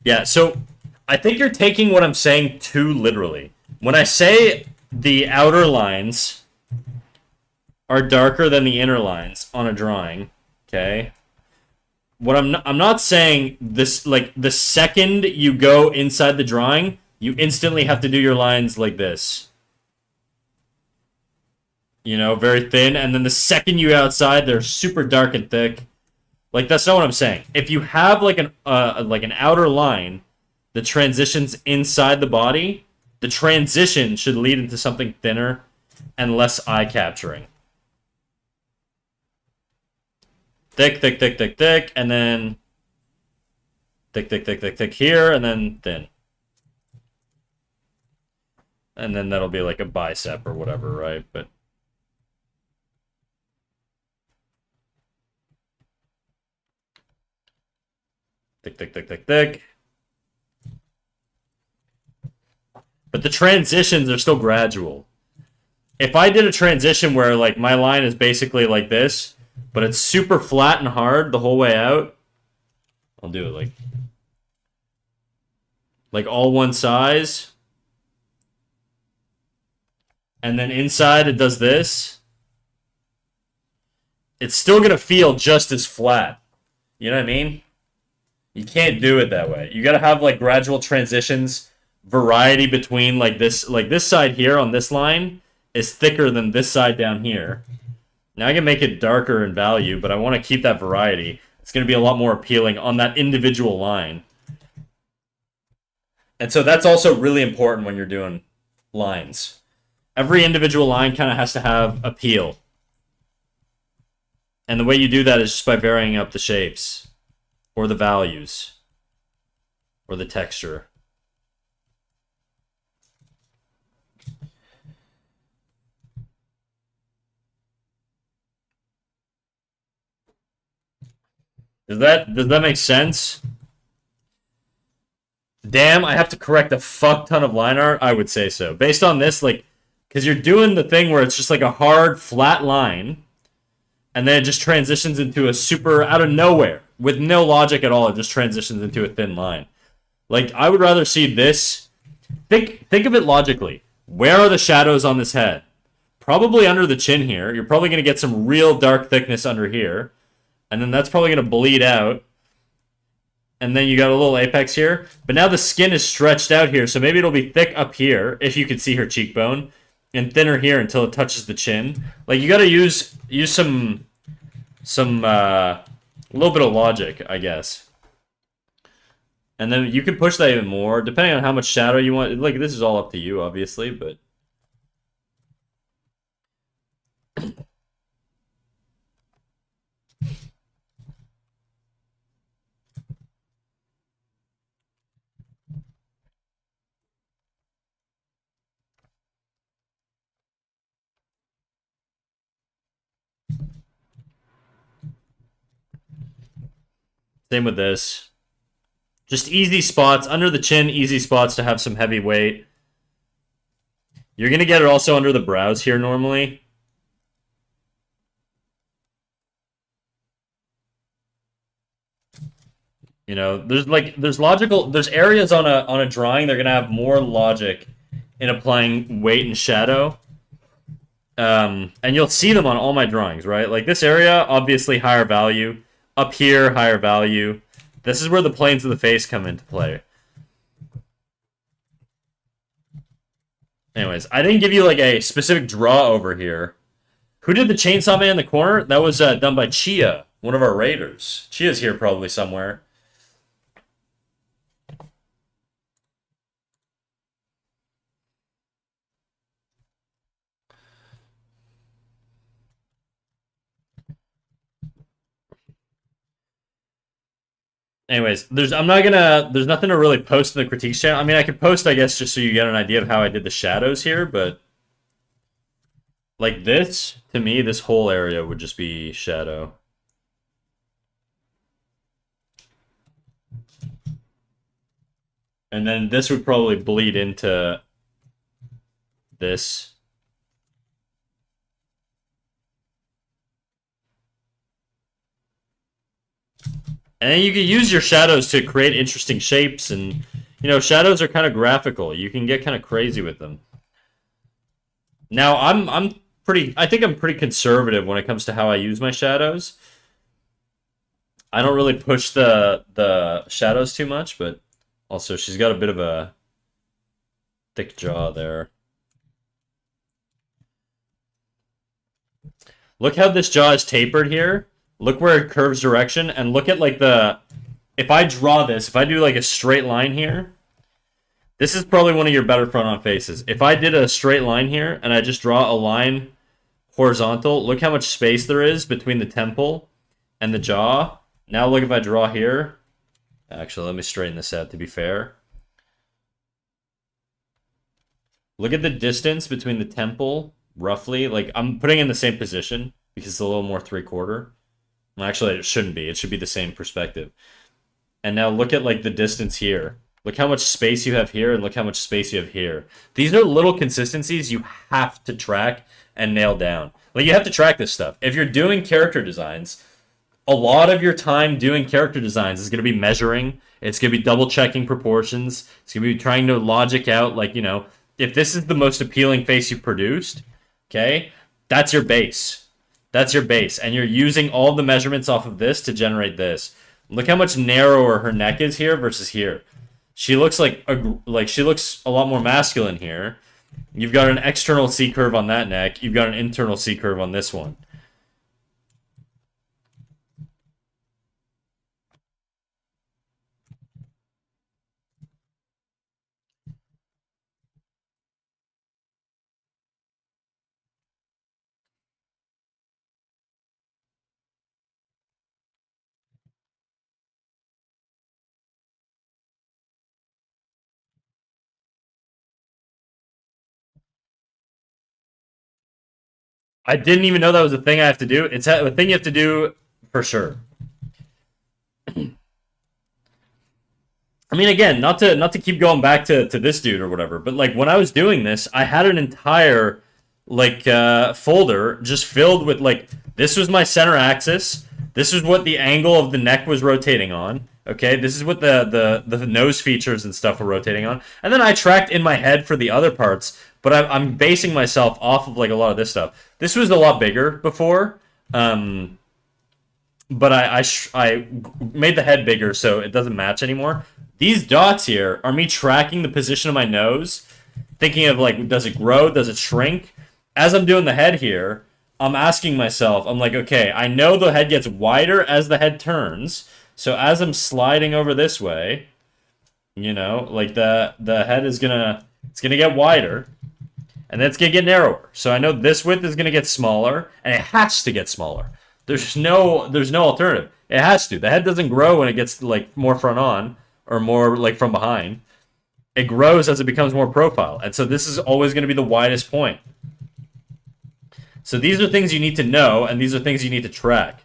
Yeah, so I think you're taking what I'm saying too literally. When I say the outer lines are darker than the inner lines on a drawing, okay? What I'm not saying this, like the second you go inside the drawing, you instantly have to do your lines like this. You know, very thin, and then the second you outside, they're super dark and thick. Like that's not what I'm saying. If you have like an outer line that transitions inside the body, the transition should lead into something thinner and less eye capturing. Thick, thick, thick, thick, thick, and then thick, thick, thick, thick, thick here, and then thin. And then that'll be like a bicep or whatever, right? But thick, thick, thick, thick, thick. But the transitions are still gradual. If I did a transition where like my line is basically like this, but it's super flat and hard the whole way out, I'll do it like all one size. And then inside it does this. It's still going to feel just as flat. You know what I mean? You can't do it that way. You got to have like gradual transitions, variety between like this side here on this line is thicker than this side down here. Now I can make it darker in value, but I want to keep that variety. It's going to be a lot more appealing on that individual line. And so that's also really important when you're doing lines. Every individual line kind of has to have appeal. And the way you do that is just by varying up the shapes, or the values, or the texture. Does that make sense? Damn, I have to correct a fuck ton of line art? I would say so. Based on this, like, because you're doing the thing where it's just like a hard, flat line, and then it just transitions into a super, out of nowhere, with no logic at all, it just transitions into a thin line. Like, I would rather see this. Think of it logically. Where are the shadows on this head? Probably under the chin here. You're probably going to get some real dark thickness under here. And then that's probably going to bleed out. And then you got a little apex here. But now the skin is stretched out here, so maybe it'll be thick up here, if you can see her cheekbone, and thinner here until it touches the chin. Like, you got to use some a little bit of logic, I guess. And then you can push that even more, depending on how much shadow you want. Like, this is all up to you, obviously, but... Same with this. Just easy spots, under the chin, easy spots to have some heavy weight. You're going to get it also under the brows here normally. You know, there's logical, there's areas on a drawing they're going to have more logic in applying weight and shadow. And you'll see them on all my drawings, right? Like this area, obviously higher value. Up here, higher value. This is where the planes of the face come into play. Anyways, I didn't give you like a specific draw over here. Who did the Chainsaw Man in the corner? That was done by Chia, one of our raiders. Chia's here probably somewhere. Anyways, there's nothing to really post in the critiques channel. I mean, I could post, I guess, just so you get an idea of how I did the shadows here, but like this, to me, this whole area would just be shadow. And then this would probably bleed into this. And then you can use your shadows to create interesting shapes, and you know, shadows are kind of graphical. You can get kind of crazy with them. Now, I think I'm pretty conservative when it comes to how I use my shadows. I don't really push the shadows too much, but also she's got a bit of a thick jaw there. Look how this jaw is tapered here. Look where it curves direction, and look at like if I draw this, if I do like a straight line here, this is probably one of your better front-on faces. If I did a straight line here, and I just draw a line horizontal, look how much space there is between the temple and the jaw. Now look if I draw here. Actually, let me straighten this out to be fair. Look at the distance between the temple, roughly. Like, I'm putting in the same position because it's a little more three-quarter. Well, actually, it shouldn't be. It should be the same perspective. And now look at, like, the distance here. Look how much space you have here, and look how much space you have here. These are little consistencies you have to track and nail down. Like, you have to track this stuff. If you're doing character designs, a lot of your time doing character designs is going to be measuring. It's going to be double-checking proportions. It's going to be trying to logic out, like, you know, if this is the most appealing face you've produced, okay, that's your base. That's your base. And you're using all the measurements off of this to generate this. Look how much narrower her neck is here versus here. She looks she looks a lot more masculine here. You've got an external C curve on that neck. You've got an internal C curve on this one. I didn't even know that was a thing I have to do. It's a thing you have to do for sure. I mean, again, not to keep going back to this dude or whatever, but like when I was doing this, I had an entire like folder just filled with like this was my center axis. This is what the angle of the neck was rotating on. Okay, this is what the nose features and stuff were rotating on, and then I tracked in my head for the other parts. But I'm basing myself off of like a lot of this stuff. This was a lot bigger before. But I made the head bigger so it doesn't match anymore. These dots here are me tracking the position of my nose, thinking of like, does it grow? Does it shrink? As I'm doing the head here, I'm asking myself, I'm like, okay, I know the head gets wider as the head turns. So as I'm sliding over this way, you know, like the head is it's gonna get wider, and then it's gonna get narrower. So I know this width is gonna get smaller, and it has to get smaller. There's no alternative. It has to. The head doesn't grow when it gets like more front on or more like from behind. It grows as it becomes more profile. And so this is always going to be the widest point. So these are things you need to know, and these are things you need to track.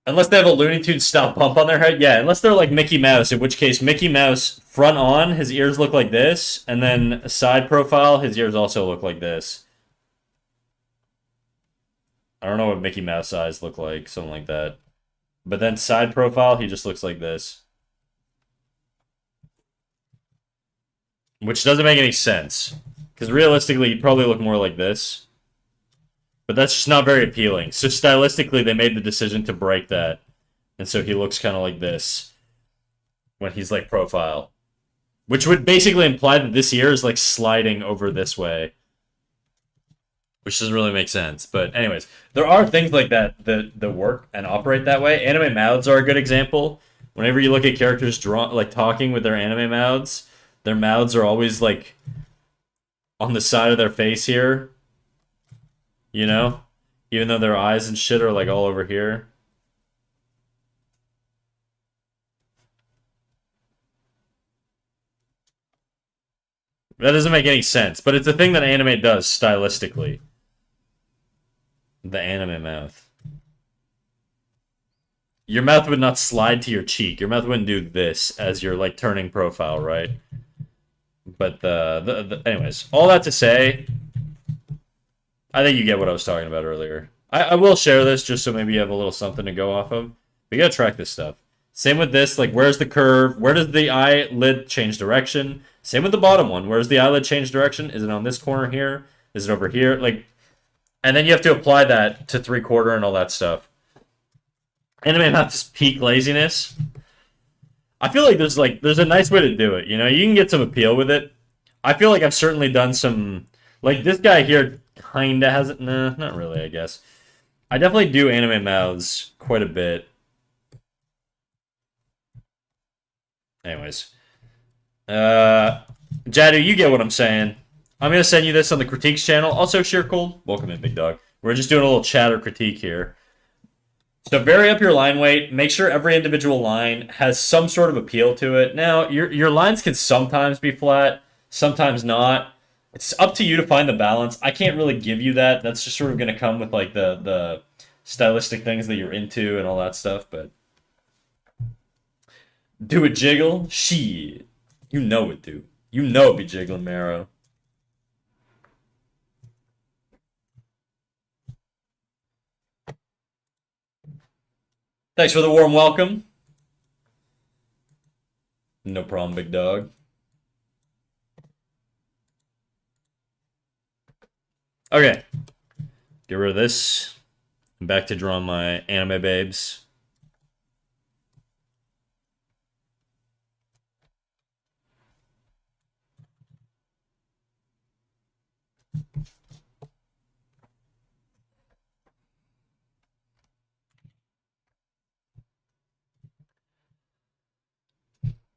Unless they have a Looney Tunes style bump on their head. Yeah, unless they're like Mickey Mouse, in which case Mickey Mouse front on, his ears look like this, and then side profile, his ears also look like this. I don't know what Mickey Mouse eyes look like, something like that. But then side profile, he just looks like this. Which doesn't make any sense. Because realistically, he'd probably look more like this. But that's just not very appealing. So stylistically, they made the decision to break that. And so he looks kind of like this when he's like profile. Which would basically imply that this ear is like sliding over this way. Which doesn't really make sense. But anyways, there are things like that that work and operate that way. Anime mouths are a good example. Whenever you look at characters like talking with their anime mouths, their mouths are always like on the side of their face here. You know? Even though their eyes and shit are like all over here. That doesn't make any sense, but it's a thing that anime does stylistically. The anime mouth. Your mouth would not slide to your cheek. Your mouth wouldn't do this as you're like turning profile, right? But anyways, all that to say, I think you get what I was talking about earlier. I will share this just so maybe you have a little something to go off of. We gotta track this stuff. Same with this, like where's the curve? Where does the eyelid change direction? Same with the bottom one. Where's the eyelid change direction? Is it on this corner here? Is it over here? Like, and then you have to apply that to 3/4 and all that stuff. Anime not just peak laziness. I feel like there's a nice way to do it. You know, you can get some appeal with it. I feel like I've certainly done some. Like this guy here, kinda has it. Nah, not really. I guess I definitely do anime mouths quite a bit. Anyways, Jadu, you get what I'm saying. I'm gonna send you this on the critiques channel. Also, Sheercold, welcome in, big dog. We're just doing a little chatter critique here. So vary up your line weight. Make sure every individual line has some sort of appeal to it. Now, your lines can sometimes be flat, sometimes not. It's up to you to find the balance. I can't really give you that. That's just sort of going to come with like the stylistic things that you're into and all that stuff. But do it jiggle? Shit. You know it, dude. You know it be jiggling, Marrow. Thanks for the warm welcome. No problem, big dog. Okay. Get rid of this. I'm back to drawing my anime babes.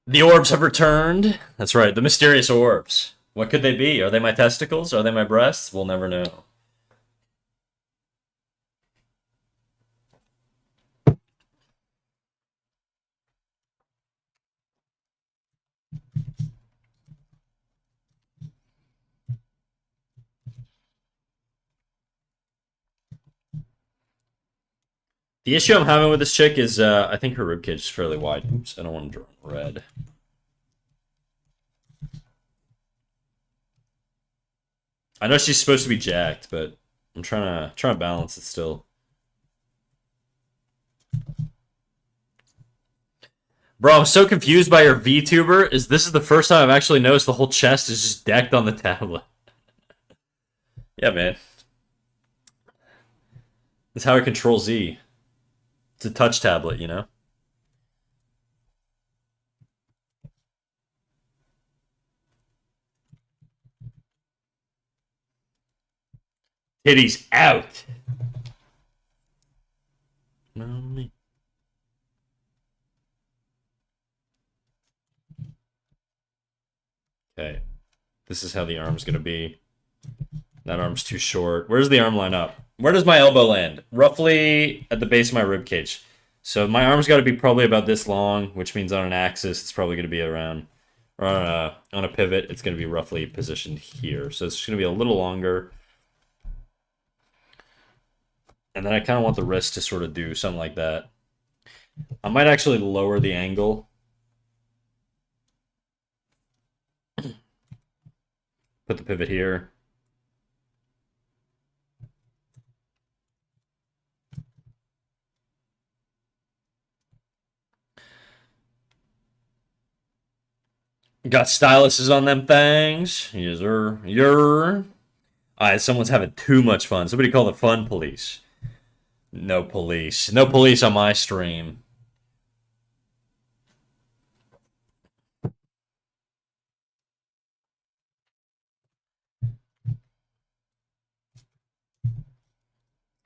The orbs have returned. That's right, the mysterious orbs. What could they be? Are they my testicles? Are they my breasts? We'll never know. The issue I'm having with this chick is I think her ribcage is fairly wide. Oops, I don't want to draw red. I know she's supposed to be jacked, but I'm trying to balance it still. Bro, I'm so confused by your VTuber. This is the first time I've actually noticed the whole chest is just decked on the tablet. Yeah, man. That's how I control Z. It's a touch tablet, you know? Titties out. Mommy. Okay. This is how the arm's gonna be. That arm's too short. Where's the arm line up? Where does my elbow land? Roughly at the base of my rib cage. So my arm's got to be probably about this long, which means on an axis it's probably going to be around, or on a pivot it's going to be roughly positioned here. So it's going to be a little longer. And then I kind of want the wrist to sort of do something like that. I might actually lower the angle. Put the pivot here. Got styluses on them things. Yes, sir. Alright, someone's having too much fun. Somebody call the fun police. No police. No police on my stream.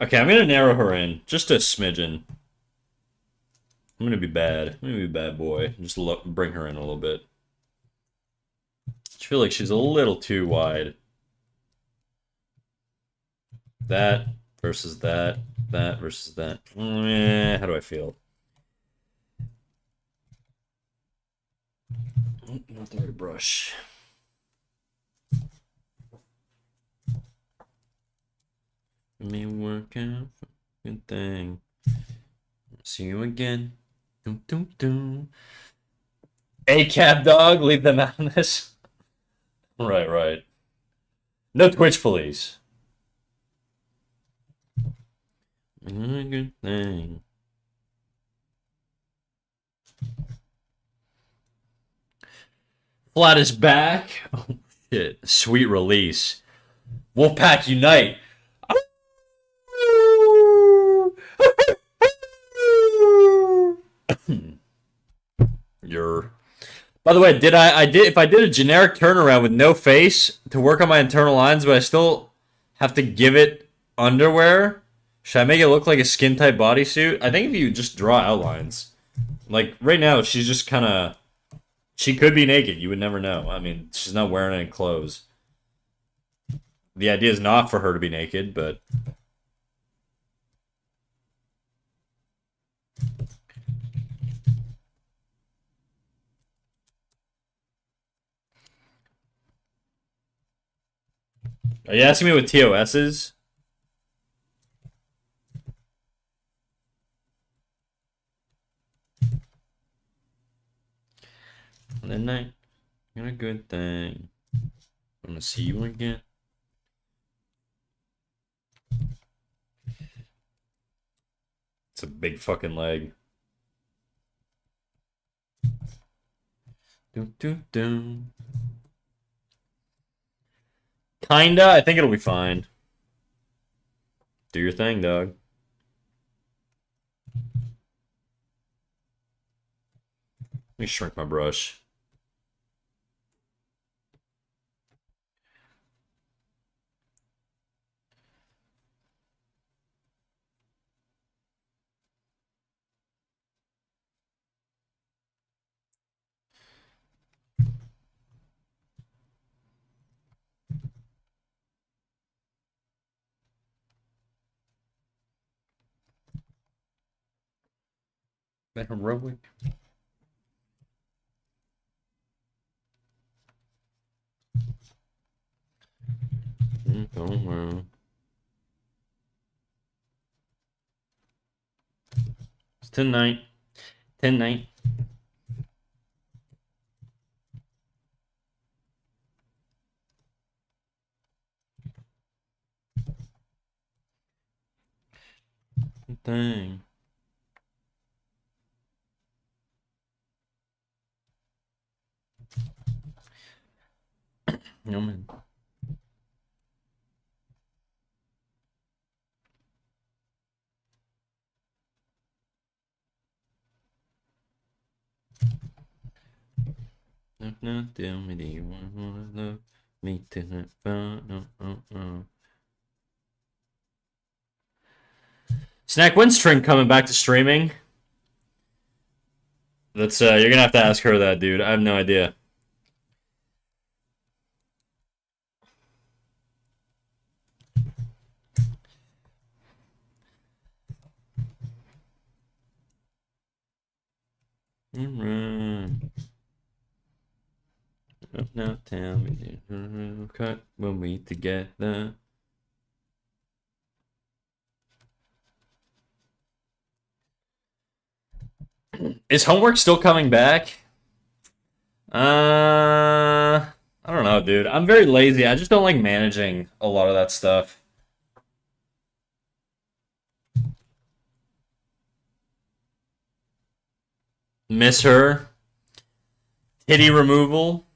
Okay, I'm gonna narrow her in just a smidgen. I'm gonna be bad. I'm gonna be a bad boy. Just look, bring her in a little bit. I feel like she's a little too wide. That versus that. That versus that. How do I feel? Not the right brush. Let me work out good thing. See you again. Doom, doom, doom. A cab dog, leave them out of this. Right, right. No Twitch police. Good thing. Flat is back. Oh shit. Sweet release. Wolfpack unite. You're. By the way, did I did if I did a generic turnaround with no face to work on my internal lines, but I still have to give it underwear? Should I make it look like a skin tight bodysuit? I think if you just draw outlines. Like right now she's just kinda she could be naked, you would never know. I mean, she's not wearing any clothes. The idea is not for her to be naked, but are you asking me what TOS is? And then night, got a good thing. I'm gonna see you again. It's a big fucking leg. Doom, doom, doom. Kinda. I think it'll be fine. Do your thing, dog. Let me shrink my brush. That heroic. Don't worry. It's 10-9. 10-9. Thing. No man. No, tell me, do you wanna love me tonight? Snack Windstring coming back to streaming. That's you're gonna have to ask her that, dude. I have no idea. Now tell me, cut when we together. Is homework still coming back? I don't know, dude. I'm very lazy. I just don't like managing a lot of that stuff. Miss her. Titty removal.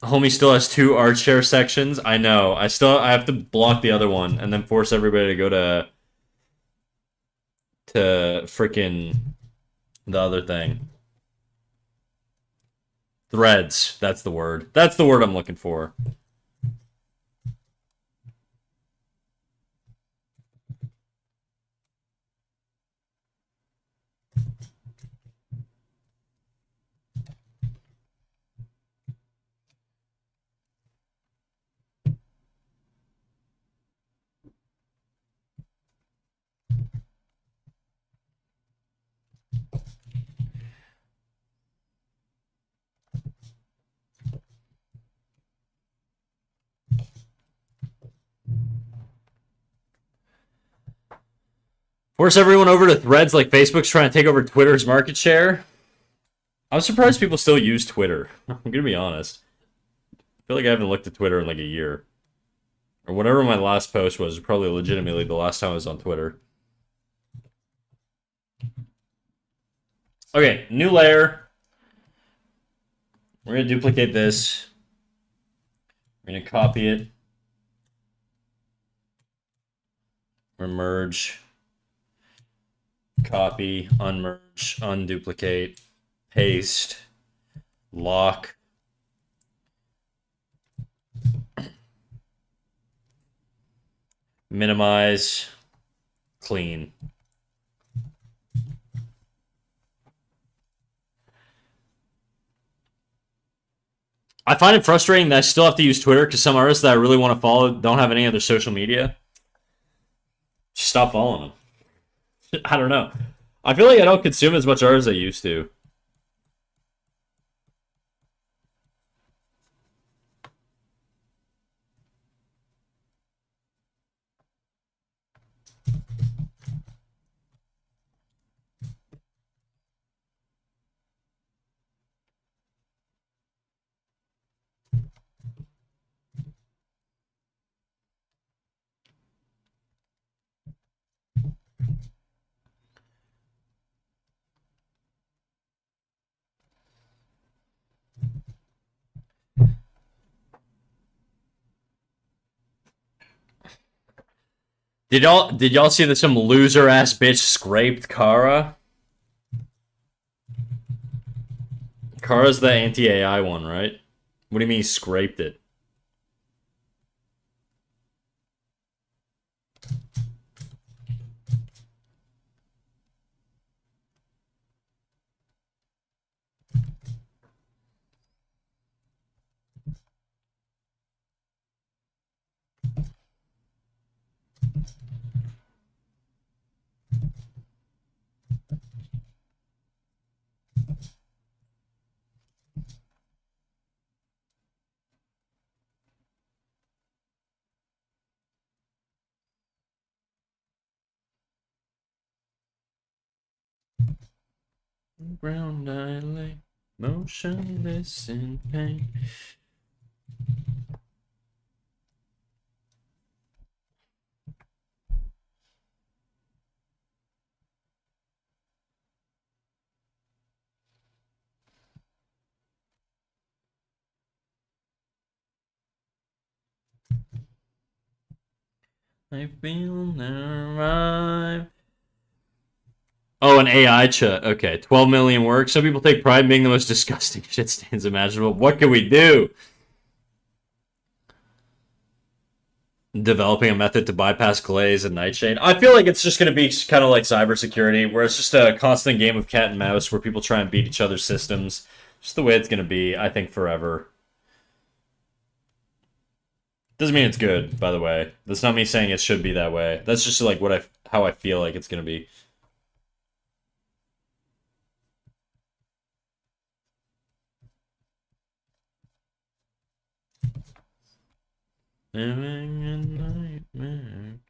Homie still has 2 art share sections. I know. I have to block the other one and then force everybody to go to freaking the other thing. Threads. That's the word. That's the word I'm looking for. Force everyone over to Threads like Facebook's trying to take over Twitter's market share. I'm surprised people still use Twitter. I'm gonna be honest. I feel like I haven't looked at Twitter in like a year. Or whatever my last post was, probably legitimately the last time I was on Twitter. Okay, new layer. We're going to duplicate this. We're going to copy it. We're going to merge. Copy, unmerge, unduplicate, paste, lock. Minimize, clean. I find it frustrating that I still have to use Twitter because some artists that I really want to follow don't have any other social media. Just stop following them. I don't know. I feel like I don't consume as much art as I used to. Did y'all see that some loser ass bitch scraped Kara? Kara's the anti-AI one, right? What do you mean he scraped it? Ground I lay, motionless in pain. I feel alive. Oh, an AI chat. Okay, 12 million works. Some people take pride in being the most disgusting shit stains imaginable. What can we do? Developing a method to bypass Glaze and Nightshade. I feel like it's just going to be kind of like cybersecurity, where it's just a constant game of cat and mouse where people try and beat each other's systems. Just the way it's going to be, I think, forever. Doesn't mean it's good, by the way. That's not me saying it should be that way. That's just like how I feel like it's going to be. Living a nightmare.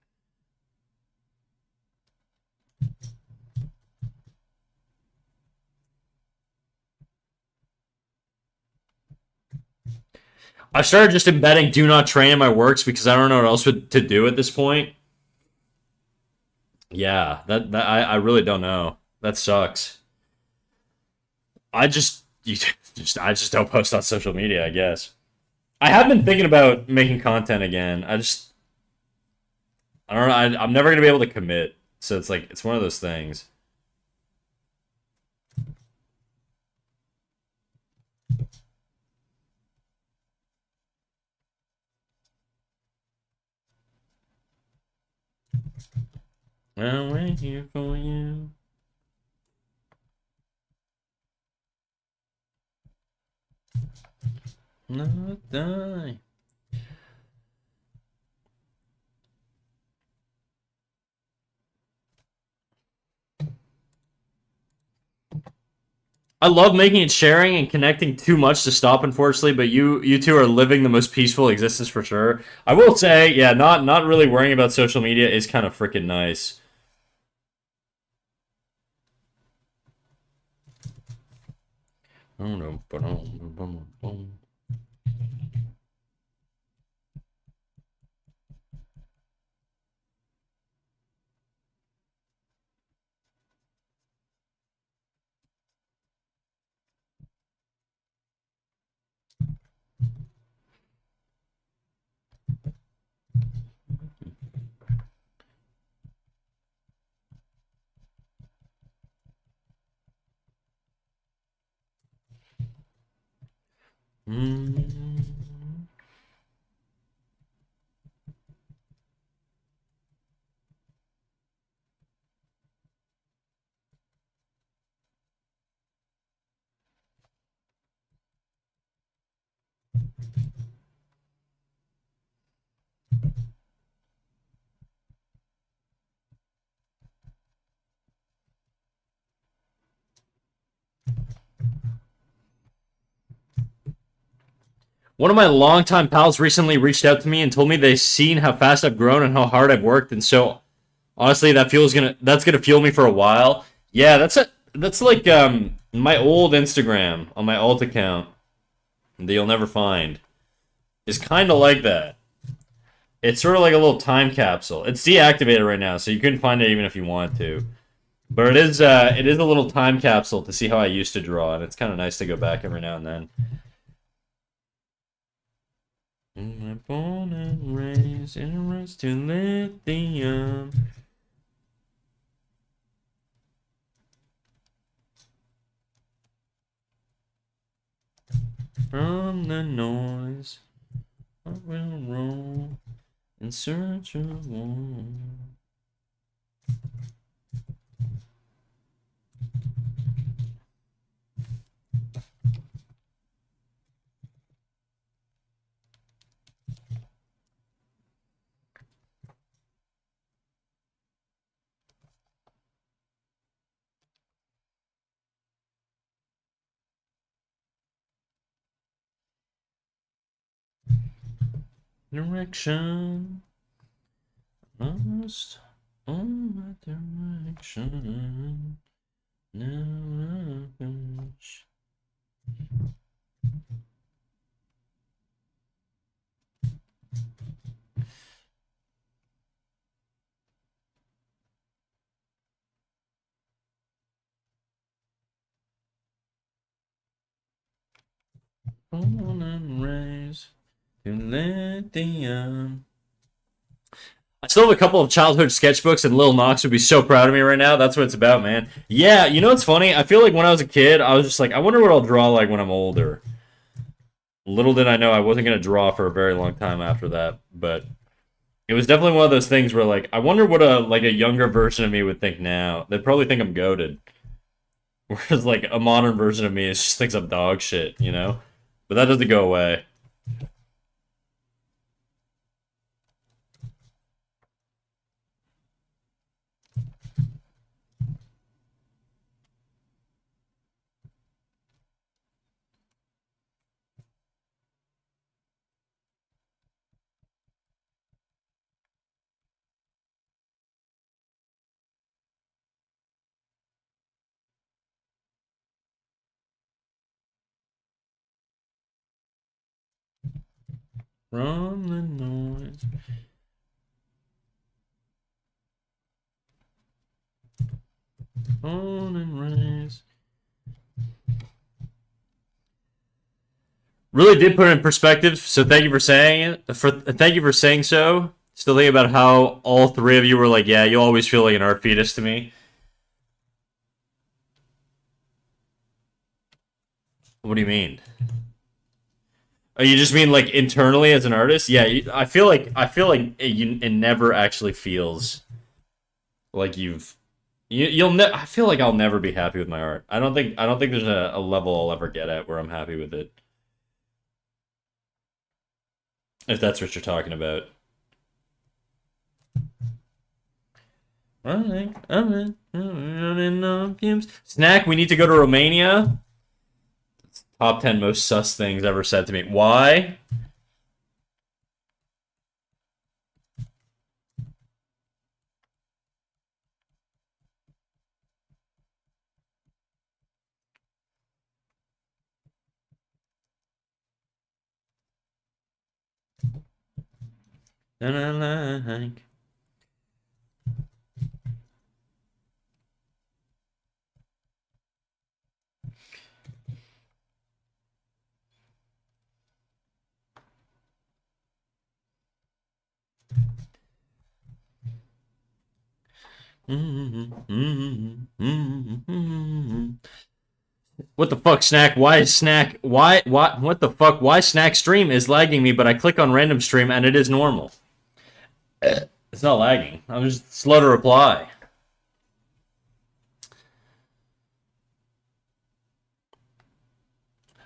I started just embedding "do not train" in my works because I don't know what else to do at this point. Yeah, that I really don't know. That sucks. I just don't post on social media, I guess. I have been thinking about making content again. I don't know. I'm never gonna be able to commit, so it's like it's one of those things. I'll wait here for you. Not die. I love making and sharing and connecting too much to stop, unfortunately, but you two are living the most peaceful existence for sure. I will say, yeah, not really worrying about social media is kind of freaking nice. One of my longtime pals recently reached out to me and told me they've seen how fast I've grown and how hard I've worked, and so honestly, that's gonna fuel me for a while. Yeah, that's like my old Instagram on my alt account that you'll never find is kind of like that. It's sort of like a little time capsule. It's deactivated right now, so you couldn't find it even if you wanted to. But it is a little time capsule to see how I used to draw, and it's kind of nice to go back every now and then. My born and raised in race to lithium. From the noise, I will roll in search of one. Direction. Lost on my direction. Now I finish. Born and raised to lithium. I still have a couple of childhood sketchbooks, and Lil Knox would be so proud of me right now. That's what it's about, man. Yeah, you know what's funny? I feel like when I was a kid, I was just like, I wonder what I'll draw like when I'm older. Little did I know I wasn't gonna draw for a very long time after that, but it was definitely one of those things where like I wonder what a younger version of me would think now. They'd probably think I'm goated. Whereas like a modern version of me is just thinks I'm dog shit, you know? But that doesn't go away. From the noise. On and rise. Really did put it in perspective, so thank you for saying it. Thank you for saying so. Still thinking about how all three of you were like, yeah, you always feel like an art fetus to me. What do you mean? Oh, you just mean like internally as an artist? Yeah, I feel like it never actually feels like you'll I feel like I'll never be happy with my art. I don't think there's a level I'll ever get at where I'm happy with it. If that's what you're talking about. Snack, we need to go to Romania. Top 10 most sus things ever said to me. Why? that I like. What the fuck, Snack? Why is Snack? Why? What the fuck? Why Snack stream is lagging me, but I click on random stream and it is normal. It's not lagging. I'm just slow to reply.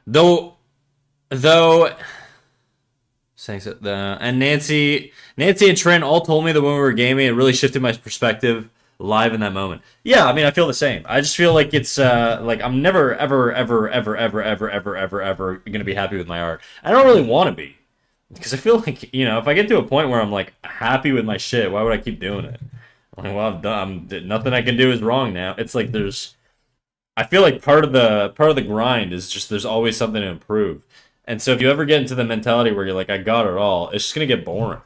Though, saying so, and Nancy and Trent all told me that when we were gaming, it really shifted my perspective live in that moment. Yeah, I mean, I feel the same. I just feel like it's like I'm never, ever gonna be happy with my art. I don't really want to be because I feel like if I get to a point where I'm like happy with my shit, why would I keep doing it? I'm like, well, I've done. Nothing I can do is wrong now. It's like there's I feel like part of the grind is just there's always something to improve. And so if you ever get into the mentality where you're like, I got it all, it's just gonna get boring.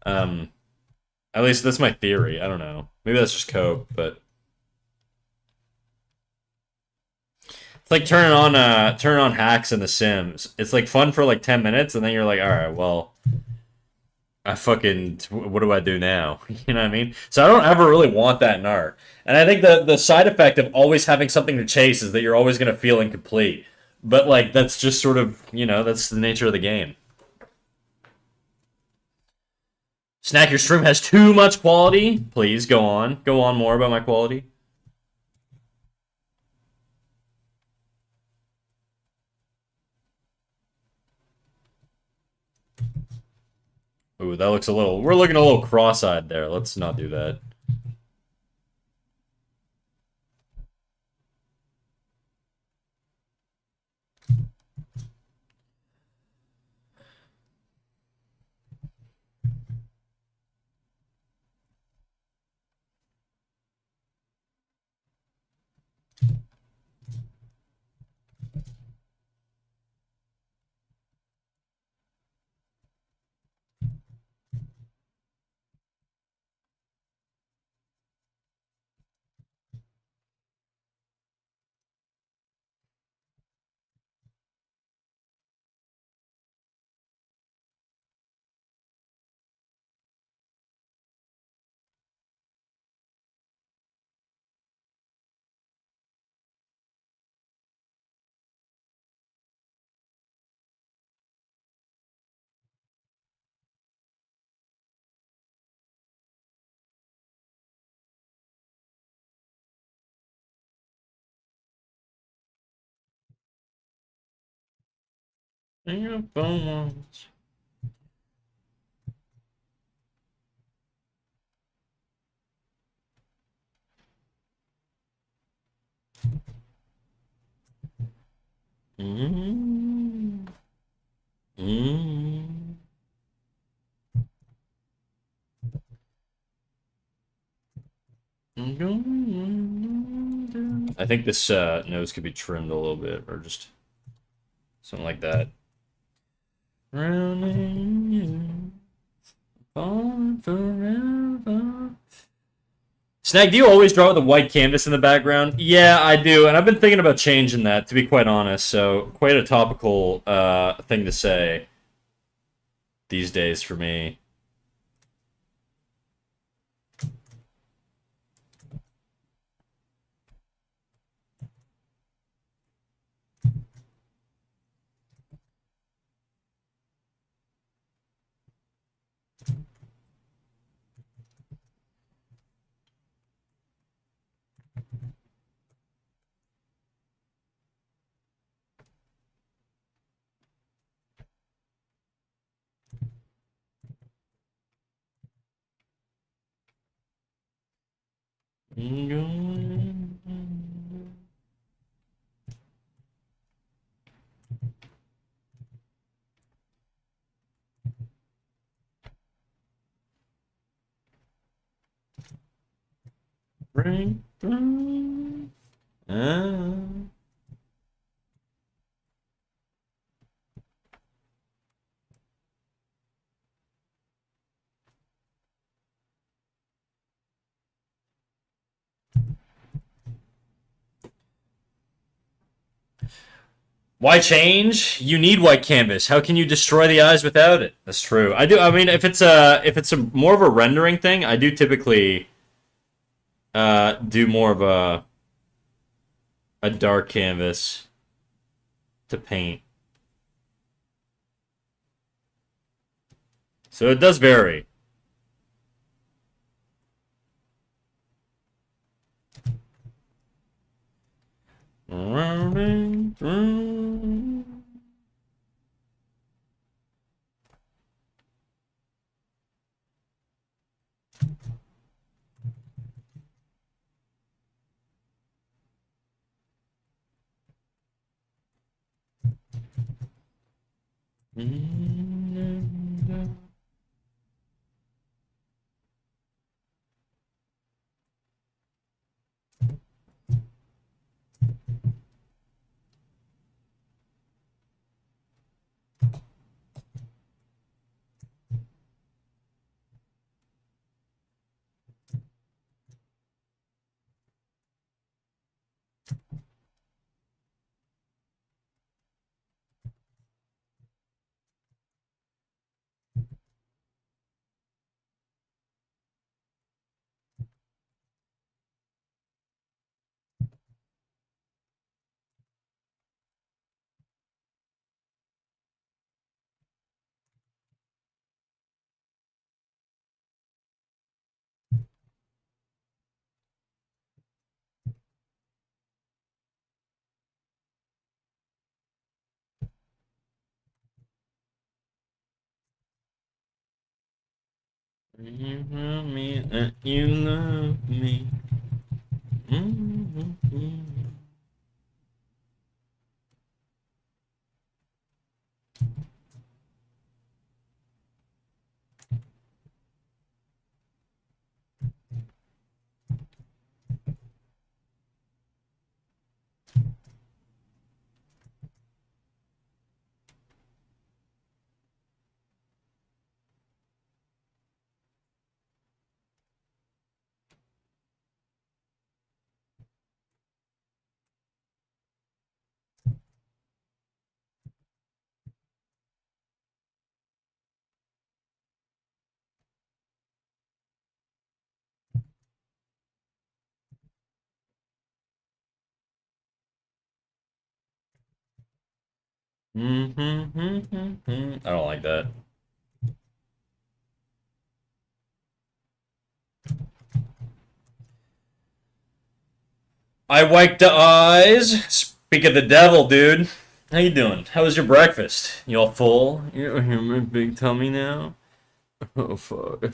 Um, at least that's my theory. I don't know. Maybe that's just cope, but it's like turning on hacks in The Sims. It's like fun for like 10 minutes, and then you're like, all right, well, what do I do now? You know what I mean? So I don't ever really want that in art. And I think the side effect of always having something to chase is that you're always gonna feel incomplete. But like that's just sort of that's the nature of the game. Snack, your stream has too much quality. Please go on. Go on more about my quality. Ooh, that looks a little. We're looking a little cross-eyed there. Let's not do that. Mm-hmm. Mm-hmm. I think this nose could be trimmed a little bit, or just something like that. Running you, falling forever. Snag, do you always draw with a white canvas in the background? Yeah, I do, and I've been thinking about changing that, to be quite honest. So, quite a topical thing to say these days for me. Bring, bring, Why change? You need white canvas. How can you destroy the eyes without it? That's true. I do. I mean, if it's a more of a rendering thing, I do typically do more of a dark canvas to paint. So it does vary. You love me, you love me. I don't like that. I wiped the eyes. Speak of the devil, dude. How you doing? How was your breakfast? You all full? You hear my big tummy now? Oh fuck.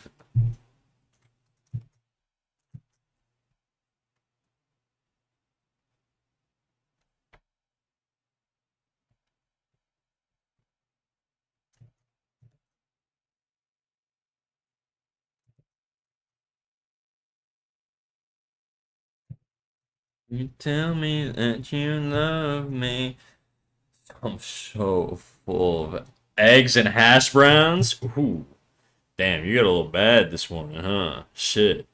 You tell me that you love me. I'm so full of eggs and hash browns. Ooh, damn, you got a little bad this morning, huh? Shit.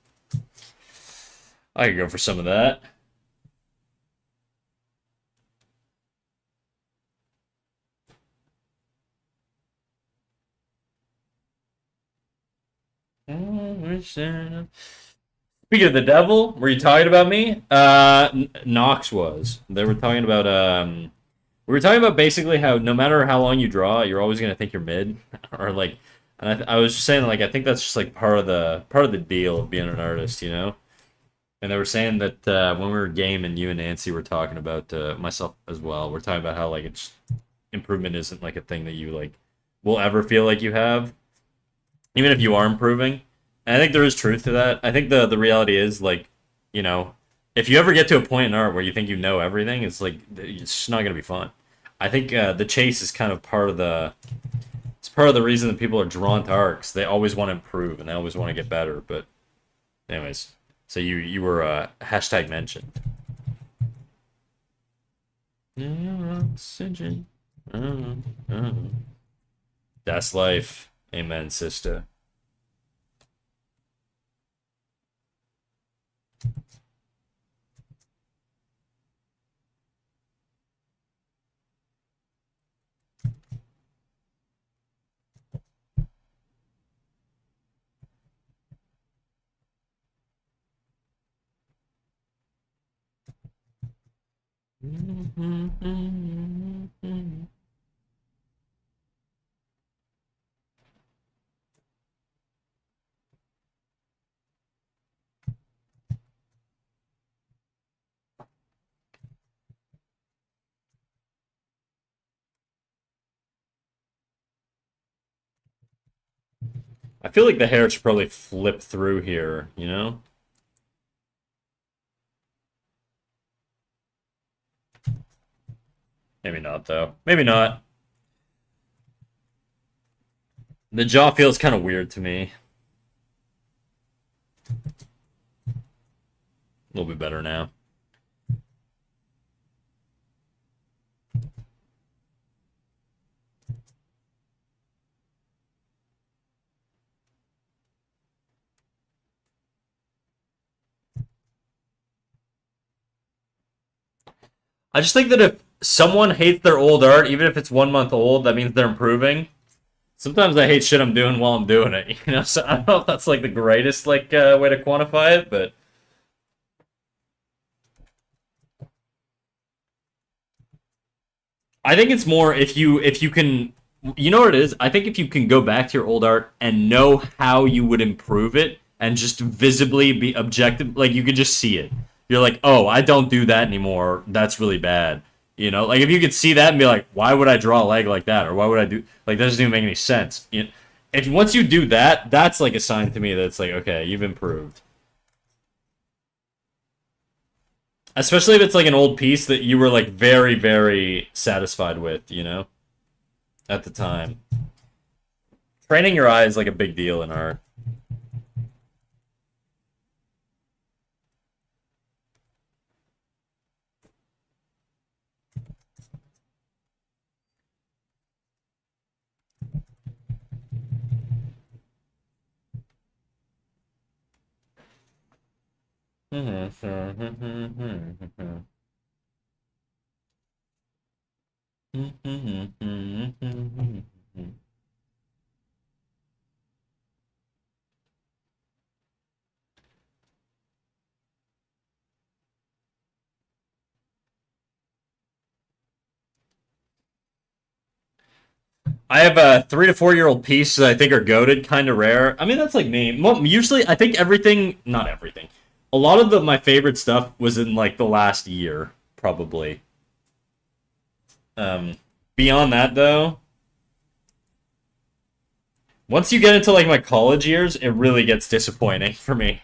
I could go for some of that. Speaking of the devil, were you talking about me? Knox was. They were talking about we were talking about basically how no matter how long you draw, you're always gonna think you're mid, or like, and I was just saying like I think that's just like part of the deal of being an artist, you know. And they were saying that when we were gaming, you and Nancy were talking about myself as well. We're talking about how like it's improvement isn't like a thing that you like will ever feel like you have, even if you are improving. And I think there is truth to that. I think the reality is like, you know, if you ever get to a point in art where you think you know everything, it's like it's just not gonna be fun. I think the chase is kind of part of the it's part of the reason that people are drawn to art 'cause they always want to improve and they always want to get better. But anyways, so you were hashtag mentioned. Oxygen. That's life. Amen, sister. I feel like the hair should probably flip through here, you know? Maybe not, though. Maybe not. The jaw feels kind of weird to me. A little bit better now. I just think that if someone hates their old art, even if it's 1 month old, that means they're improving. Sometimes I hate shit I'm doing while I'm doing it, you know. So I don't know if that's like the greatest way to quantify it, but I think it's more if you can, you know what it is. I think if you can go back to your old art and know how you would improve it and just visibly be objective, like you could just see it. You're like, oh, I don't do that anymore. That's really bad. You know, like if you could see that and be like, why would I draw a leg like that, or why would I do like that doesn't even make any sense. You know, if once you do that, that's like a sign to me that it's like, okay, you've improved. Especially if it's like an old piece that you were like very, very satisfied with, you know, at the time. Training your eye is like a big deal in art. I have a 3 to 4 year old piece that I think are goaded, kind of rare. I mean, that's like me. Usually, I think everything, not everything. A lot of my favorite stuff was in like the last year, probably. Um, Beyond that, though, once you get into like my college years, it really gets disappointing for me.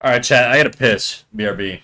All right, chat. I gotta piss. BRB.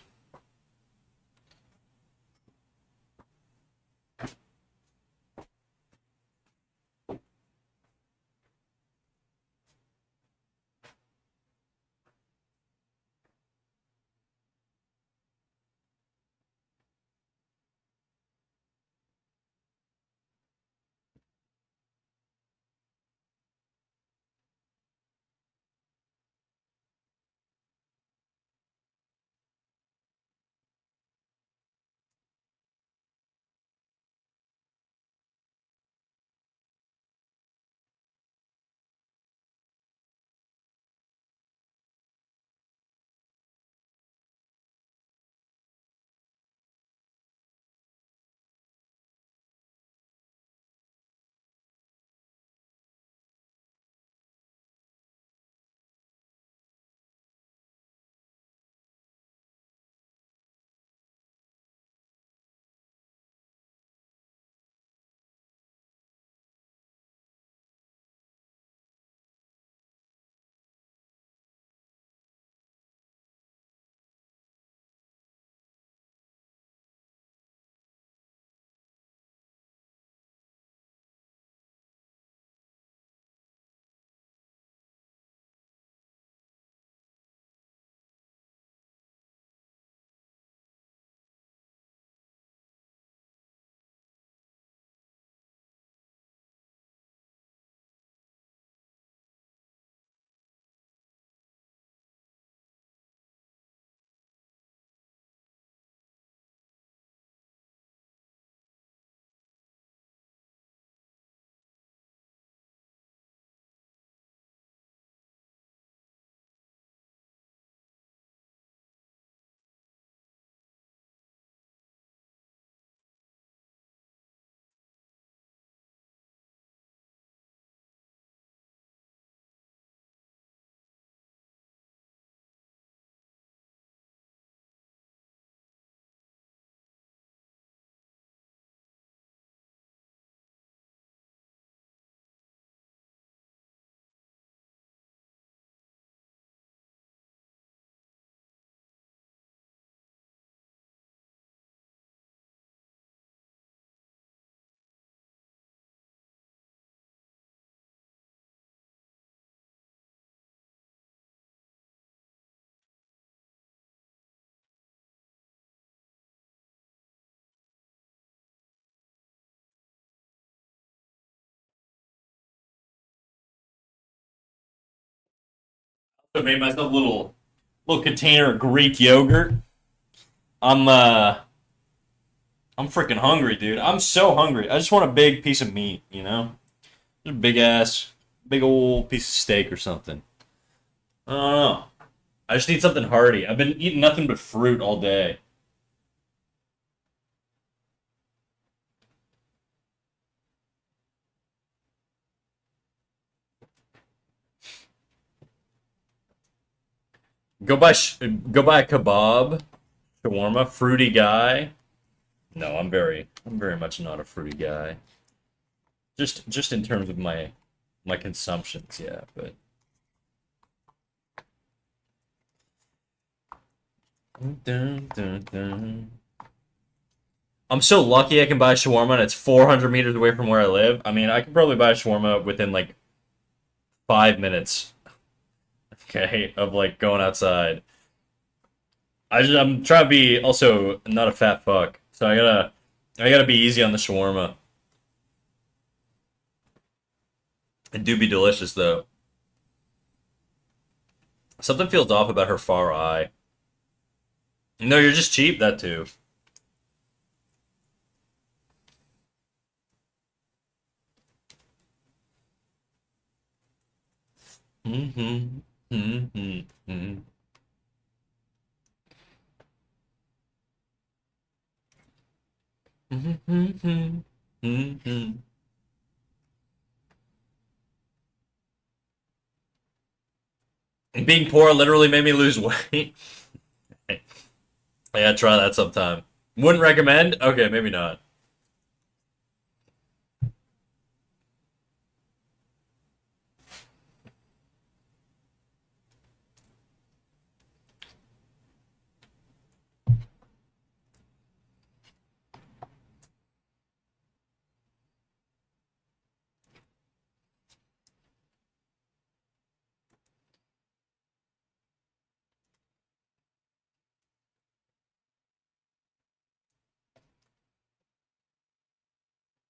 So I made myself a little container of Greek yogurt. I'm freaking hungry, dude. I'm so hungry. I just want a big piece of meat, you know? Just a big old piece of steak or something. I don't know. I just need something hearty. I've been eating nothing but fruit all day. Go buy a kebab, shawarma, fruity guy. No, I'm very much not a fruity guy. Just in terms of my consumptions, yeah. But dun, dun, dun. I'm so lucky I can buy shawarma and it's 400 meters away from where I live. I mean, I can probably buy shawarma within like 5 minutes, okay, of like going outside. I'm trying to be also not a fat fuck, so I gotta be easy on the shawarma. It do be delicious though. Something feels off about her far eye. No, you're just cheap. That too. Mm-hmm. Mm-hmm. Mm-hmm. Mm-hmm. Mm-hmm. Being poor literally made me lose weight. Yeah, try that sometime. Wouldn't recommend? Okay, maybe not.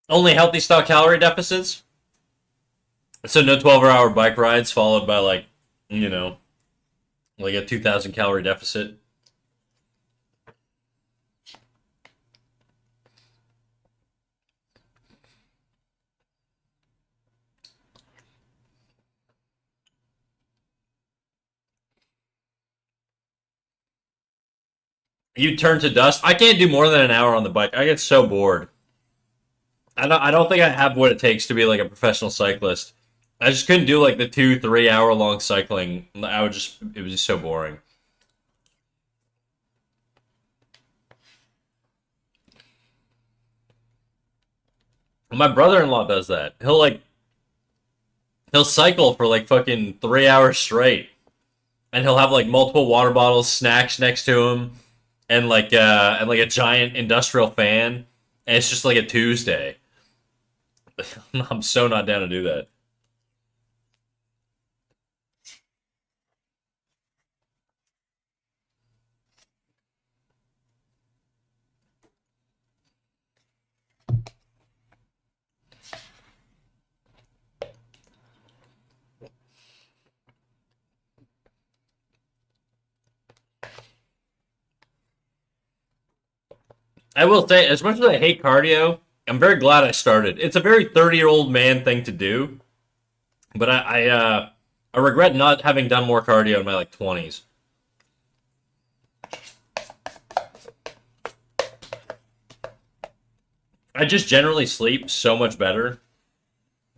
Only healthy stock calorie deficits. So no 12-hour bike rides followed by like, you know, like a 2,000 calorie deficit. You turn to dust. I can't do more than an hour on the bike. I get so bored. I don't think I have what it takes to be like a professional cyclist. I just couldn't do like the 2 3 hour long cycling. It was just so boring. My brother-in-law does that. He'll cycle for like fucking 3 hours straight, and he'll have like multiple water bottles, snacks next to him, and like a giant industrial fan, and it's just like a Tuesday. I'm so not down to do that. I will say, as much as I hate cardio, I'm very glad I started. It's a very 30-year-old man thing to do, but I regret not having done more cardio in my like 20s. I just generally sleep so much better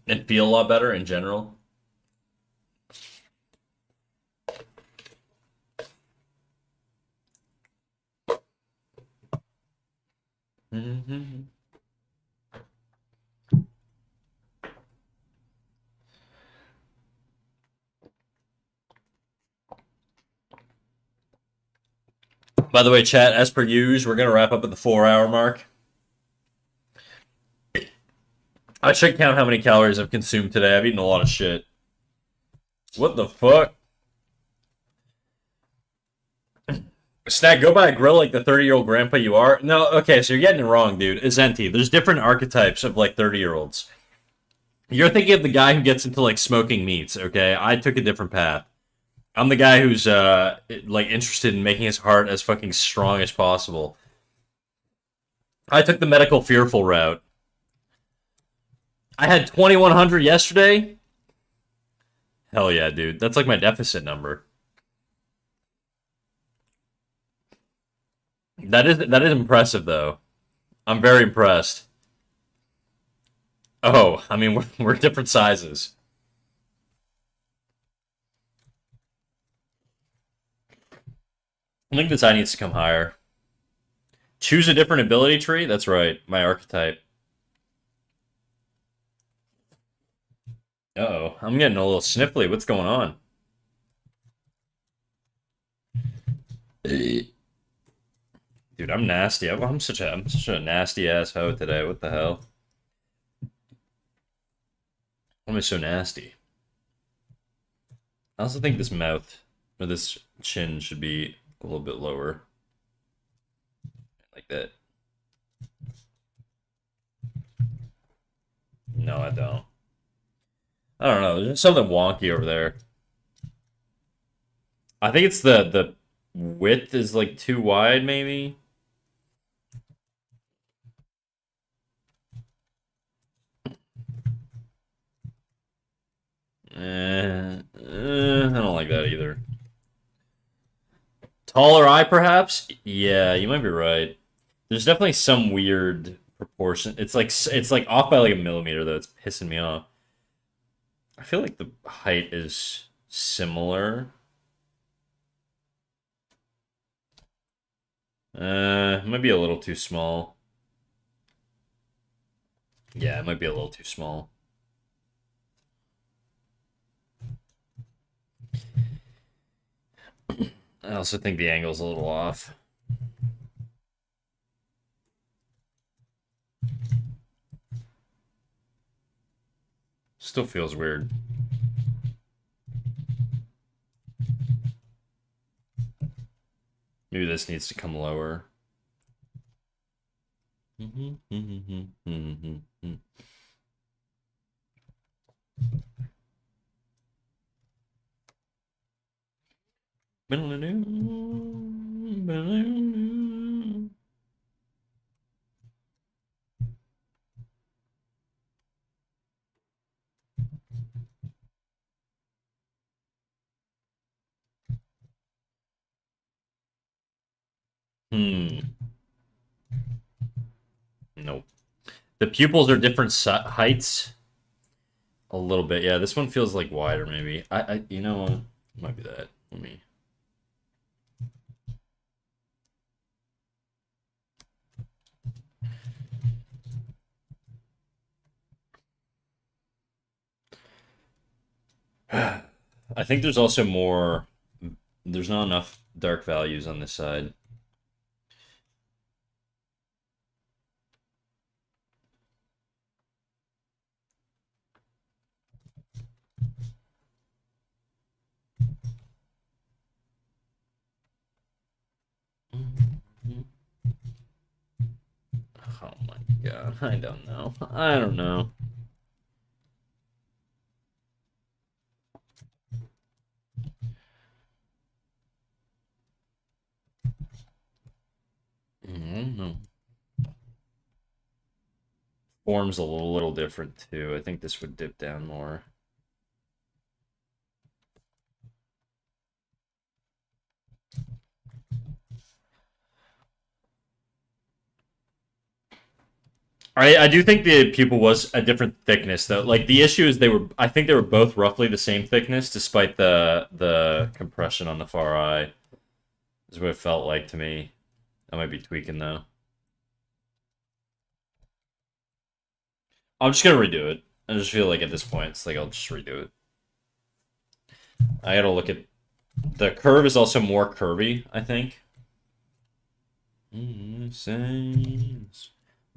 and feel a lot better in general. Mhm. By the way, chat, as per usual, we're gonna wrap up at the 4 hour mark. I should count how many calories I've consumed today. I've eaten a lot of shit. What the fuck? Snack, go buy a grill like the 30-year-old grandpa you are. No, okay, so you're getting it wrong, dude. Azenti, there's different archetypes of like 30-year-olds. You're thinking of the guy who gets into like smoking meats, okay? I took a different path. I'm the guy who's like interested in making his heart as fucking strong as possible. I took the medical fearful route. I had 2100 yesterday. Hell yeah, dude. That's like my deficit number. That is impressive though. I'm very impressed. Oh, I mean we're different sizes. I think this eye needs to come higher. Choose a different ability tree? That's right, my archetype. Uh-oh, I'm getting a little sniffly. What's going on? Dude, I'm nasty. I'm such a nasty ass hoe today. What the hell? I'm so nasty. I also think this mouth or this chin should be a little bit lower. Like that. No, I don't. I don't know. There's something wonky over there. I think it's the width is like too wide, maybe. I don't like that either. Taller eye, perhaps? Yeah, you might be right. There's definitely some weird proportion. It's like off by like a millimeter though. It's pissing me off. I feel like the height is similar. It might be a little too small. Yeah, it might be a little too small. I also think the angle's a little off. Still feels weird. Maybe this needs to come lower. Hmm. Nope. The pupils are different heights. A little bit, yeah. This one feels like wider, maybe. You know what? It might be that. Let me. I think there's also more. There's not enough dark values on this side. Oh my god, I don't know. I don't know. I don't know. Form's a little different too. I think this would dip down more. I do think the pupil was a different thickness though. Like the issue is I think they were both roughly the same thickness despite the compression on the far eye. Is what it felt like to me. I might be tweaking though. I'm just gonna redo it. I just feel like at this point it's like I'll just redo it. I gotta look at the curve is also more curvy, I think.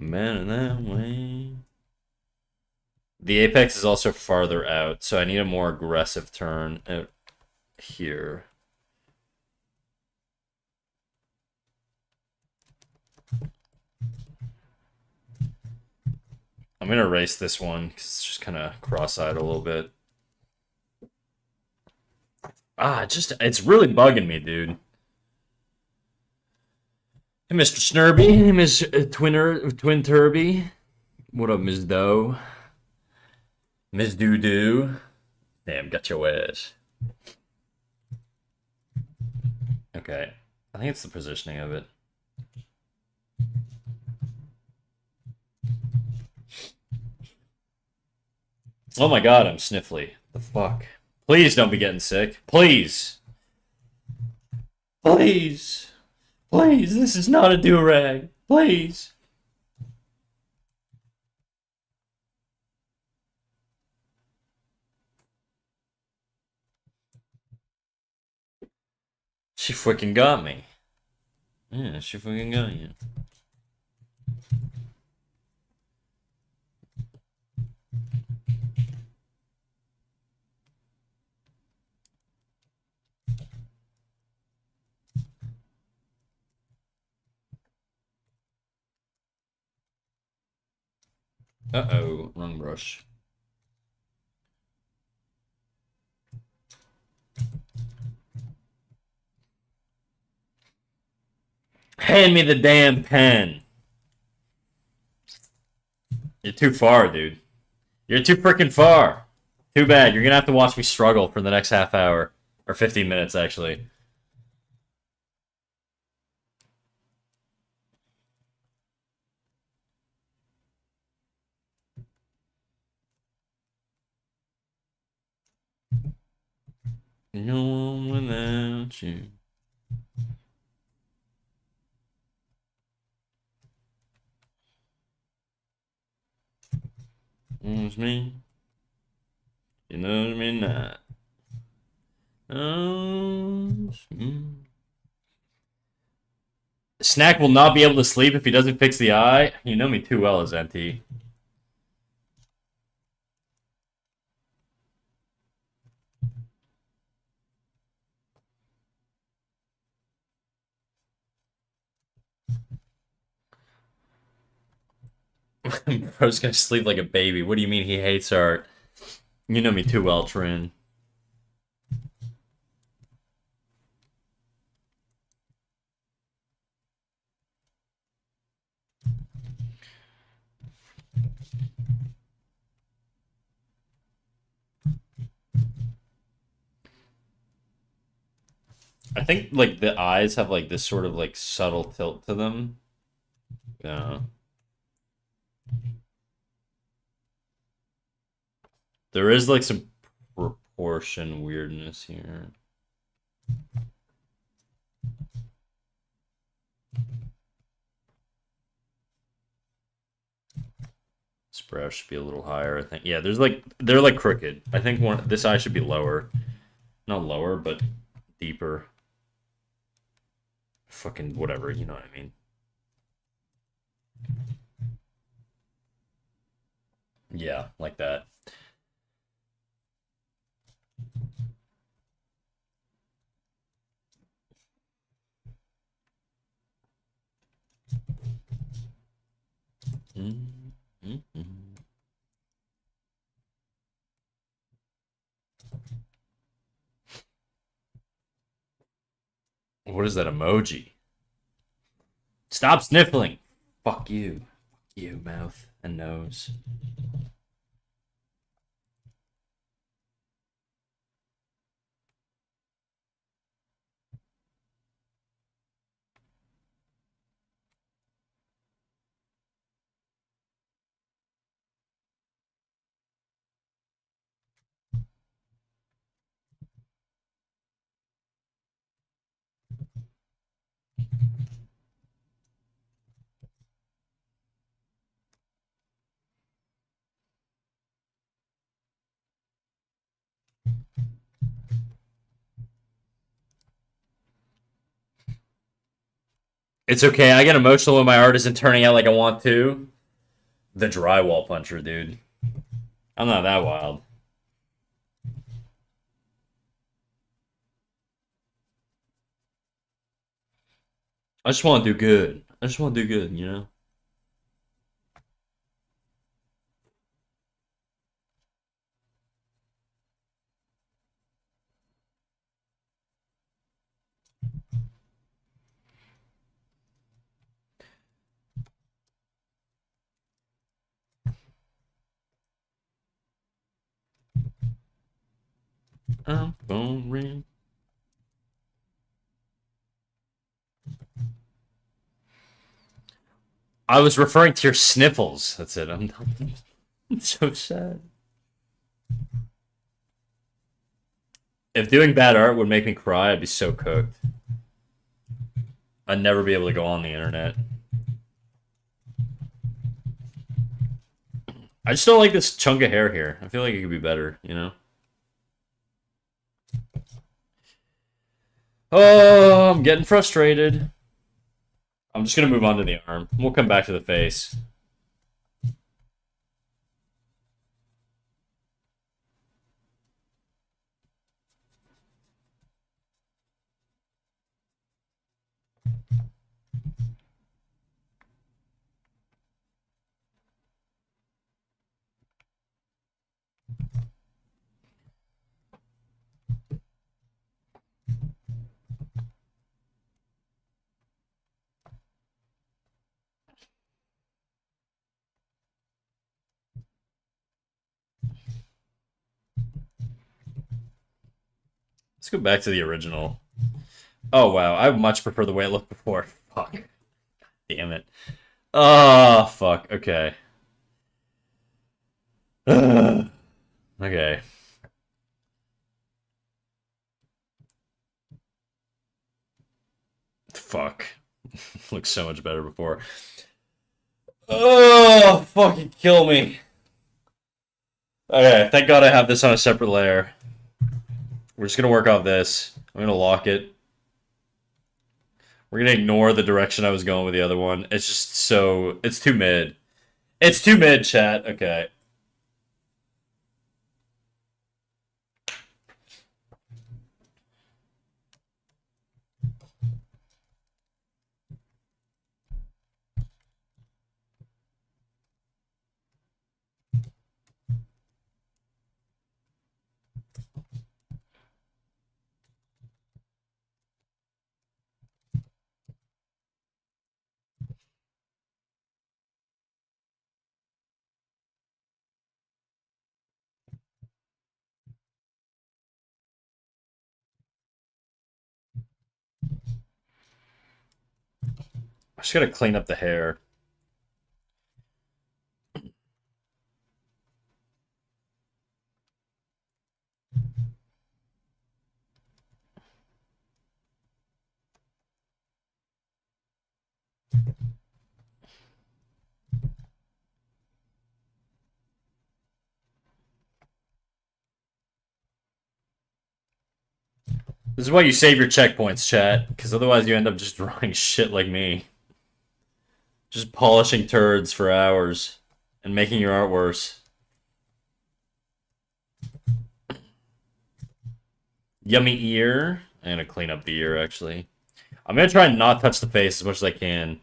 Man that way. The apex is also farther out, so I need a more aggressive turn out here. I'm gonna erase this one because it's just kind of cross-eyed a little bit. It's really bugging me, dude. Hey, Mr. Snurby. Hey, Miss Twin Turby. What up, Miss Doe? Miss Doo Doo. Damn, got your ass. Okay. I think it's the positioning of it. Oh my god, I'm sniffly. The fuck? Please don't be getting sick. Please. Please. Please, this is not a do-rag. Please. She freaking got me. Yeah, she freaking got you. Uh-oh, wrong brush. Hand me the damn pen. You're too far, dude. You're too freaking far. Too bad. You're gonna have to watch me struggle for the next half hour. Or 15 minutes, actually. No one without you. Knows me. You knows me not. Snack will not be able to sleep if he doesn't fix the eye. You know me too well as NT. Bro's gonna sleep like a baby. What do you mean he hates art? You know me too well, Trin. I think like the eyes have like this sort of like subtle tilt to them. Yeah. There is like some proportion weirdness here. This brow should be a little higher, I think. Yeah, they're like crooked. I think this eye should be lower. Not lower, but deeper. Fucking whatever, you know what I mean. Yeah, like that. Mm-hmm. What is that emoji? Stop sniffling. Fuck you. Fuck you, mouth and nose. It's okay. I get emotional when my art isn't turning out like I want to. The drywall puncher, dude. I'm not that wild. I just want to do good. I just want to do good, you know? phone ring. I was referring to your sniffles. That's it. I'm so sad. If doing bad art would make me cry, I'd be so cooked. I'd never be able to go on the internet. I just don't like this chunk of hair here. I feel like it could be better, you know? Oh, I'm getting frustrated. I'm just gonna move on to the arm. We'll come back to the face. Let's go back to the original. Oh, wow. I much prefer the way it looked before. Fuck. Damn it. Oh, fuck. Okay. Okay. Fuck. Looks so much better before. Oh, fucking kill me. Okay, thank God I have this on a separate layer. We're just gonna work off this. I'm gonna lock it. We're gonna ignore the direction I was going with the other one. It's just so... It's too mid. It's too mid, chat. Okay. I just gotta clean up the hair. This is why you save your checkpoints, chat, because otherwise you end up just drawing shit like me. Just polishing turds for hours and making your art worse. Yummy ear. I'm gonna clean up the ear, actually. I'm gonna try and not touch the face as much as I can.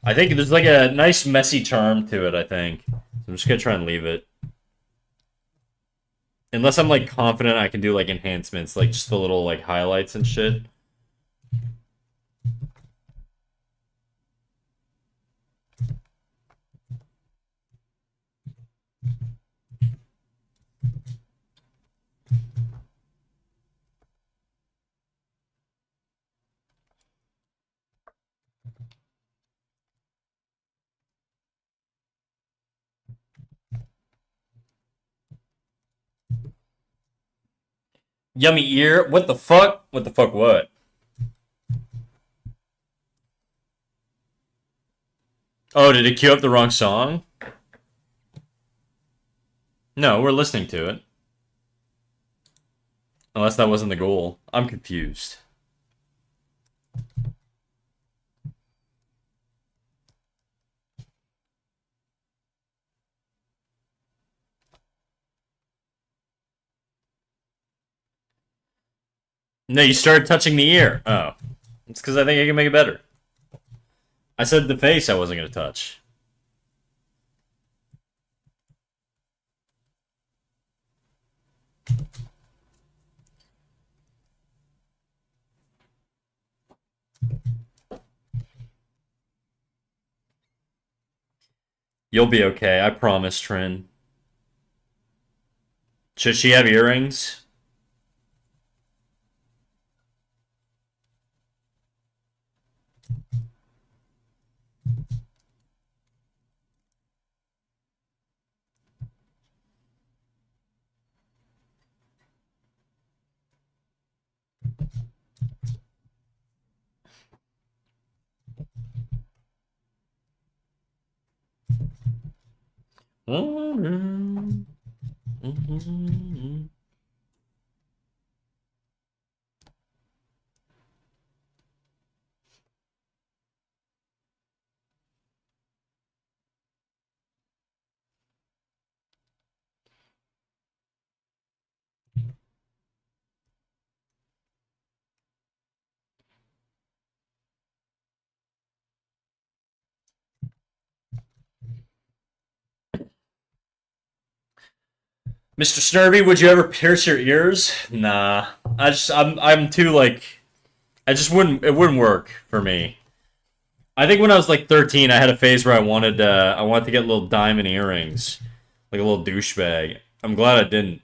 I think there's like a nice messy charm to it, I think. So I'm just gonna try and leave it. Unless I'm like confident I can do like enhancements, like just the little like highlights and shit. Yummy ear? What the fuck? What the fuck what? Oh, did it queue up the wrong song? No, we're listening to it. Unless that wasn't the goal. I'm confused. No, you started touching the ear. Oh. It's because I think I can make it better. I said the face I wasn't going to touch. You'll be okay, I promise, Trin. Should she have earrings? Mr. Snurby, would you ever pierce your ears? Nah. I'm too like I just wouldn't it wouldn't work for me. I think when I was like 13, I had a phase where I wanted to get little diamond earrings, like a little douchebag. I'm glad I didn't.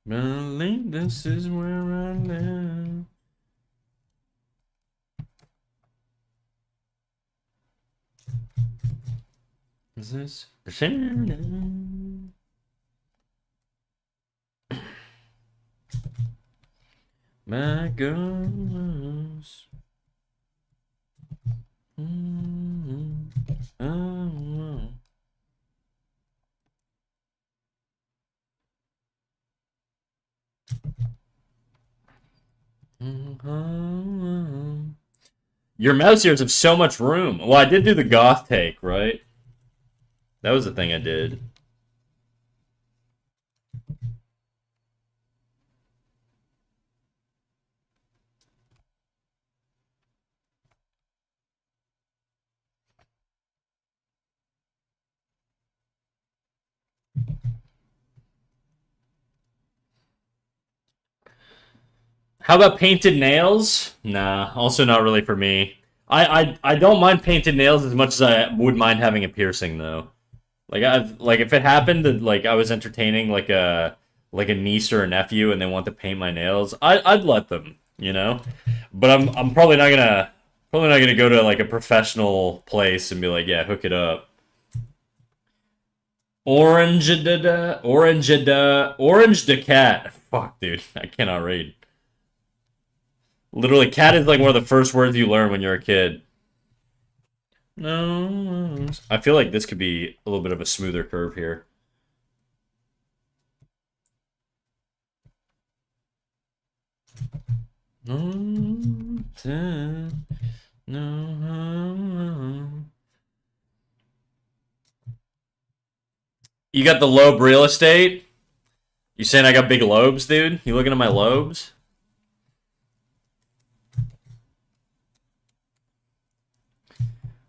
Believe this is where I live. Is this my girls? Oh. Your mouse ears have so much room. Well, I did do the goth take, right? That was the thing I did. How about painted nails? Nah, also not really for me. I don't mind painted nails as much as I would mind having a piercing though. Like if it happened that like I was entertaining like a niece or a nephew and they want to paint my nails, I'd let them, you know? But I'm probably not gonna go to like a professional place and be like, yeah, hook it up. Orange the cat. Fuck, dude, I cannot read. Literally, cat is like one of the first words you learn when you're a kid. No, I feel like this could be a little bit of a smoother curve here. No, no. You got the lobe real estate? You saying I got big lobes, dude? You looking at my lobes?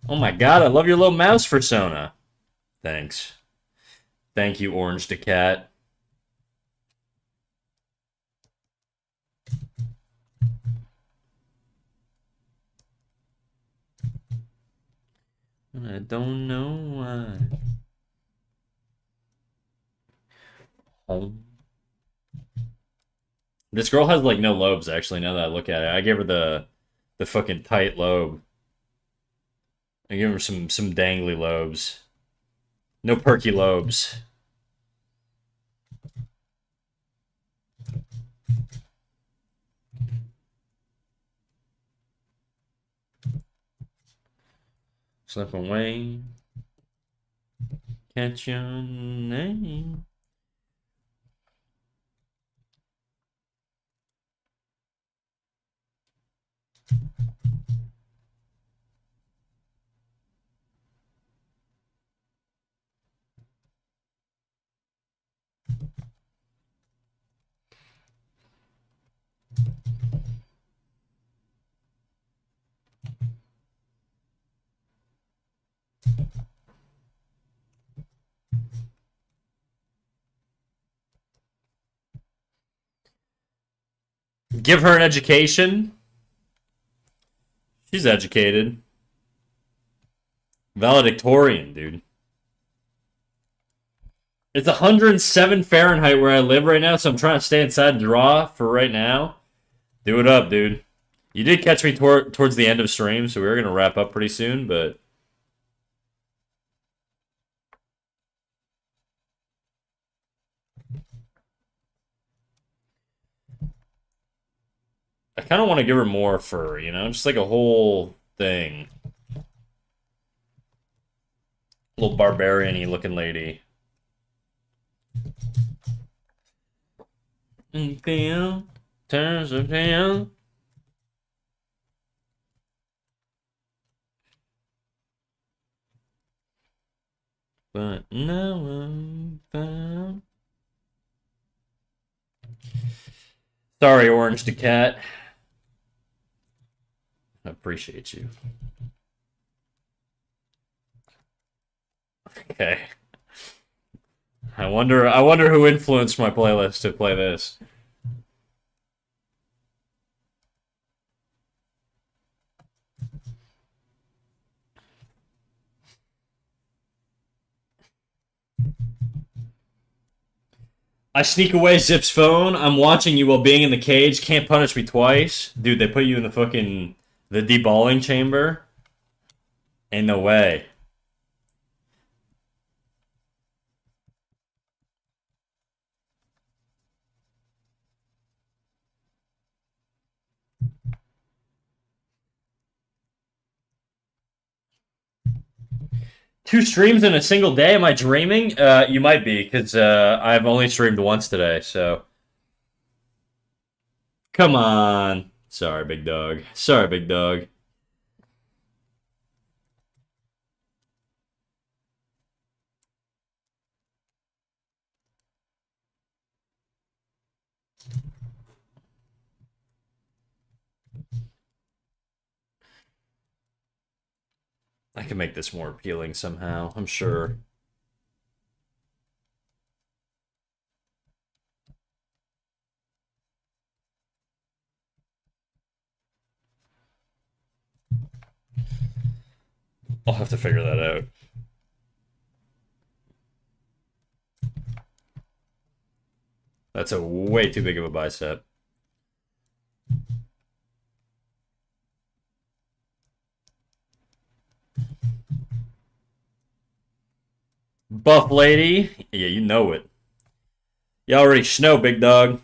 Oh my god, I love your little mouse persona. Thanks. Thank you, Orange the Cat. I don't know why. Home. This girl has like no lobes actually, now that I look at it. I gave her the fucking tight lobe. I gave her some dangly lobes. No perky lobes. Slip away. Catch your name. Give her an education. She's educated. Valedictorian, dude. It's 107 Fahrenheit where I live right now, so I'm trying to stay inside and draw for right now. Do it up, dude. You did catch me towards the end of stream, so we were going to wrap up pretty soon, but... I kind of want to give her more fur, you know? Just like a whole thing. Little barbarian-y looking lady. Turns of town. But now I'm found. Sorry, Orange the Cat. I appreciate you. Okay. I wonder who influenced my playlist to play this. I sneak away Zip's phone. I'm watching you while being in the cage. Can't punish me twice. Dude, they put you in the fucking... the deballing chamber? Ain't no way. Two streams in a single day? Am I dreaming? You might be, because I've only streamed once today, so... Come on. Sorry, big dog. Sorry, big dog. I can make this more appealing somehow, I'm sure. I'll have to figure that out. That's a way too big of a bicep. Buff lady. Yeah, you know it. You already know, big dog.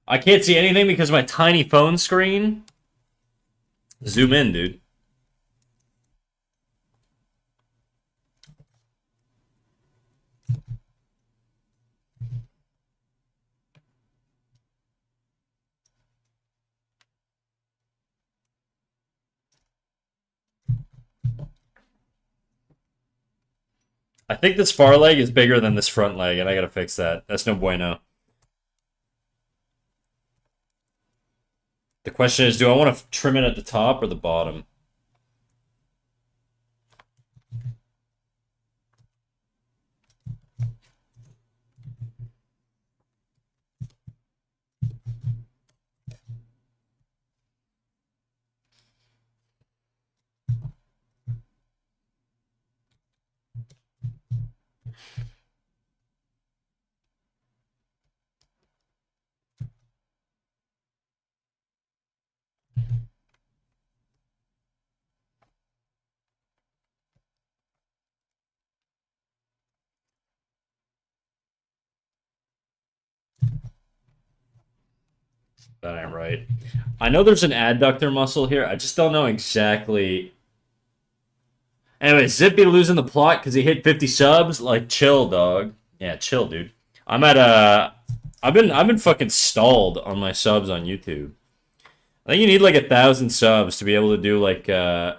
I can't see anything because of my tiny phone screen. Zoom in, dude. I think this far leg is bigger than this front leg, and I gotta fix that. That's no bueno. The question is, do I want to trim it at the top or the bottom? That ain't right. I know there's an adductor muscle here. I just don't know exactly. Anyway, Zippy losing the plot because he hit 50 subs. Like, chill, dog. Yeah, chill, dude. I'm at I've been fucking stalled on my subs on YouTube. I think you need like 1,000 subs to be able to do like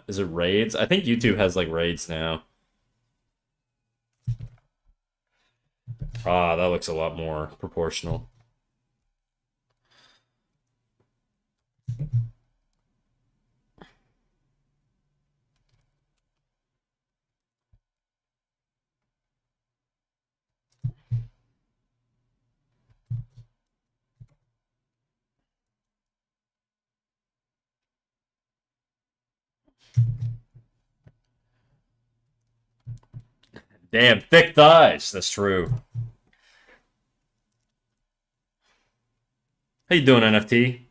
is it raids? I think YouTube has like raids now. Ah, that looks a lot more proportional. Damn, thick thighs. That's true. How you doing, NFT?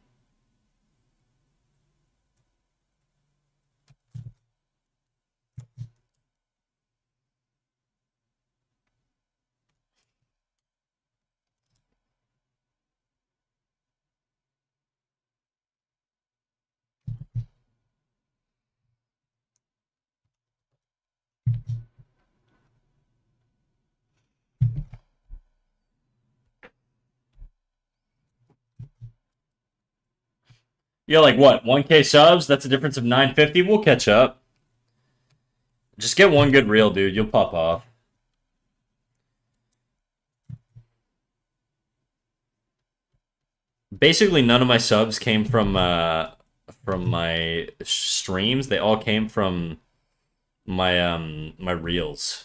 You're like what? 1K subs? That's a difference of 950. We'll catch up. Just get one good reel, dude. You'll pop off. Basically, none of my subs came from my streams. They all came from my reels.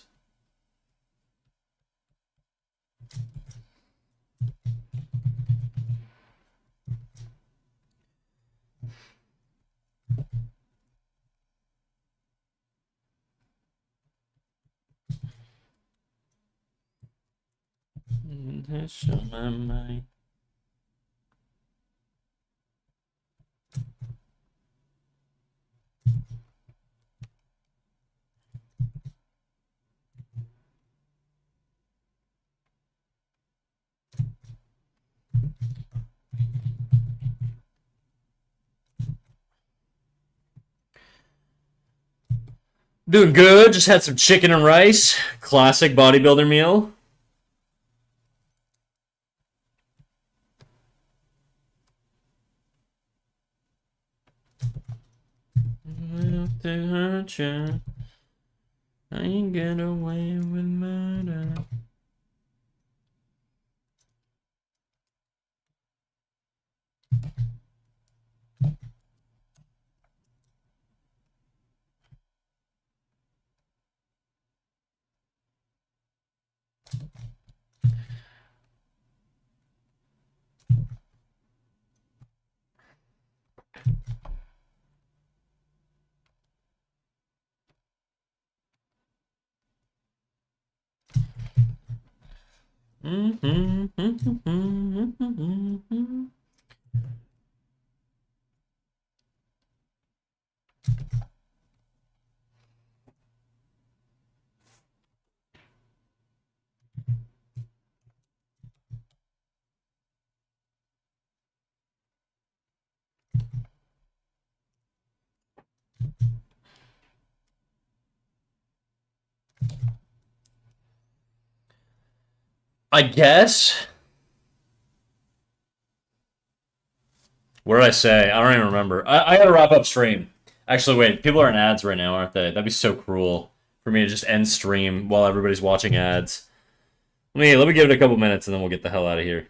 Doing good. Just had some chicken and rice. Classic bodybuilder meal. To hurt you. I ain't get away with murder. I guess. What did I say? I don't even remember. I gotta wrap up stream. Actually, wait. People are in ads right now, aren't they? That'd be so cruel for me to just end stream while everybody's watching ads. Let me give it a couple minutes and then we'll get the hell out of here.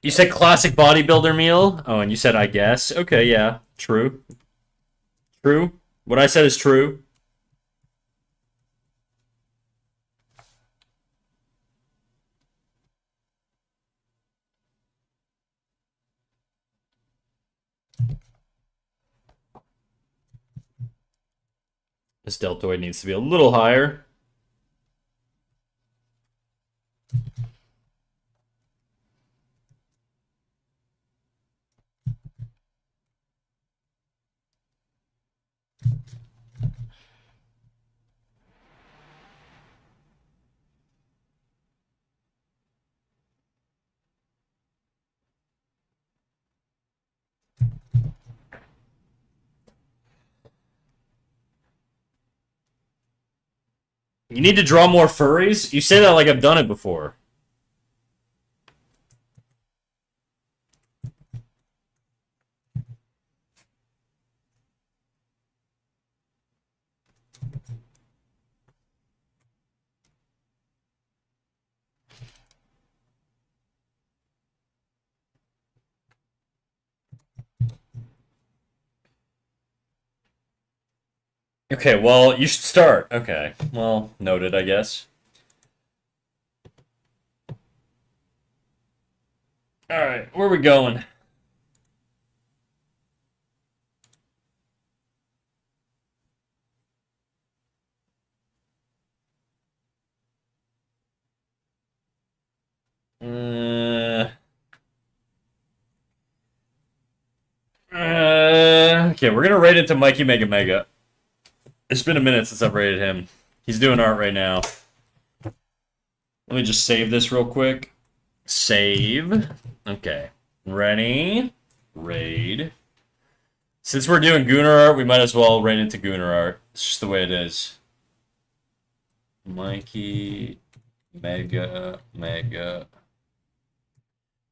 You said classic bodybuilder meal? Oh, and you said I guess? Okay, yeah. True. True. What I said is true. This deltoid needs to be a little higher. You need to draw more furries? You say that like I've done it before. Okay, well, you should start. Okay, well, noted, I guess. Alright, where are we going? Okay, we're gonna rate it to Mikey Mega Mega. It's been a minute since I've rated him. He's doing art right now. Let me just save this real quick. Save. Okay. Ready. Raid. Since we're doing Gunnar art, we might as well raid into Gunnar art. It's just the way it is. Mikey Mega Mega.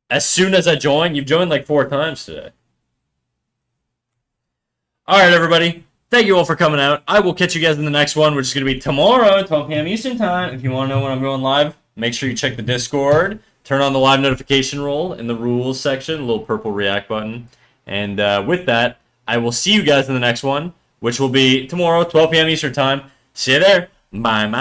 As soon as I join, you've joined like 4 times today. Alright, everybody. Thank you all for coming out. I will catch you guys in the next one, which is going to be tomorrow, 12 p.m. Eastern Time. If you want to know when I'm going live, make sure you check the Discord. Turn on the live notification roll in the rules section, little purple react button. And with that, I will see you guys in the next one, which will be tomorrow, 12 p.m. Eastern Time. See you there. Bye-bye.